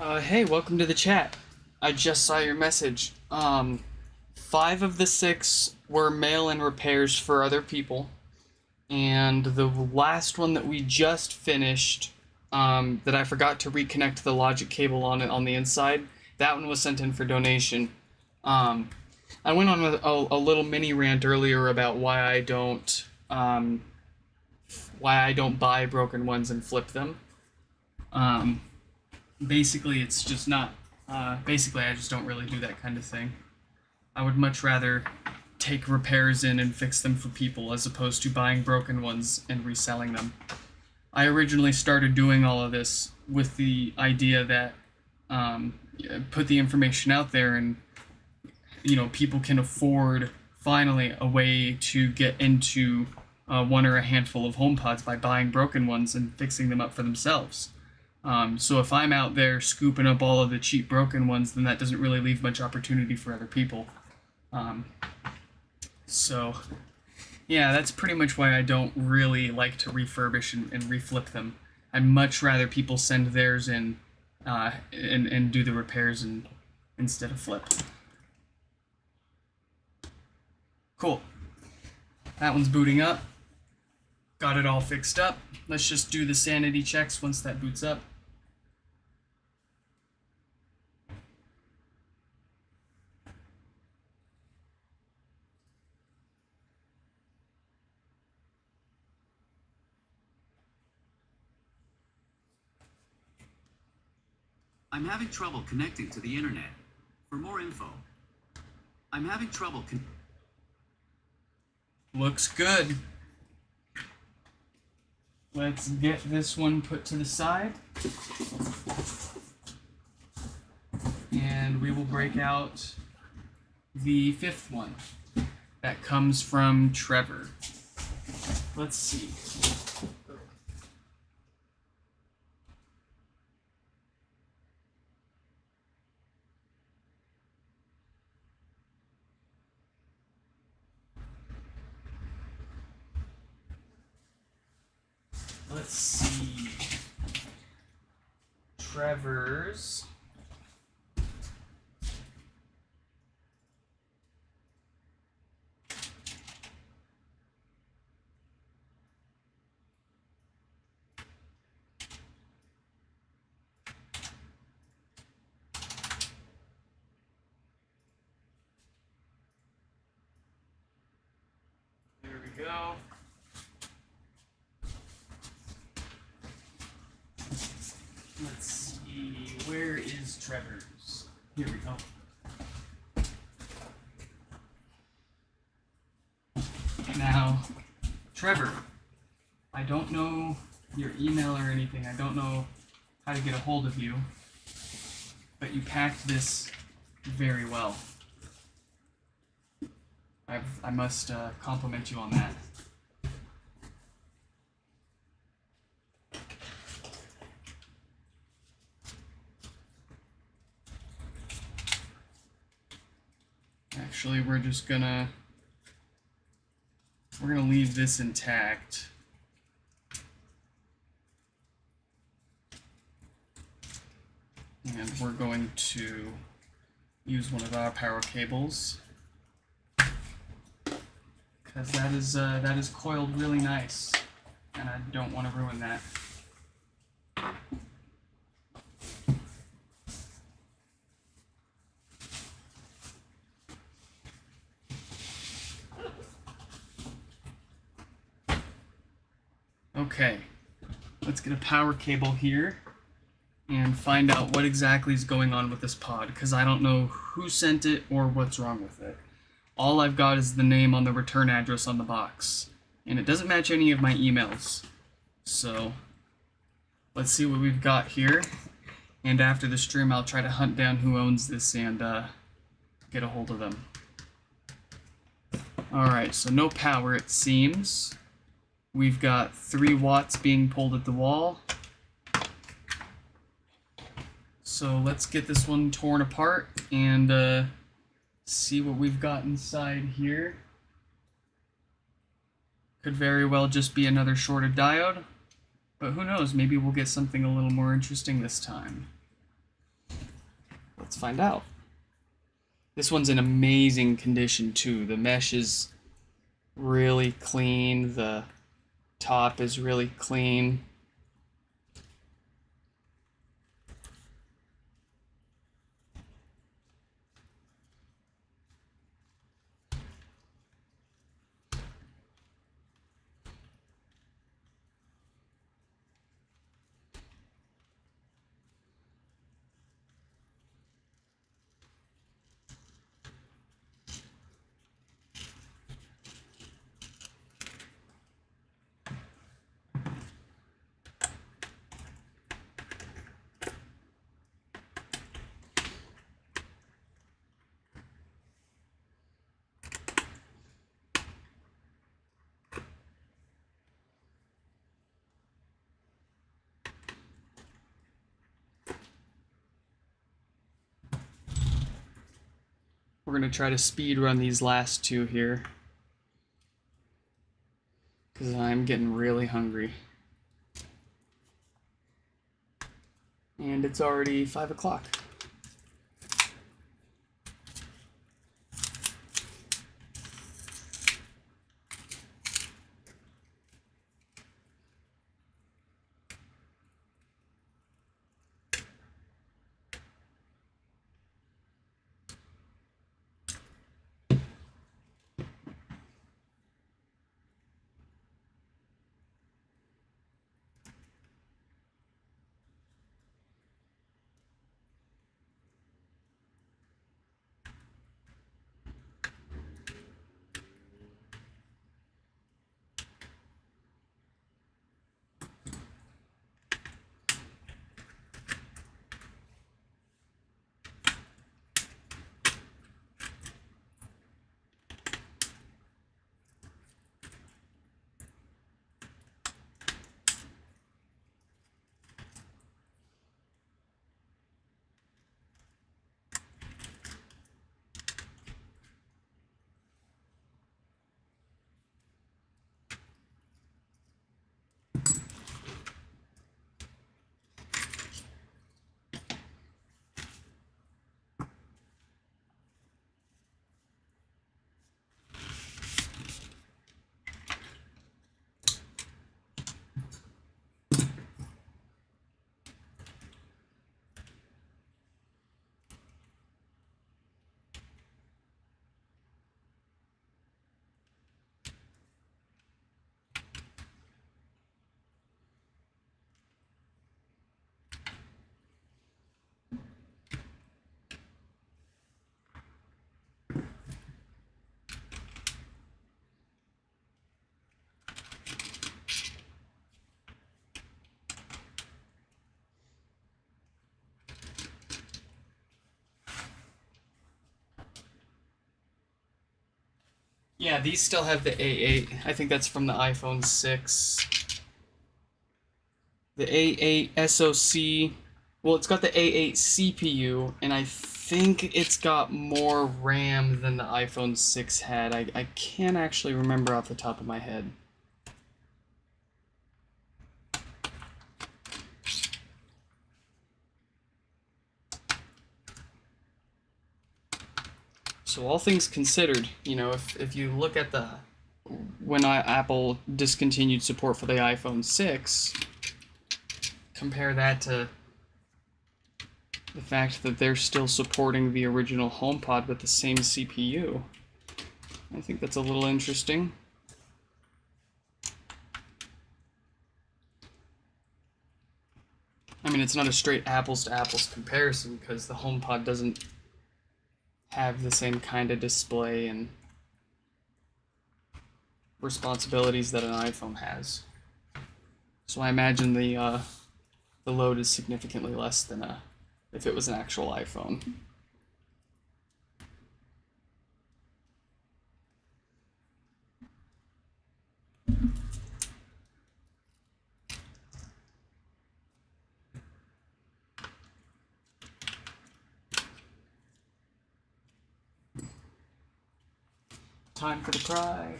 Speaker 1: Hey, welcome to the chat. I just saw your message. 5 of the 6 were mail-in repairs for other people, and the last one that we just finished, that I forgot to reconnect the logic cable on it on the inside, that one was sent in for donation. I went on a little mini rant earlier about why I don't buy broken ones and flip them. Basically, it's just not. Basically, I just don't really do that kind of thing. I would much rather take repairs in and fix them for people as opposed to buying broken ones and reselling them. I originally started doing all of this with the idea that put the information out there and people can afford finally a way to get into one or a handful of HomePods by buying broken ones and fixing them up for themselves. So if I'm out there scooping up all of the cheap broken ones, then that doesn't really leave much opportunity for other people. So yeah, that's pretty much why I don't really like to refurbish and reflip them. I'd much rather people send theirs in and do the repairs instead of flip. Cool. That one's booting up. Got it all fixed up. Let's just do the sanity checks once that boots up.
Speaker 3: I'm having trouble connecting to the internet. For more info, I'm having trouble
Speaker 1: Looks good. Let's get this one put to the side. And we will break out the 5th one. That comes from Trevor. Let's see. Let's see. Trevor's. There we go. Let's see, where is Trevor's? Here we go. Now, Trevor, I don't know your email or anything. I don't know how to get a hold of you, but you packed this very well. I must compliment you on that. Actually, we're gonna leave this intact. And we're going to use one of our power cables, because that is coiled really nice, and I don't want to ruin that. Okay, let's get a power cable here and find out what exactly is going on with this pod, because I don't know who sent it or what's wrong with it. All I've got is the name on the return address on the box, and it doesn't match any of my emails. So let's see what we've got here, and after the stream I'll try to hunt down who owns this and get a hold of them. Alright, so no power it seems. We've got 3 watts being pulled at the wall. So let's get this one torn apart and see what we've got inside here. Could very well just be another shorted diode, but who knows, maybe we'll get something a little more interesting this time. find out. This one's in amazing condition too. The mesh is really clean. The top is really clean. We're going to try to speed run these last two here, because I'm getting really hungry. And it's already 5 o'clock. Yeah, these still have the A8. I think that's from the iPhone 6. The A8 SoC, well, it's got the A8 CPU, and I think it's got more RAM than the iPhone 6 had. I can't actually remember off the top of my head. So all things considered, you know, if you look at the when Apple discontinued support for the iPhone 6, compare that to the fact that they're still supporting the original HomePod with the same CPU. I think that's a little interesting. I mean, it's not a straight apples to apples comparison because the HomePod doesn't have the same kind of display and responsibilities that an iPhone has. So I imagine the load is significantly less than if it was an actual iPhone. Time for the cry.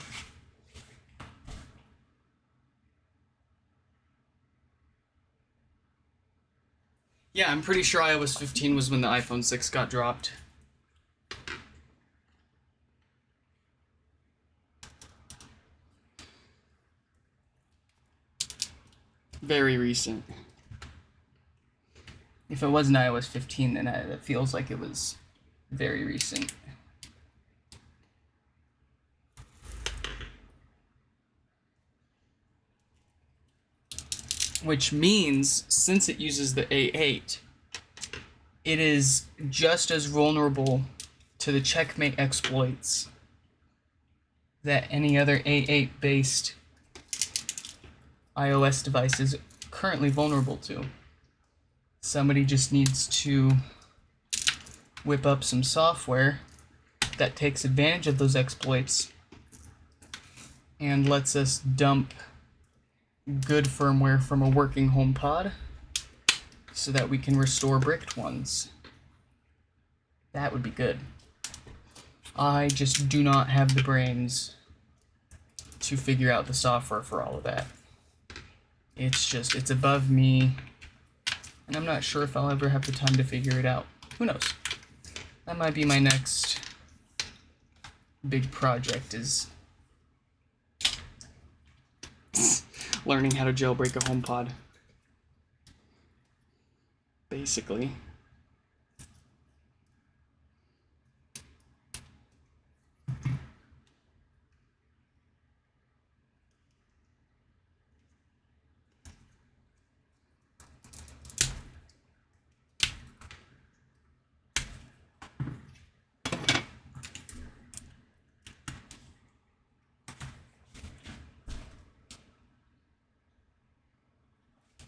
Speaker 1: Yeah, I'm pretty sure iOS 15 was when the iPhone 6 got dropped. Very recent. If it wasn't iOS 15, then it feels like it was very recent. Which means, since it uses the A8, it is just as vulnerable to the checkmate exploits that any other A8-based iOS device is currently vulnerable to. Somebody just needs to whip up some software that takes advantage of those exploits and lets us dump good firmware from a working HomePod so that we can restore bricked ones. That would be good. I just do not have the brains to figure out the software for all of that. It's above me, and I'm not sure if I'll ever have the time to figure it out. Who knows? That might be my next big project, is learning how to jailbreak a HomePod. Basically.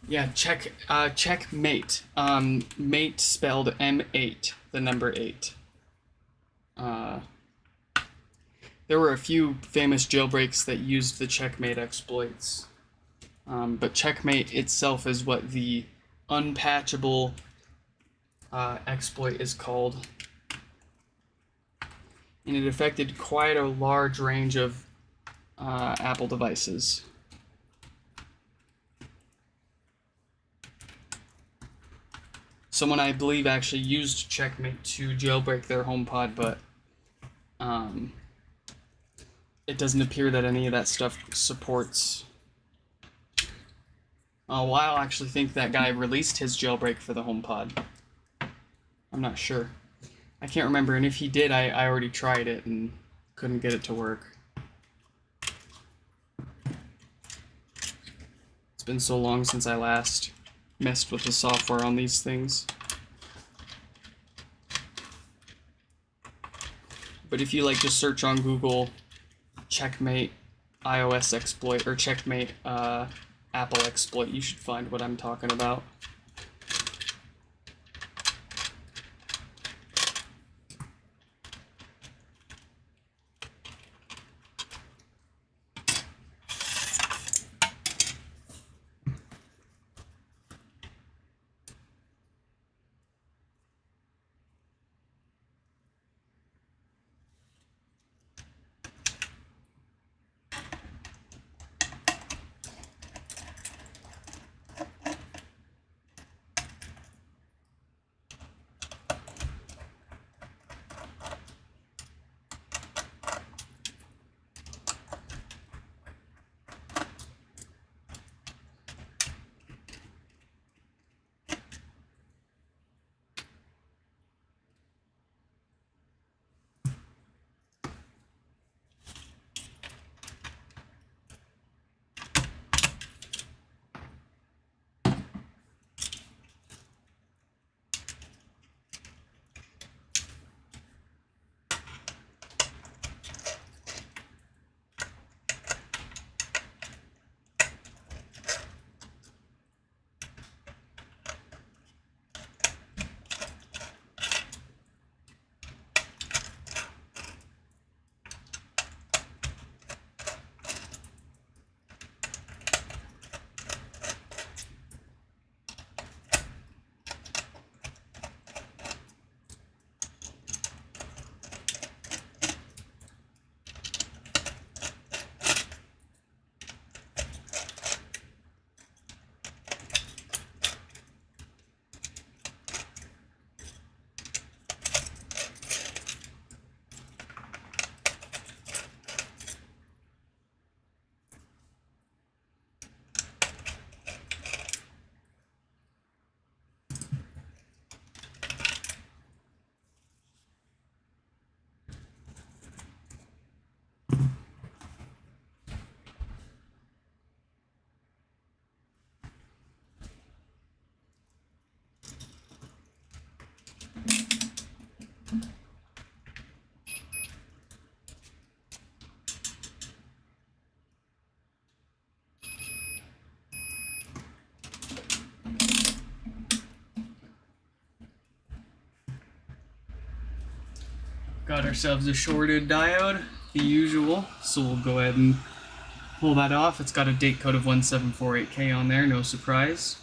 Speaker 1: Yeah, checkmate. Mate spelled M8, the number 8. There were a few famous jailbreaks that used the checkmate exploits. But checkmate itself is what the unpatchable exploit is called. And it affected quite a large range of Apple devices. Someone, I believe, actually used checkmate to jailbreak their HomePod, but it doesn't appear that any of that stuff supports. Well, I actually think that guy released his jailbreak for the HomePod. I'm not sure. I can't remember, and if he did, I already tried it and couldn't get it to work. It's been so long since I last messed with the software on these things. But if you like just search on Google checkmate iOS exploit or checkmate Apple exploit, you should find what I'm talking about. Got ourselves a shorted diode, the usual, so we'll go ahead and pull that off. It's got a date code of 1748K on there, no surprise.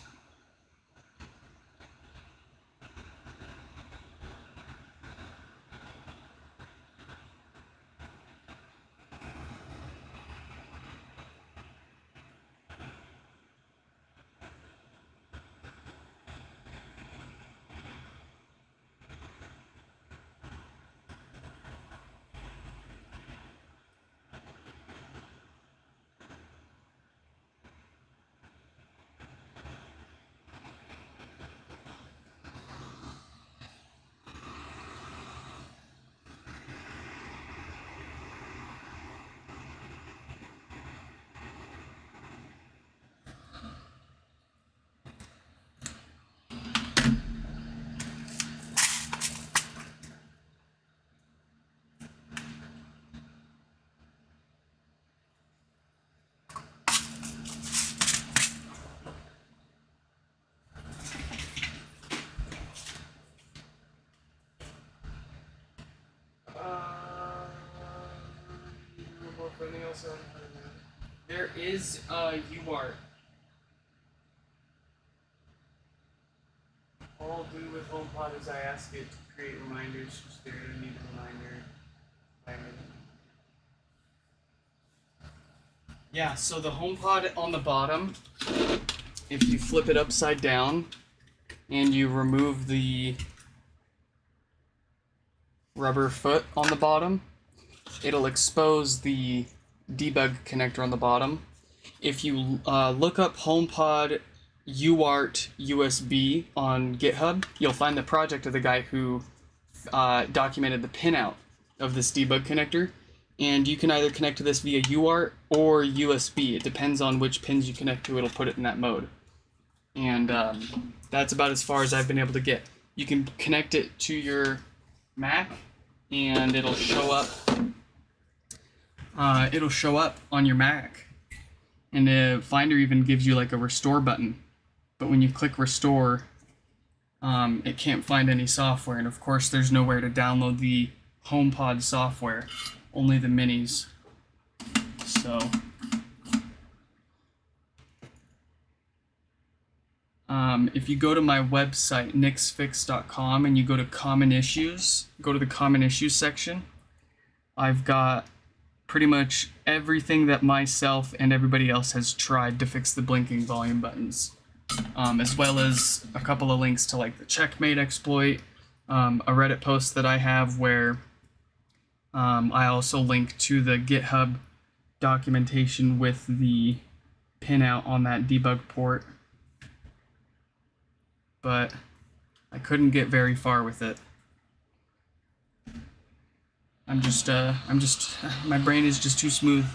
Speaker 1: There is UART. All I'll do with HomePod is I ask it to create reminders. Just there, you need a reminder. Yeah, so the HomePod on the bottom, if you flip it upside down and you remove the rubber foot on the bottom, it'll expose the debug connector on the bottom. If you look up HomePod UART USB on GitHub, you'll find the project of the guy who documented the pinout of this debug connector. And you can either connect to this via UART or USB. It depends on which pins you connect to, it'll put it in that mode. And that's about as far as I've been able to get. You can connect it to your Mac, and it'll show up. It'll show up on your Mac, and the Finder even gives you like a restore button. But when you click restore, it can't find any software, and of course there's nowhere to download the HomePod software, only the minis. So if you go to my website nixfix.com and you go to common issues, go to the common issues section, I've got pretty much everything that myself and everybody else has tried to fix the blinking volume buttons, as well as a couple of links to like the checkmate exploit, a Reddit post that I have where I also link to the GitHub documentation with the pinout on that debug port, but I couldn't get very far with it. My brain is just too smooth.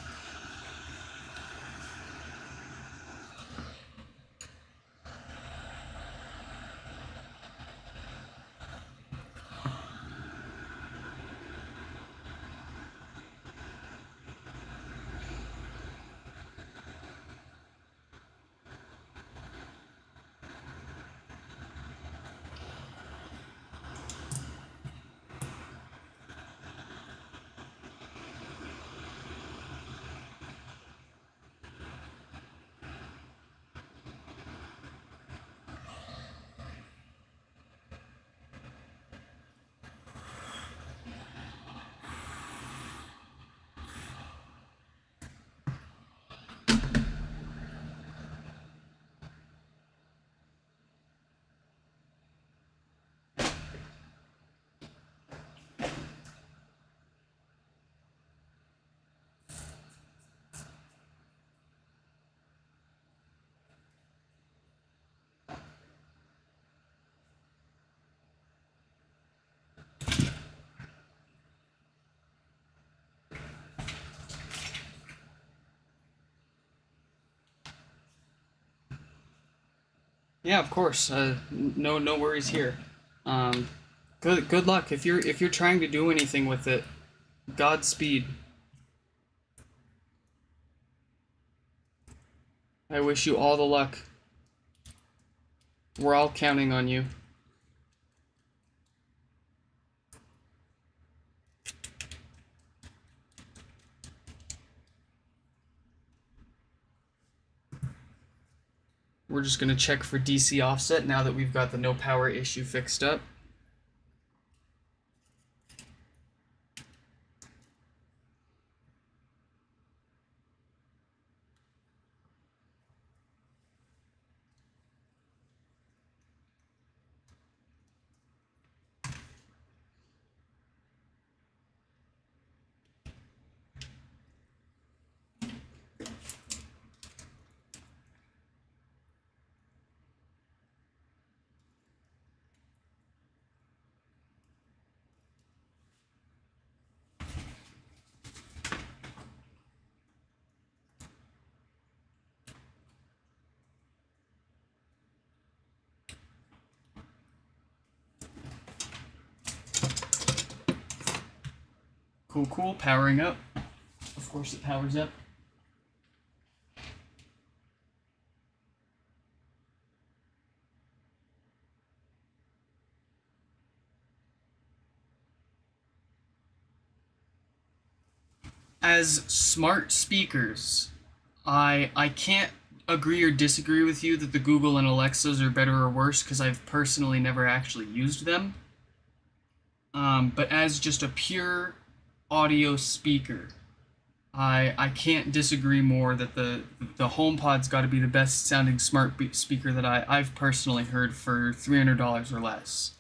Speaker 1: Yeah, of course. No worries here. Good luck if you're trying to do anything with it. Godspeed. I wish you all the luck. We're all counting on you. We're just going to check for DC offset now that we've got the no power issue fixed up. Cool, powering up. Of course it powers up. As smart speakers, I can't agree or disagree with you that the Google and Alexas are better or worse because I've personally never actually used them. But as just a pure audio speaker, I can't disagree more that the HomePod's got to be the best sounding smart speaker that I've personally heard for $300 or less.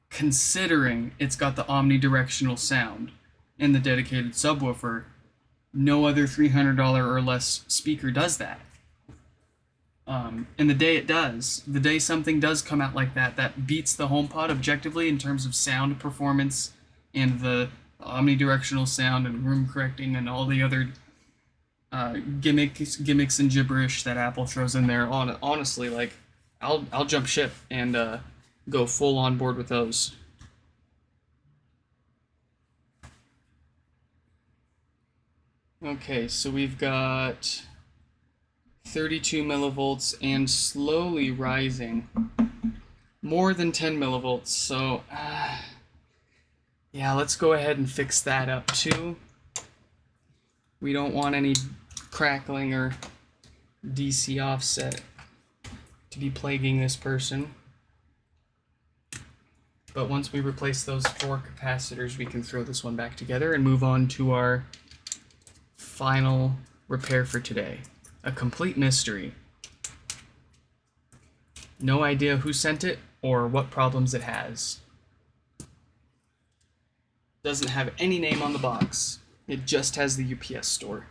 Speaker 1: Considering it's got the omnidirectional sound and the dedicated subwoofer, no other $300 or less speaker does that. And the day it does, the day something does come out like that, that beats the HomePod objectively in terms of sound performance and the omnidirectional sound and room correcting and all the other gimmicks and gibberish that Apple throws in there. Honestly, like, I'll jump ship and go full on board with those. Okay, so we've got 32 millivolts and slowly rising. More than 10 millivolts, so yeah, let's go ahead and fix that up too. We don't want any crackling or DC offset to be plaguing this person. But once we replace those 4 capacitors, we can throw this one back together and move on to our final repair for today. A complete mystery. No idea who sent it or what problems it has. Doesn't have any name on the box. It just has the UPS store.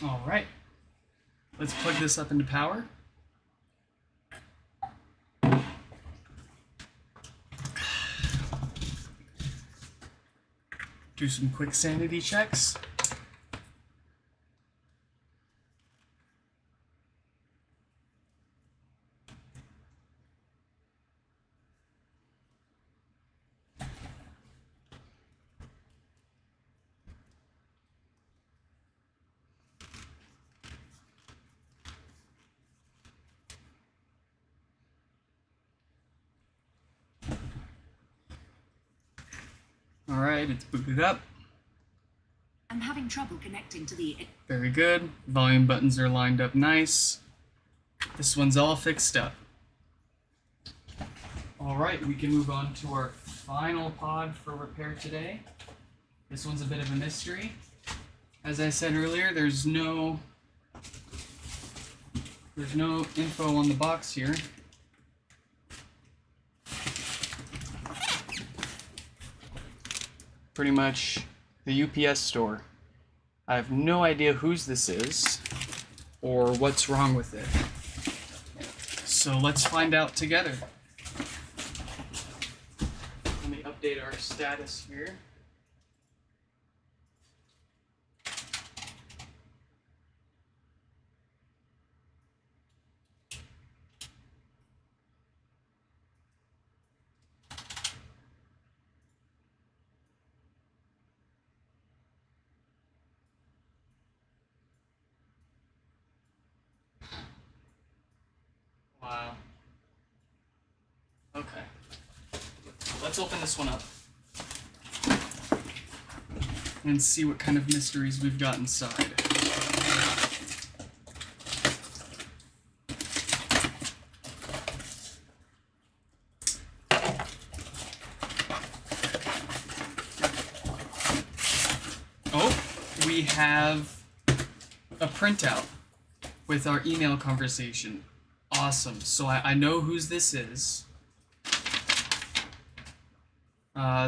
Speaker 1: All right, let's plug this up into power. Do some quick sanity checks. All right, it's booted up.
Speaker 2: I'm having trouble connecting to the.
Speaker 1: Very good. Volume buttons are lined up nice. This one's all fixed up. All right, we can move on to our final pod for repair today. This one's a bit of a mystery. As I said earlier, there's no info on the box here. Pretty much the UPS store. I have no idea whose this is or what's wrong with it. So let's find out together. Let me update our status here. Wow. Okay. Let's open this one up and see what kind of mysteries we've got inside. Oh, we have a printout with our email conversation. Awesome. So I know whose this is.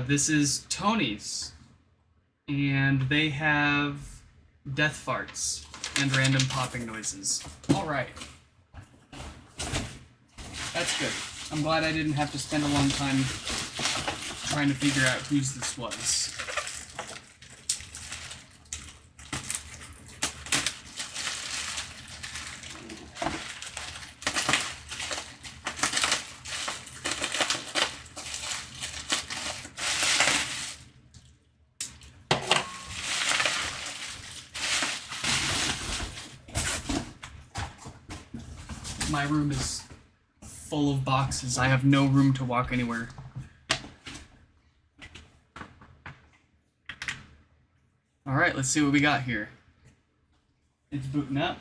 Speaker 1: This is Tony's. And they have death farts and random popping noises. Alright. That's good. I'm glad I didn't have to spend a long time trying to figure out whose this was. My room is full of boxes. I have no room to walk anywhere. Alright, let's see what we got here. It's booting up.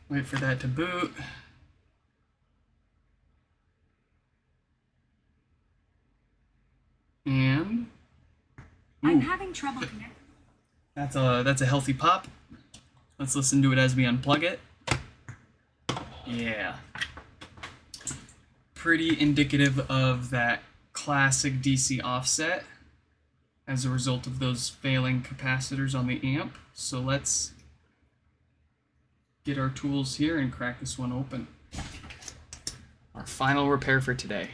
Speaker 1: Wait for that to boot. And
Speaker 2: I'm having trouble connecting.
Speaker 1: that's a healthy pop. Let's listen to it as we unplug it. Yeah. Pretty indicative of that classic DC offset as a result of those failing capacitors on the amp. So let's get our tools here and crack this one open. Our final repair for today.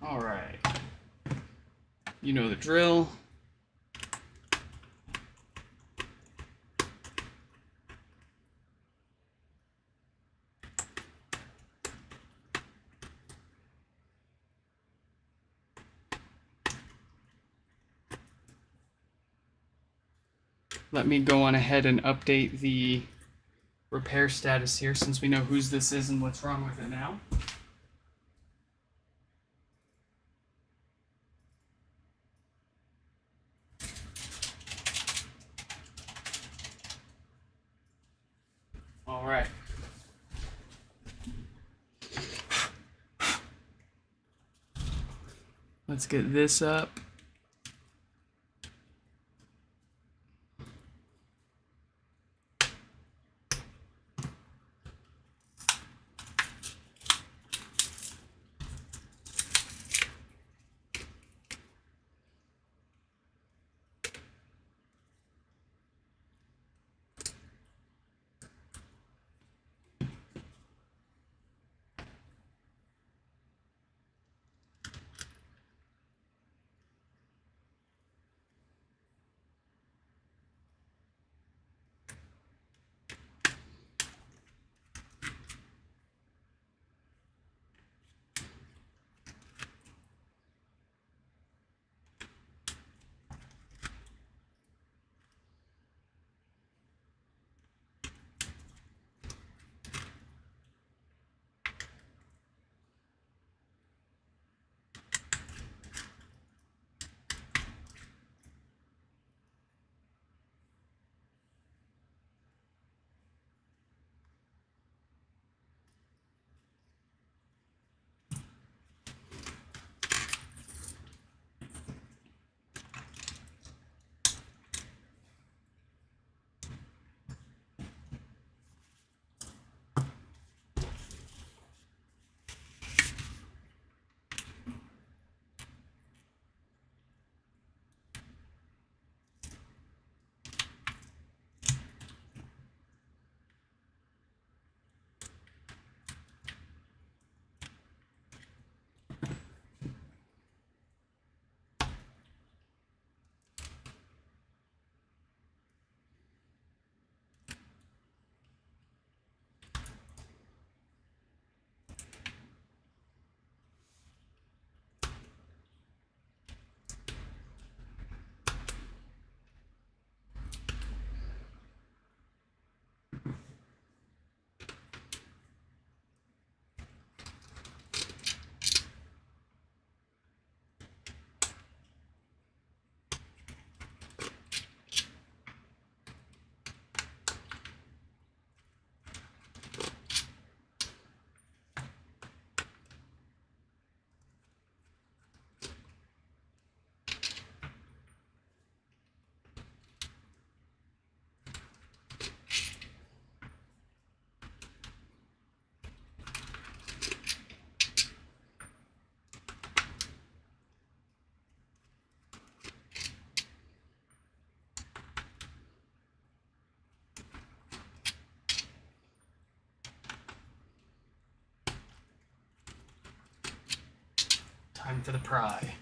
Speaker 1: All right. You know the drill. Let me go on ahead and update the repair status here since we know whose this is and what's wrong with it now. All right. Let's get this up. Time for the pry.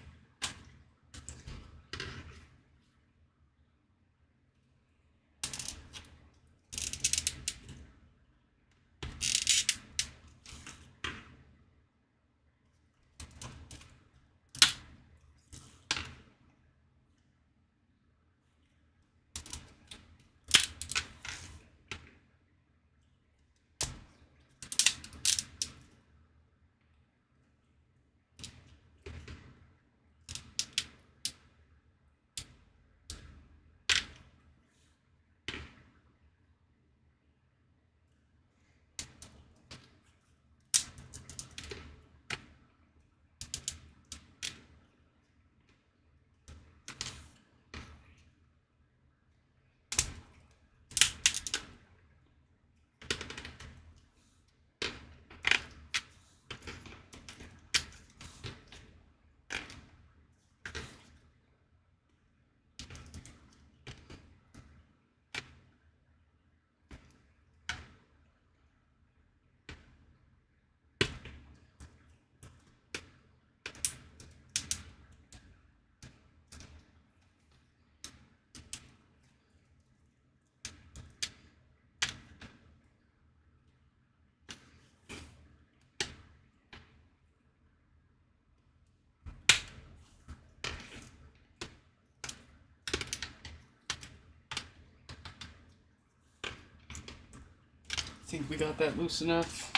Speaker 1: think we got that loose enough.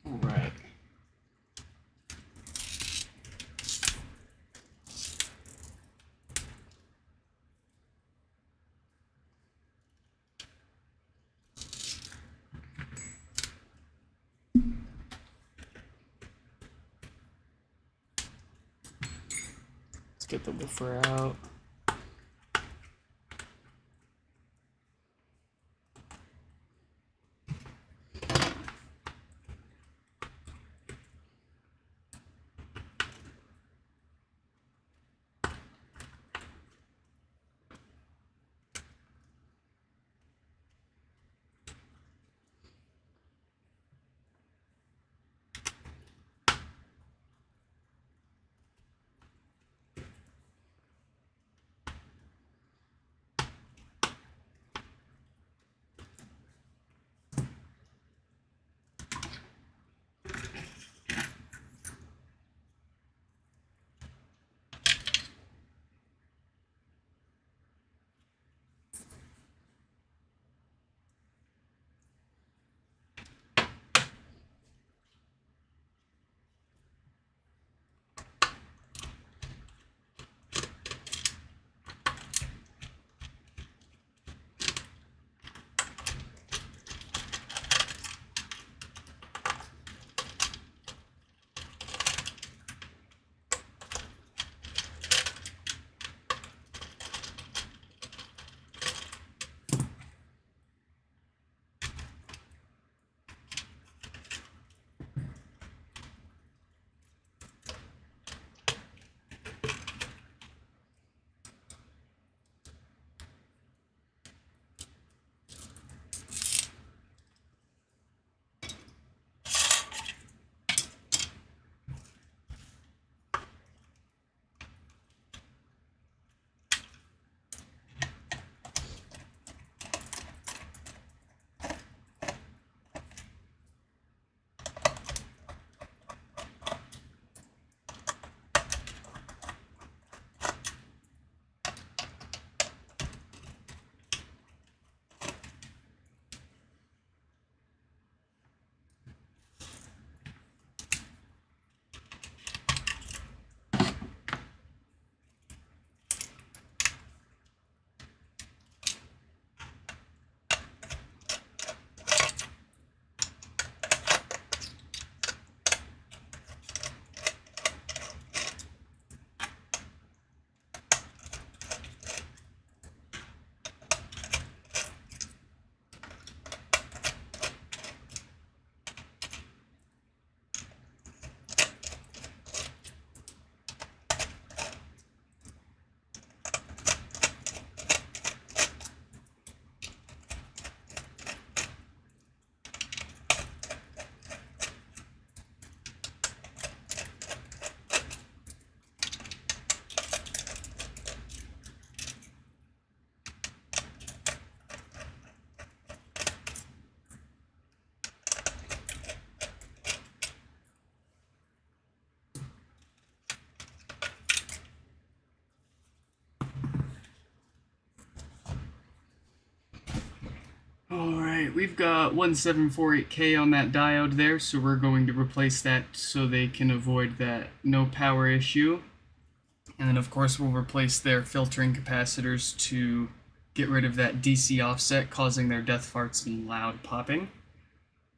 Speaker 1: All right. Let's get the woofer out. Alright, we've got 1748K on that diode there, so we're going to replace that so they can avoid that no power issue. And then of course we'll replace their filtering capacitors to get rid of that DC offset causing their death farts and loud popping.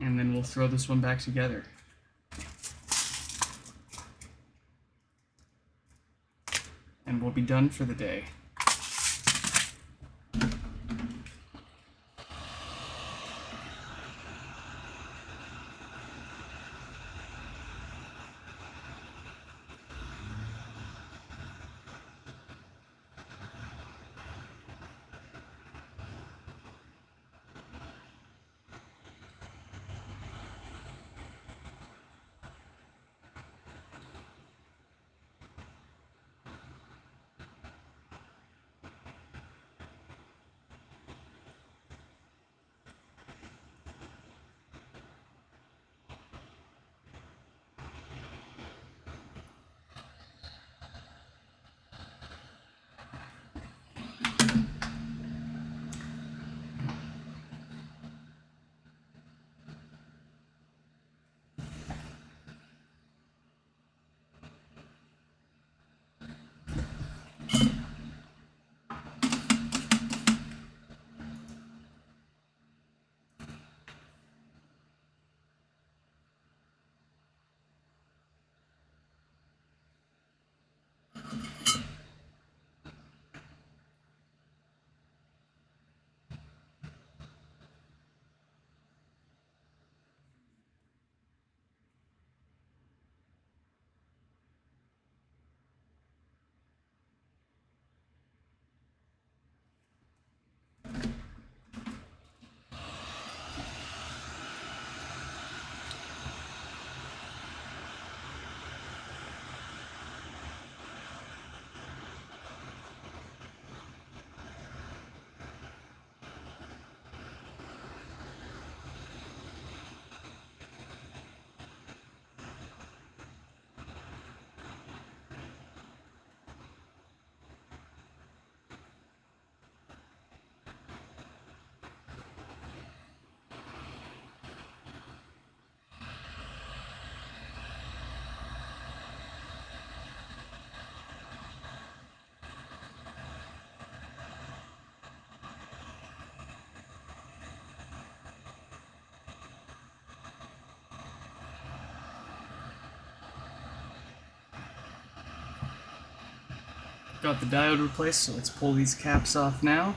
Speaker 1: And then we'll throw this one back together. And we'll be done for the day. got the diode replaced, so let's pull these caps off now.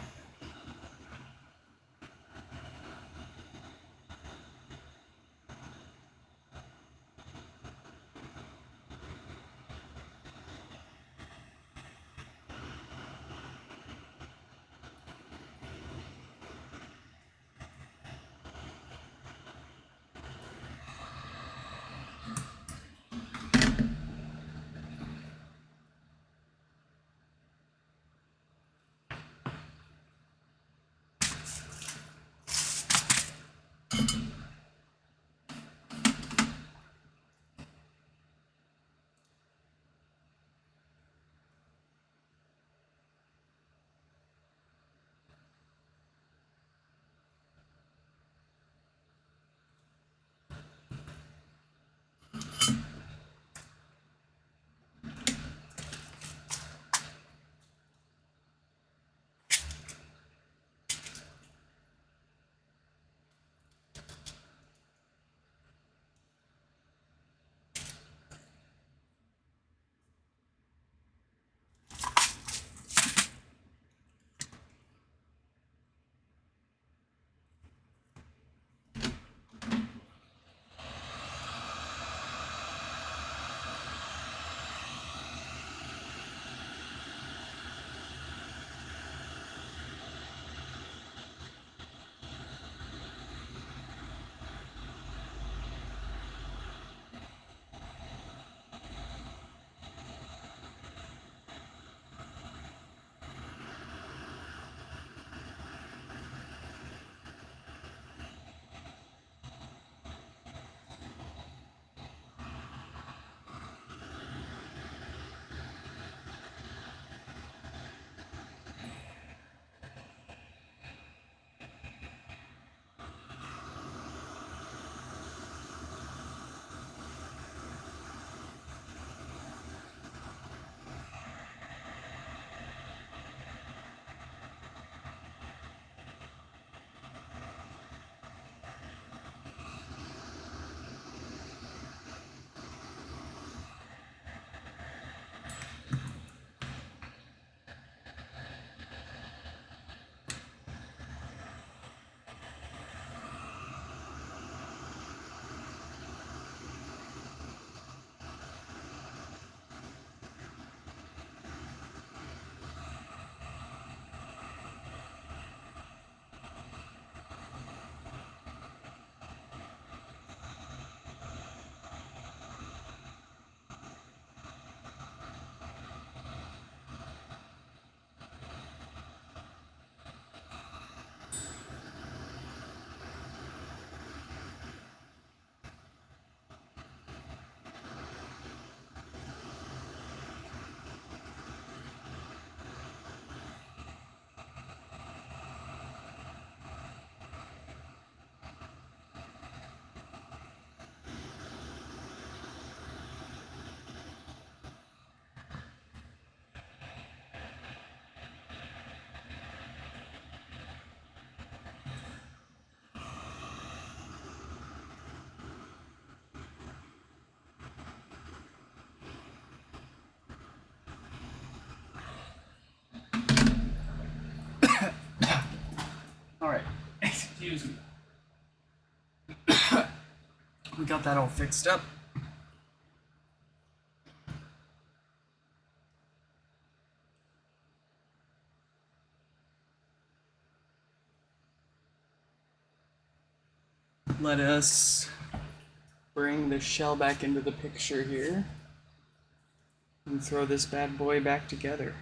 Speaker 1: Alright, excuse me. We got that all fixed up. Let us bring the shell back into the picture here and throw this bad boy back together.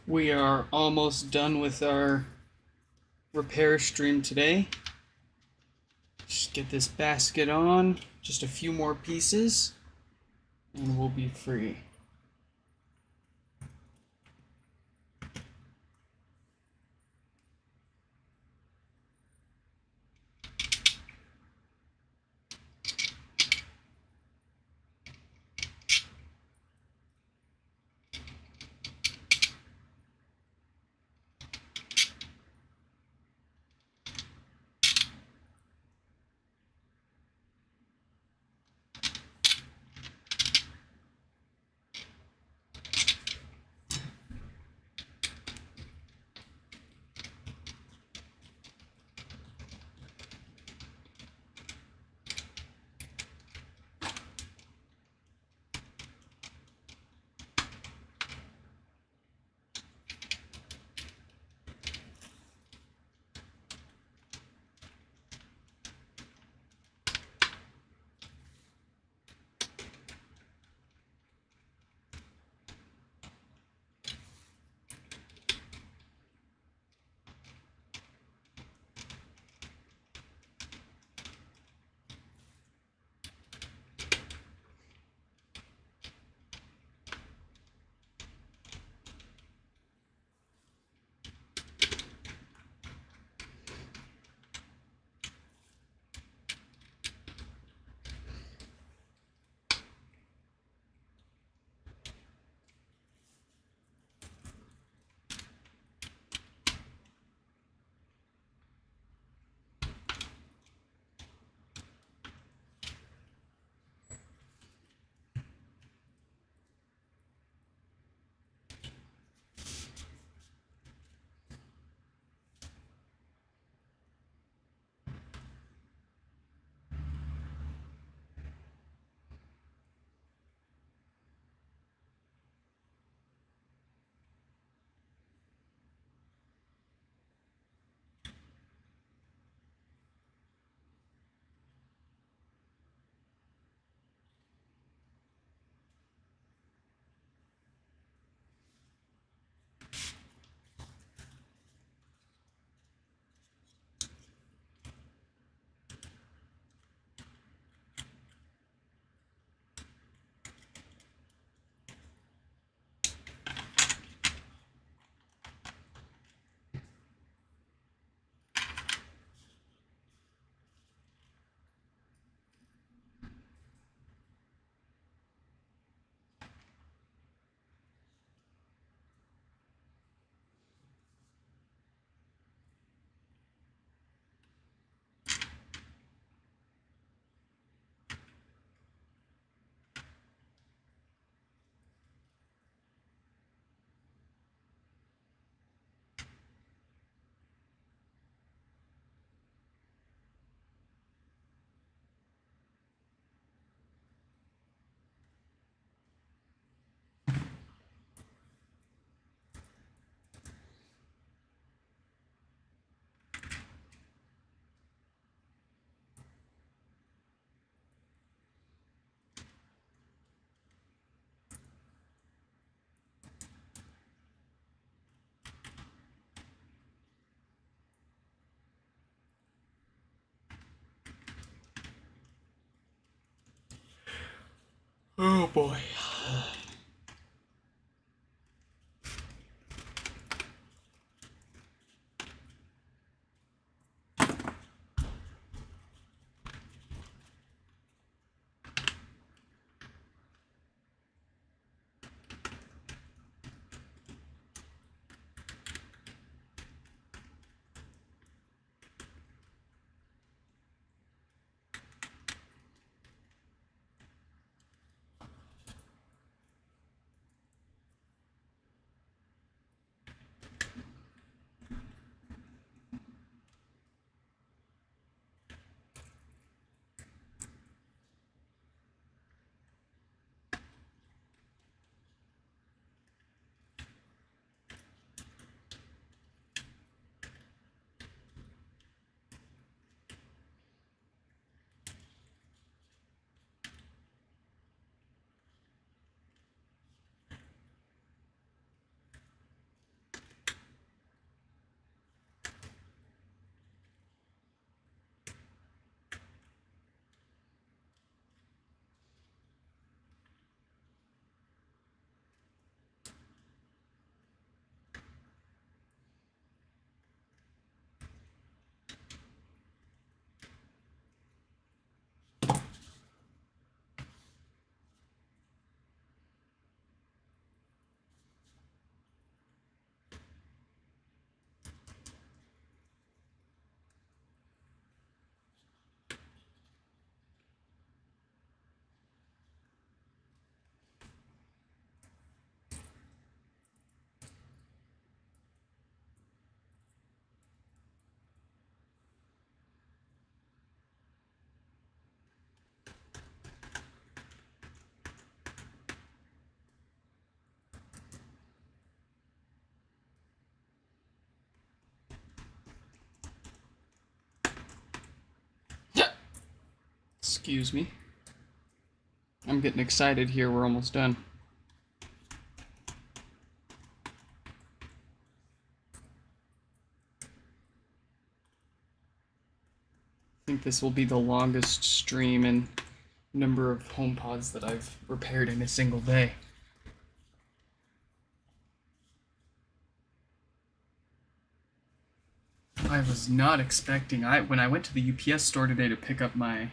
Speaker 1: We are almost done with our repair stream today. Just get this basket on, just a few more pieces, and we'll be free. Oh boy. Excuse me. I'm getting excited here. We're almost done. I think this will be the longest stream in number of HomePods that I've repaired in a single day. I was not expecting, when I went to the UPS store today to pick up my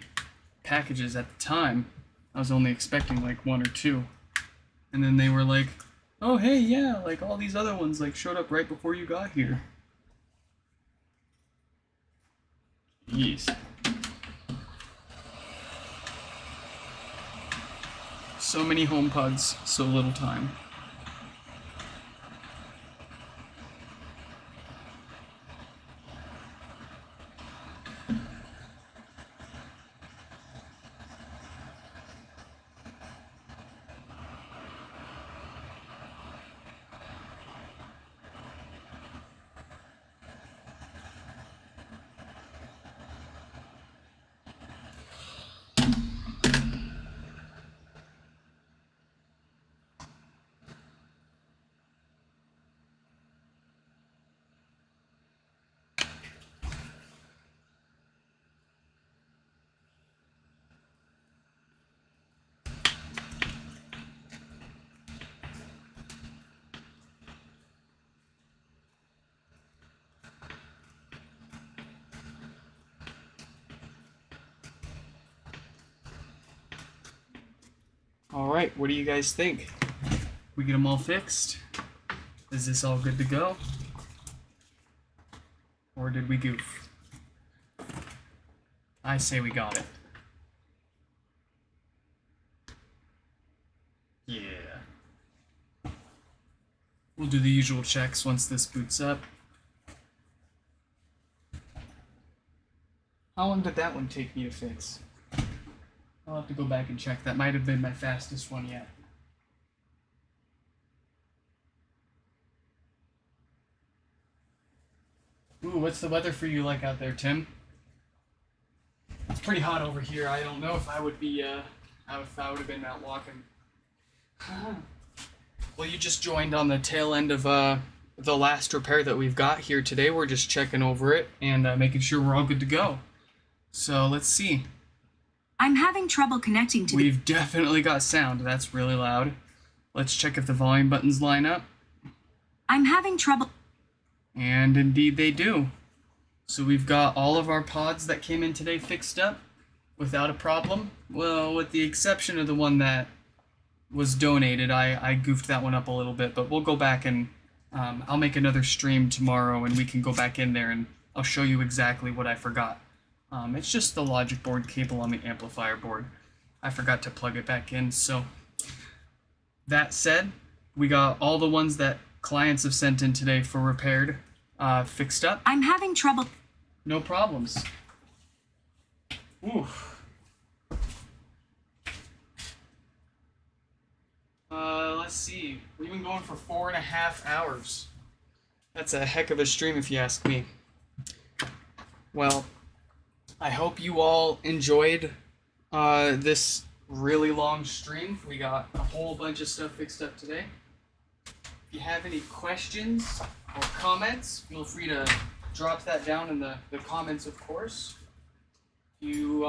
Speaker 1: packages at the time, I was only expecting like 1 or 2. And then they were like, oh hey, yeah, like all these other ones like showed up right before you got here. Jeez. So many HomePods, so little time. Alright, what do you guys think? We get them all fixed? Is this all good to go? Or did we goof? I say we got it. Yeah. We'll do the usual checks once this boots up. How long did that one take me to fix? I'll have to go back and check. That might have been my fastest one yet. Ooh, what's the weather for you like out there, Tim? It's pretty hot over here. I don't know if I would be, if I would have been out walking. Well, you just joined on the tail end of, the last repair that we've got here today. We're just checking over it and making sure we're all good to go. So, let's see.
Speaker 2: I'm having trouble connecting to
Speaker 1: We've definitely got sound. That's really loud. Let's check if the volume buttons line up.
Speaker 2: I'm having trouble.
Speaker 1: And indeed they do. So we've got all of our pods that came in today fixed up without a problem. Well, with the exception of the one that was donated. I goofed that one up a little bit, but we'll go back and I'll make another stream tomorrow and we can go back in there and I'll show you exactly what I forgot. It's just the logic board cable on the amplifier board. I forgot to plug it back in. So that said, we got all the ones that clients have sent in today for repaired, fixed up.
Speaker 2: I'm having trouble.
Speaker 1: No problems. Oof. Let's see. We've been going for 4.5 hours. That's a heck of a stream if you ask me. Well, I hope you all enjoyed this really long stream. We got a whole bunch of stuff fixed up today. If you have any questions or comments, feel free to drop that down in the comments, of course. If you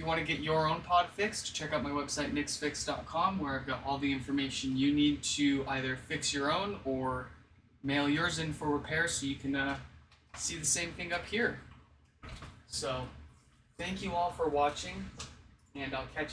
Speaker 1: want to get your own pod fixed, check out my website, nixfix.com, where I've got all the information you need to either fix your own or mail yours in for repair so you can see the same thing up here. So, thank you all for watching, and I'll catch you